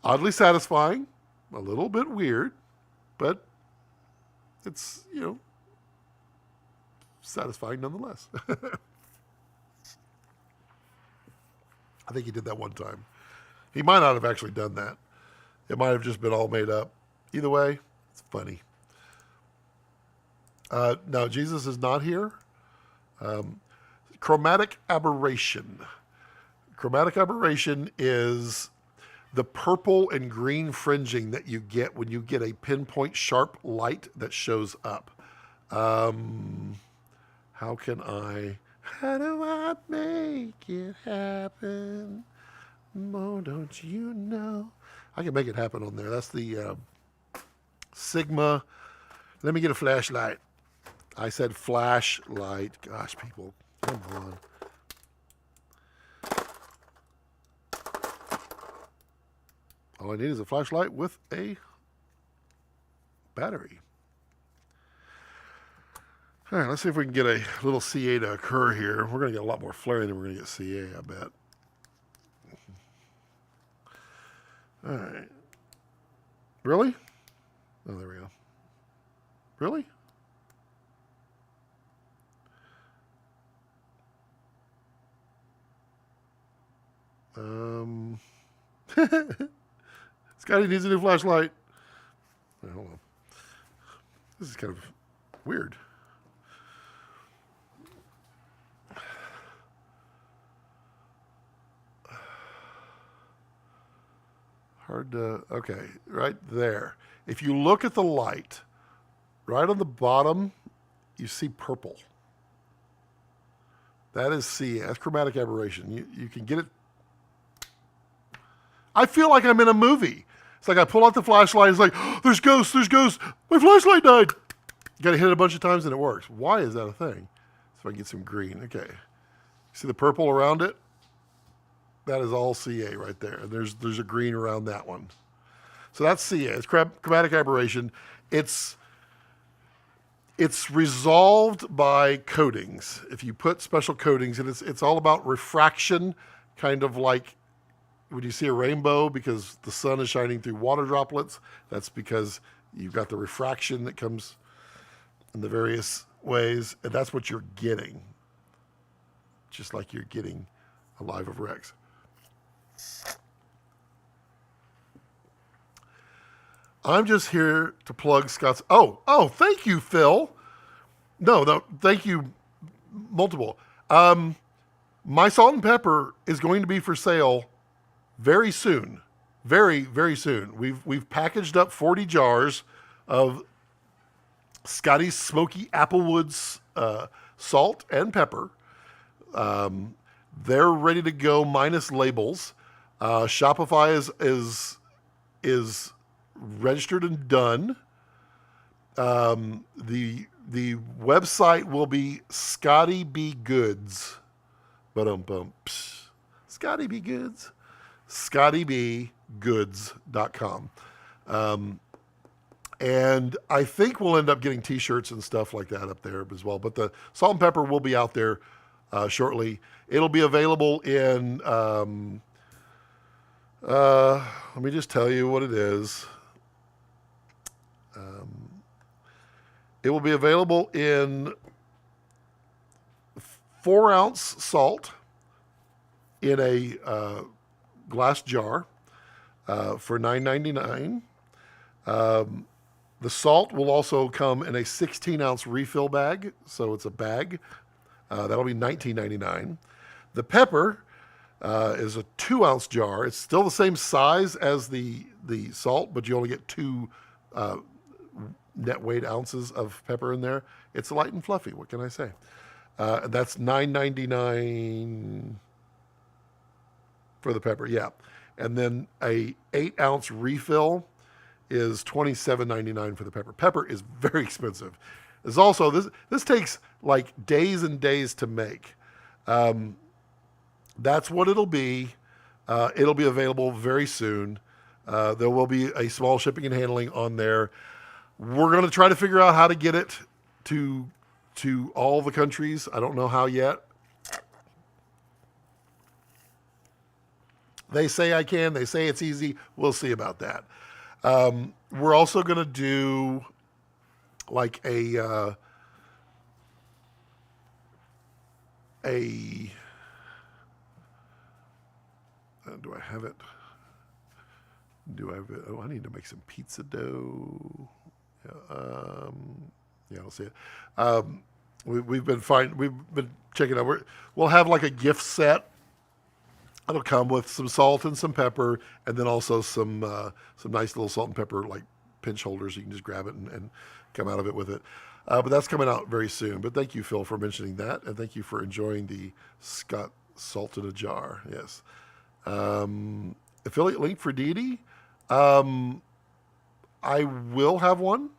oddly satisfying, a little bit weird, but it's, satisfying nonetheless. I think he did that one time. He might not have actually done that. It might have just been all made up. Either way, it's funny. No, Jesus is not here. Chromatic aberration. Chromatic aberration is the purple and green fringing that you get when you get a pinpoint sharp light that shows up. How do I make it happen? Oh, don't you know? I can make it happen on there. That's the Sigma. Let me get a flashlight. I said flashlight. Gosh, people, come on. All I need is a flashlight with a battery. All right, let's see if we can get a little CA to occur here. We're going to get a lot more flaring than we're going to get CA, I bet. All right. Really? Oh, there we go. Really? Scotty needs a new flashlight. Wait, hold on. This is kind of weird. Hard to, okay, right there. If you look at the light, right on the bottom, you see purple. That is C. That's chromatic aberration. You can get it. I feel like I'm in a movie. It's like I pull out the flashlight. It's like, oh, there's ghosts, there's ghosts. My flashlight died. You got to hit it a bunch of times and it works. Why is that a thing? So I can get some green. Okay. See the purple around it? That is all CA right there. And there's a green around that one. So that's CA. It's chromatic aberration. It's resolved by coatings. If you put special coatings, and it's all about refraction, kind of like when you see a rainbow because the sun is shining through water droplets. That's because you've got the refraction that comes in the various ways, and that's what you're getting. Just like you're getting a Live of Rex. I'm just here to plug Scott's. Oh, thank you, Phil. No, thank you, multiple. My salt and pepper is going to be for sale very soon. Very, very soon. We've packaged up 40 jars of Scotty's Smoky Applewoods salt and pepper. They're ready to go minus labels. Shopify is registered and done. The website will be Scotty B Goods. Scotty B Goods. ScottyBGoods.com. And I think we'll end up getting T-shirts and stuff like that up there as well. But the salt and pepper will be out there shortly. It'll be available in, let me just tell you what it is. It will be available in 4-ounce salt in a glass jar for $9.99. The salt will also come in a 16-ounce refill bag, so it's a bag. That'll be $19.99. The pepper is a 2-ounce jar. It's still the same size as the salt, but you only get 2 net weight ounces of pepper in there. It's light and fluffy. What can I say? That's $9.99 for the pepper. Yeah, and then a 8-ounce refill is $27.99 for the pepper. Pepper is very expensive. There's also this takes like days and days to make. That's what it'll be. It'll be available very soon. There will be a small shipping and handling on there. We're going to try to figure out how to get it to all the countries. I don't know how yet. They say I can. They say it's easy. We'll see about that. We're also going to do like a do I have it? Do I have it? Oh, I need to make some pizza dough. Yeah, I'll see it. We've been checking out. We'll have like a gift set. It'll come with some salt and some pepper, and then also some nice little salt and pepper like pinch holders. You can just grab it and come out of it with it. But that's coming out very soon. But thank you, Phil, for mentioning that, and thank you for enjoying the Scott salt in a jar. Yes. Affiliate link for Didi. I will have one.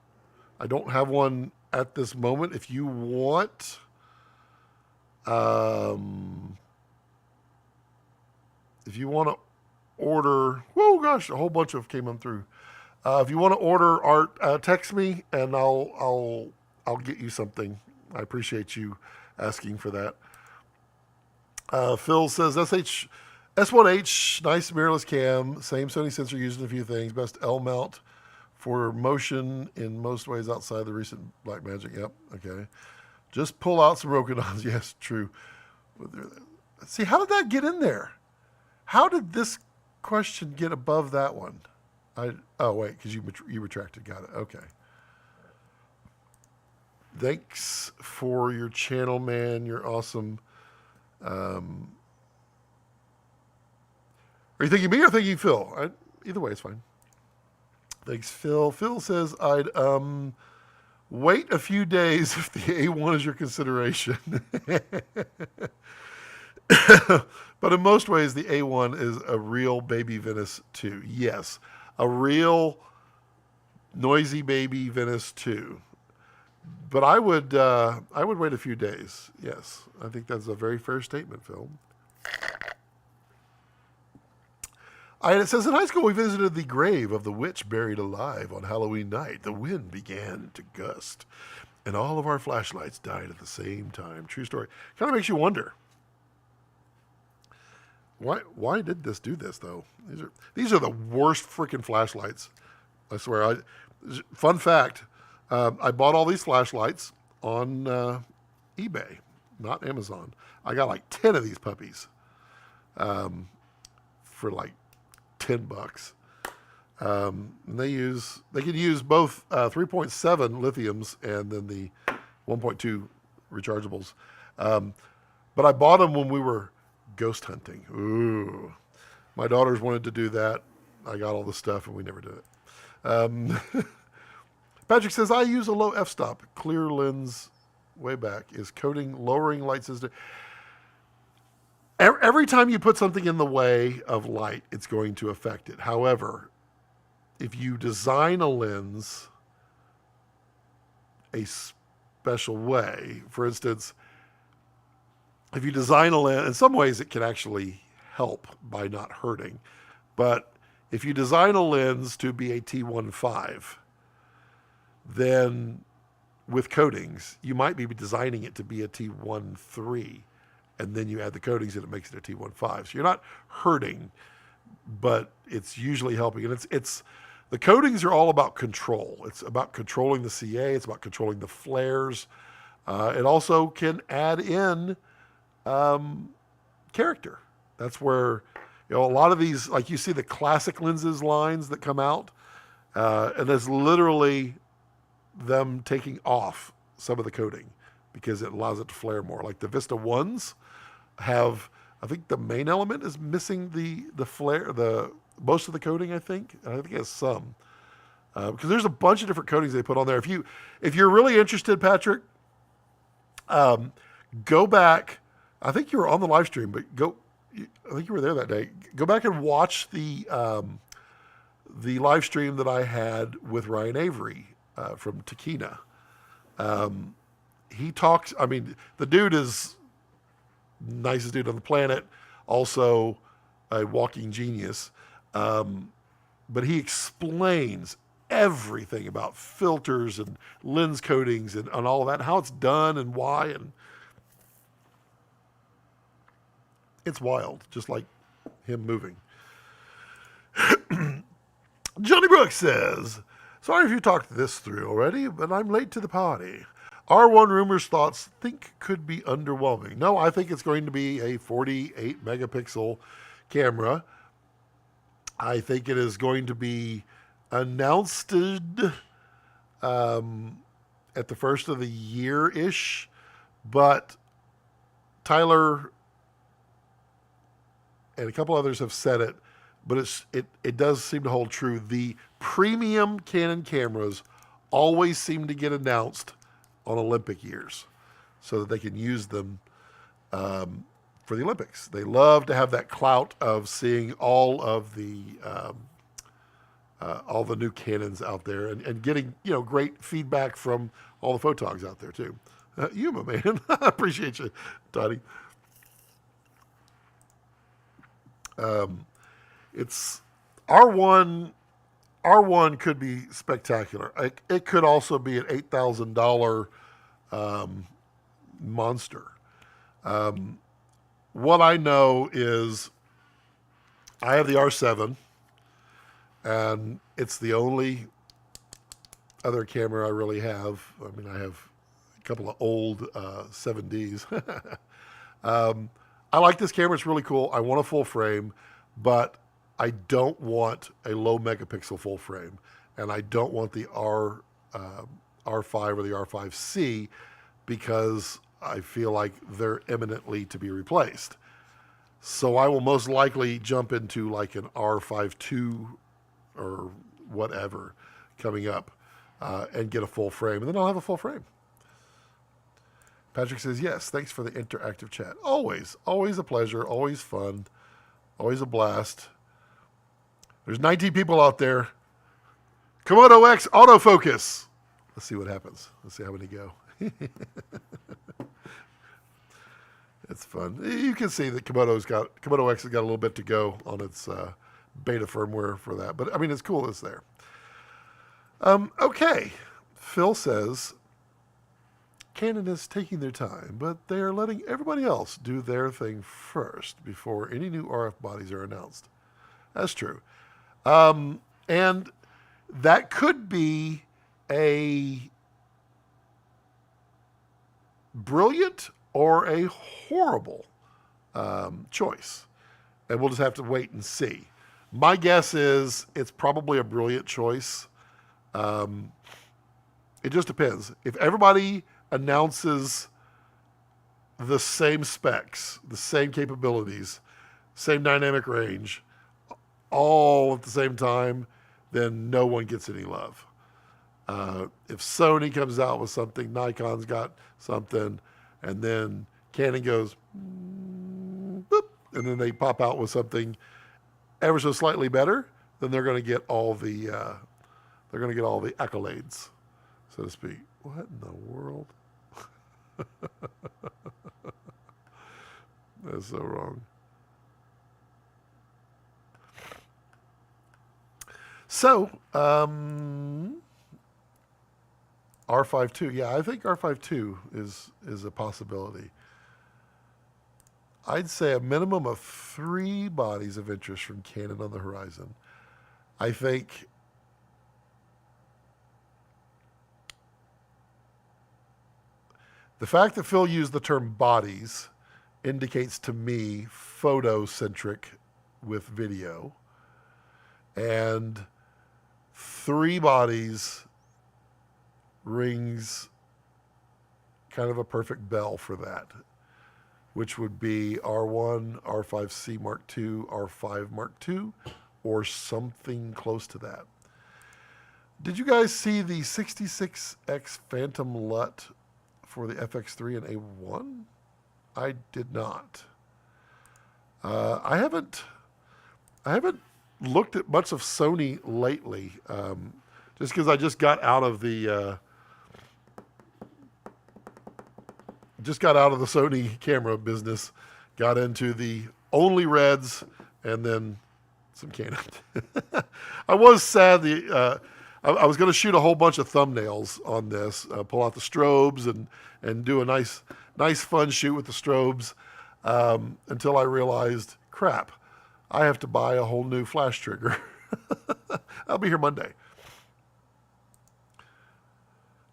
I don't have one at this moment. If you want, if you want to order, whoa, gosh, a whole bunch of came on through. If you want to order art, text me and I'll get you something. I appreciate you asking for that. Phil says S1H, nice mirrorless cam, same Sony sensor used in a few things, best L mount for motion in most ways outside the recent Blackmagic. Yep, okay. Just pull out some Rokodans. Yes, true. See, how did that get in there? How did this question get above that one? Oh, wait, because you retracted. Got it. Okay. Thanks for your channel, man. You're awesome. Are you thinking me or thinking Phil? Either way, it's fine. Thanks, Phil. Phil says I'd wait a few days if the A1 is your consideration. But in most ways, the A1 is a real baby Venice 2. Yes, a real noisy baby Venice 2. But I would wait a few days. Yes, I think that's a very fair statement, Phil. It says, in high school, we visited the grave of the witch buried alive on Halloween night. The wind began to gust, and all of our flashlights died at the same time. True story. Kind of makes you wonder. Why did this do this, though? These are the worst freaking flashlights. I swear. Fun fact, I bought all these flashlights on eBay, not Amazon. I got like 10 of these puppies for like $10. And they can use both 3.7 lithiums and then the 1.2 rechargeables. But I bought them when we were ghost hunting. Ooh, my daughters wanted to do that. I got all the stuff and we never did it. Patrick says, I use a low f-stop. Clear lens way back. Is coating lowering light sensitivity? Every time you put something in the way of light, it's going to affect it. However, if you design a lens a special way, for instance, if you design a lens, in some ways it can actually help by not hurting. But if you design a lens to be a T1.5, then with coatings, you might be designing it to be a T13, and then you add the coatings and it makes it a T15. So you're not hurting, but it's usually helping. And it's the coatings are all about control. It's about controlling the CA. It's about controlling the flares. It also can add in character. That's where, a lot of these, like you see the classic lenses lines that come out, and there's literally them taking off some of the coating because it allows it to flare more. Like the Vista ones have, I think the main element is missing the flare, most of the coating. I think it has some because there's a bunch of different coatings they put on there. If you're really interested, Patrick, go back. I think you were on the live stream, but I think you were there that day. Go back and watch the live stream that I had with Ryan Avery from Tokina. He talks, the dude is nicest dude on the planet, also a walking genius. But he explains everything about filters and lens coatings and all of that, and how it's done and why. And it's wild, just like him moving. Johnny Brooks says, sorry if you talked this through already, but I'm late to the party. R1 rumors thoughts think could be underwhelming. No, I think it's going to be a 48 megapixel camera. I think it is going to be announced at the first of the year-ish, but Tyler and a couple others have said it, but it does seem to hold true. The premium Canon cameras always seem to get announced on Olympic years so that they can use them for the Olympics. They love to have that clout of seeing all of the new Canons out there and getting great feedback from all the photogs out there too. You, my man, I appreciate you, Toddy. It's R1 could be spectacular. It could also be an $8,000 monster. What I know is I have the R7, and it's the only other camera I really have. I have a couple of old 7Ds. I like this camera. It's really cool. I want a full frame, but I don't want a low megapixel full frame, and I don't want the R5 or the R5C because I feel like they're imminently to be replaced. So I will most likely jump into like an R5 II or whatever coming up and get a full frame, and then I'll have a full frame. Patrick says, yes, thanks for the interactive chat. Always a pleasure, always fun, always a blast. There's 19 people out there. Komodo X autofocus. Let's see what happens. Let's see how many go. It's fun. You can see that Komodo X has got a little bit to go on its beta firmware for that. But, it's cool it's there. Okay. Phil says, Canon is taking their time, but they are letting everybody else do their thing first before any new RF bodies are announced. That's true. And that could be a brilliant or a horrible choice. And we'll just have to wait and see. My guess is it's probably a brilliant choice. It just depends. If everybody announces the same specs, the same capabilities, same dynamic range, all at the same time, then no one gets any love. If Sony comes out with something, Nikon's got something, and then Canon goes, boop, and then they pop out with something ever so slightly better, then they're going to get all the accolades, so to speak. What in the world? That's so wrong. So, R5 II. Yeah, I think R5 II is a possibility. I'd say a minimum of 3 bodies of interest from Canon on the horizon. I think the fact that Phil used the term bodies indicates to me photo-centric with video. And 3 bodies rings kind of a perfect bell for that, which would be R1, R5C Mark II, R5 Mark II, or something close to that. Did you guys see the 66X Phantom LUT for the FX3 and A1? I did not. I haven't looked at much of Sony lately, just because I just got out of the Sony camera business, got into the only Reds, and then some Canon. I was sad. I was going to shoot a whole bunch of thumbnails on this, pull out the strobes and do a nice fun shoot with the strobes, until I realized, crap, I have to buy a whole new flash trigger. I'll be here Monday.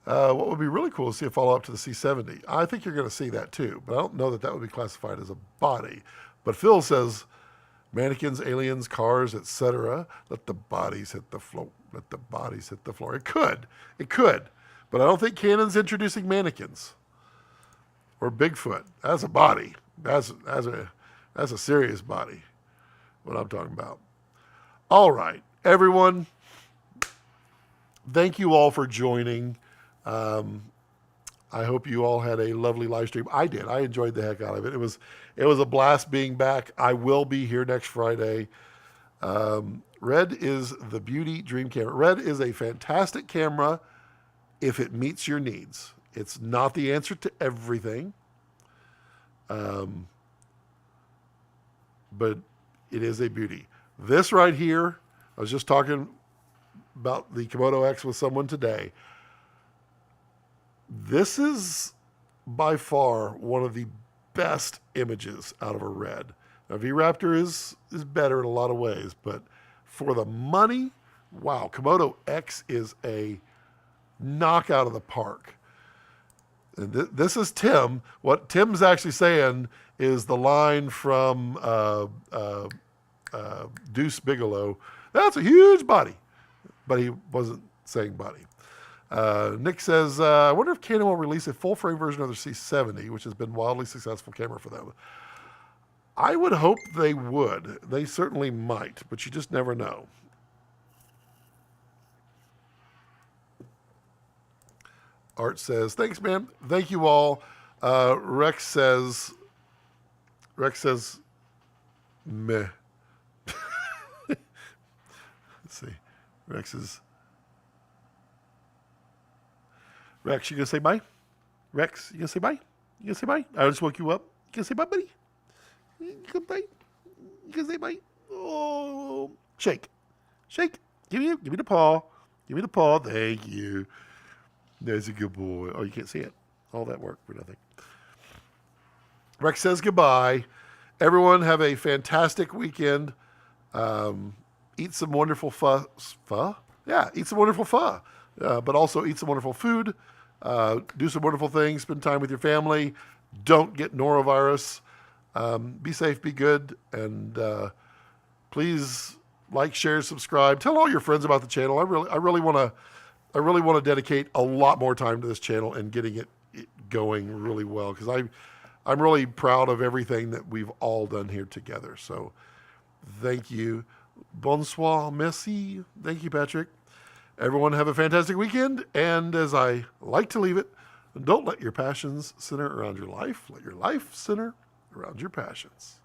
What would be really cool is to see a follow-up to the C70. I think you're going to see that too, but I don't know that would be classified as a body. But Phil says, mannequins, aliens, cars, etc. Let the bodies hit the floor. Let the bodies hit the floor. It could. But I don't think Canon's introducing mannequins or Bigfoot as a body. That's a serious body, what I'm talking about. All right, everyone. Thank you all for joining. I hope you all had a lovely live stream. I did. I enjoyed the heck out of it. It was a blast being back. I will be here next Friday. Red is the beauty dream camera. Red is a fantastic camera if it meets your needs. It's not the answer to everything. But it is a beauty. This right here, I was just talking about the Komodo X with someone today. This is by far one of the best images out of a Red. Now, V-RAPTOR is better in a lot of ways, but for the money, wow, Komodo X is a knockout of the park. And this is Tim. What Tim's actually saying is the line from Deuce Bigelow. That's a huge body. But he wasn't saying body. Nick says, I wonder if Canon will release a full-frame version of their C70, which has been wildly successful camera for them. I would hope they would. They certainly might, but you just never know. Art says, thanks, man. Thank you all. Rex says, meh. Let's see. Rex, you gonna say bye? Rex, you gonna say bye? You gonna say bye? I just woke you up. You gonna say bye, buddy? You gonna bye? You gonna say bye? Oh, shake. Give me the paw. Give me the paw. Thank you. That's a good boy. Oh, you can't see it. All that work for nothing. Rex says goodbye. Everyone have a fantastic weekend. Eat some wonderful pho. Yeah, eat some wonderful pho. But also eat some wonderful food. Do some wonderful things. Spend time with your family. Don't get norovirus. Be safe, be good, and please like, share, subscribe. Tell all your friends about the channel. I really want to dedicate a lot more time to this channel and getting it going really well, because I'm really proud of everything that we've all done here together. So thank you. Bonsoir, merci. Thank you, Patrick. Everyone have a fantastic weekend, and as I like to leave it, don't let your passions center around your life. Let your life center around your passions.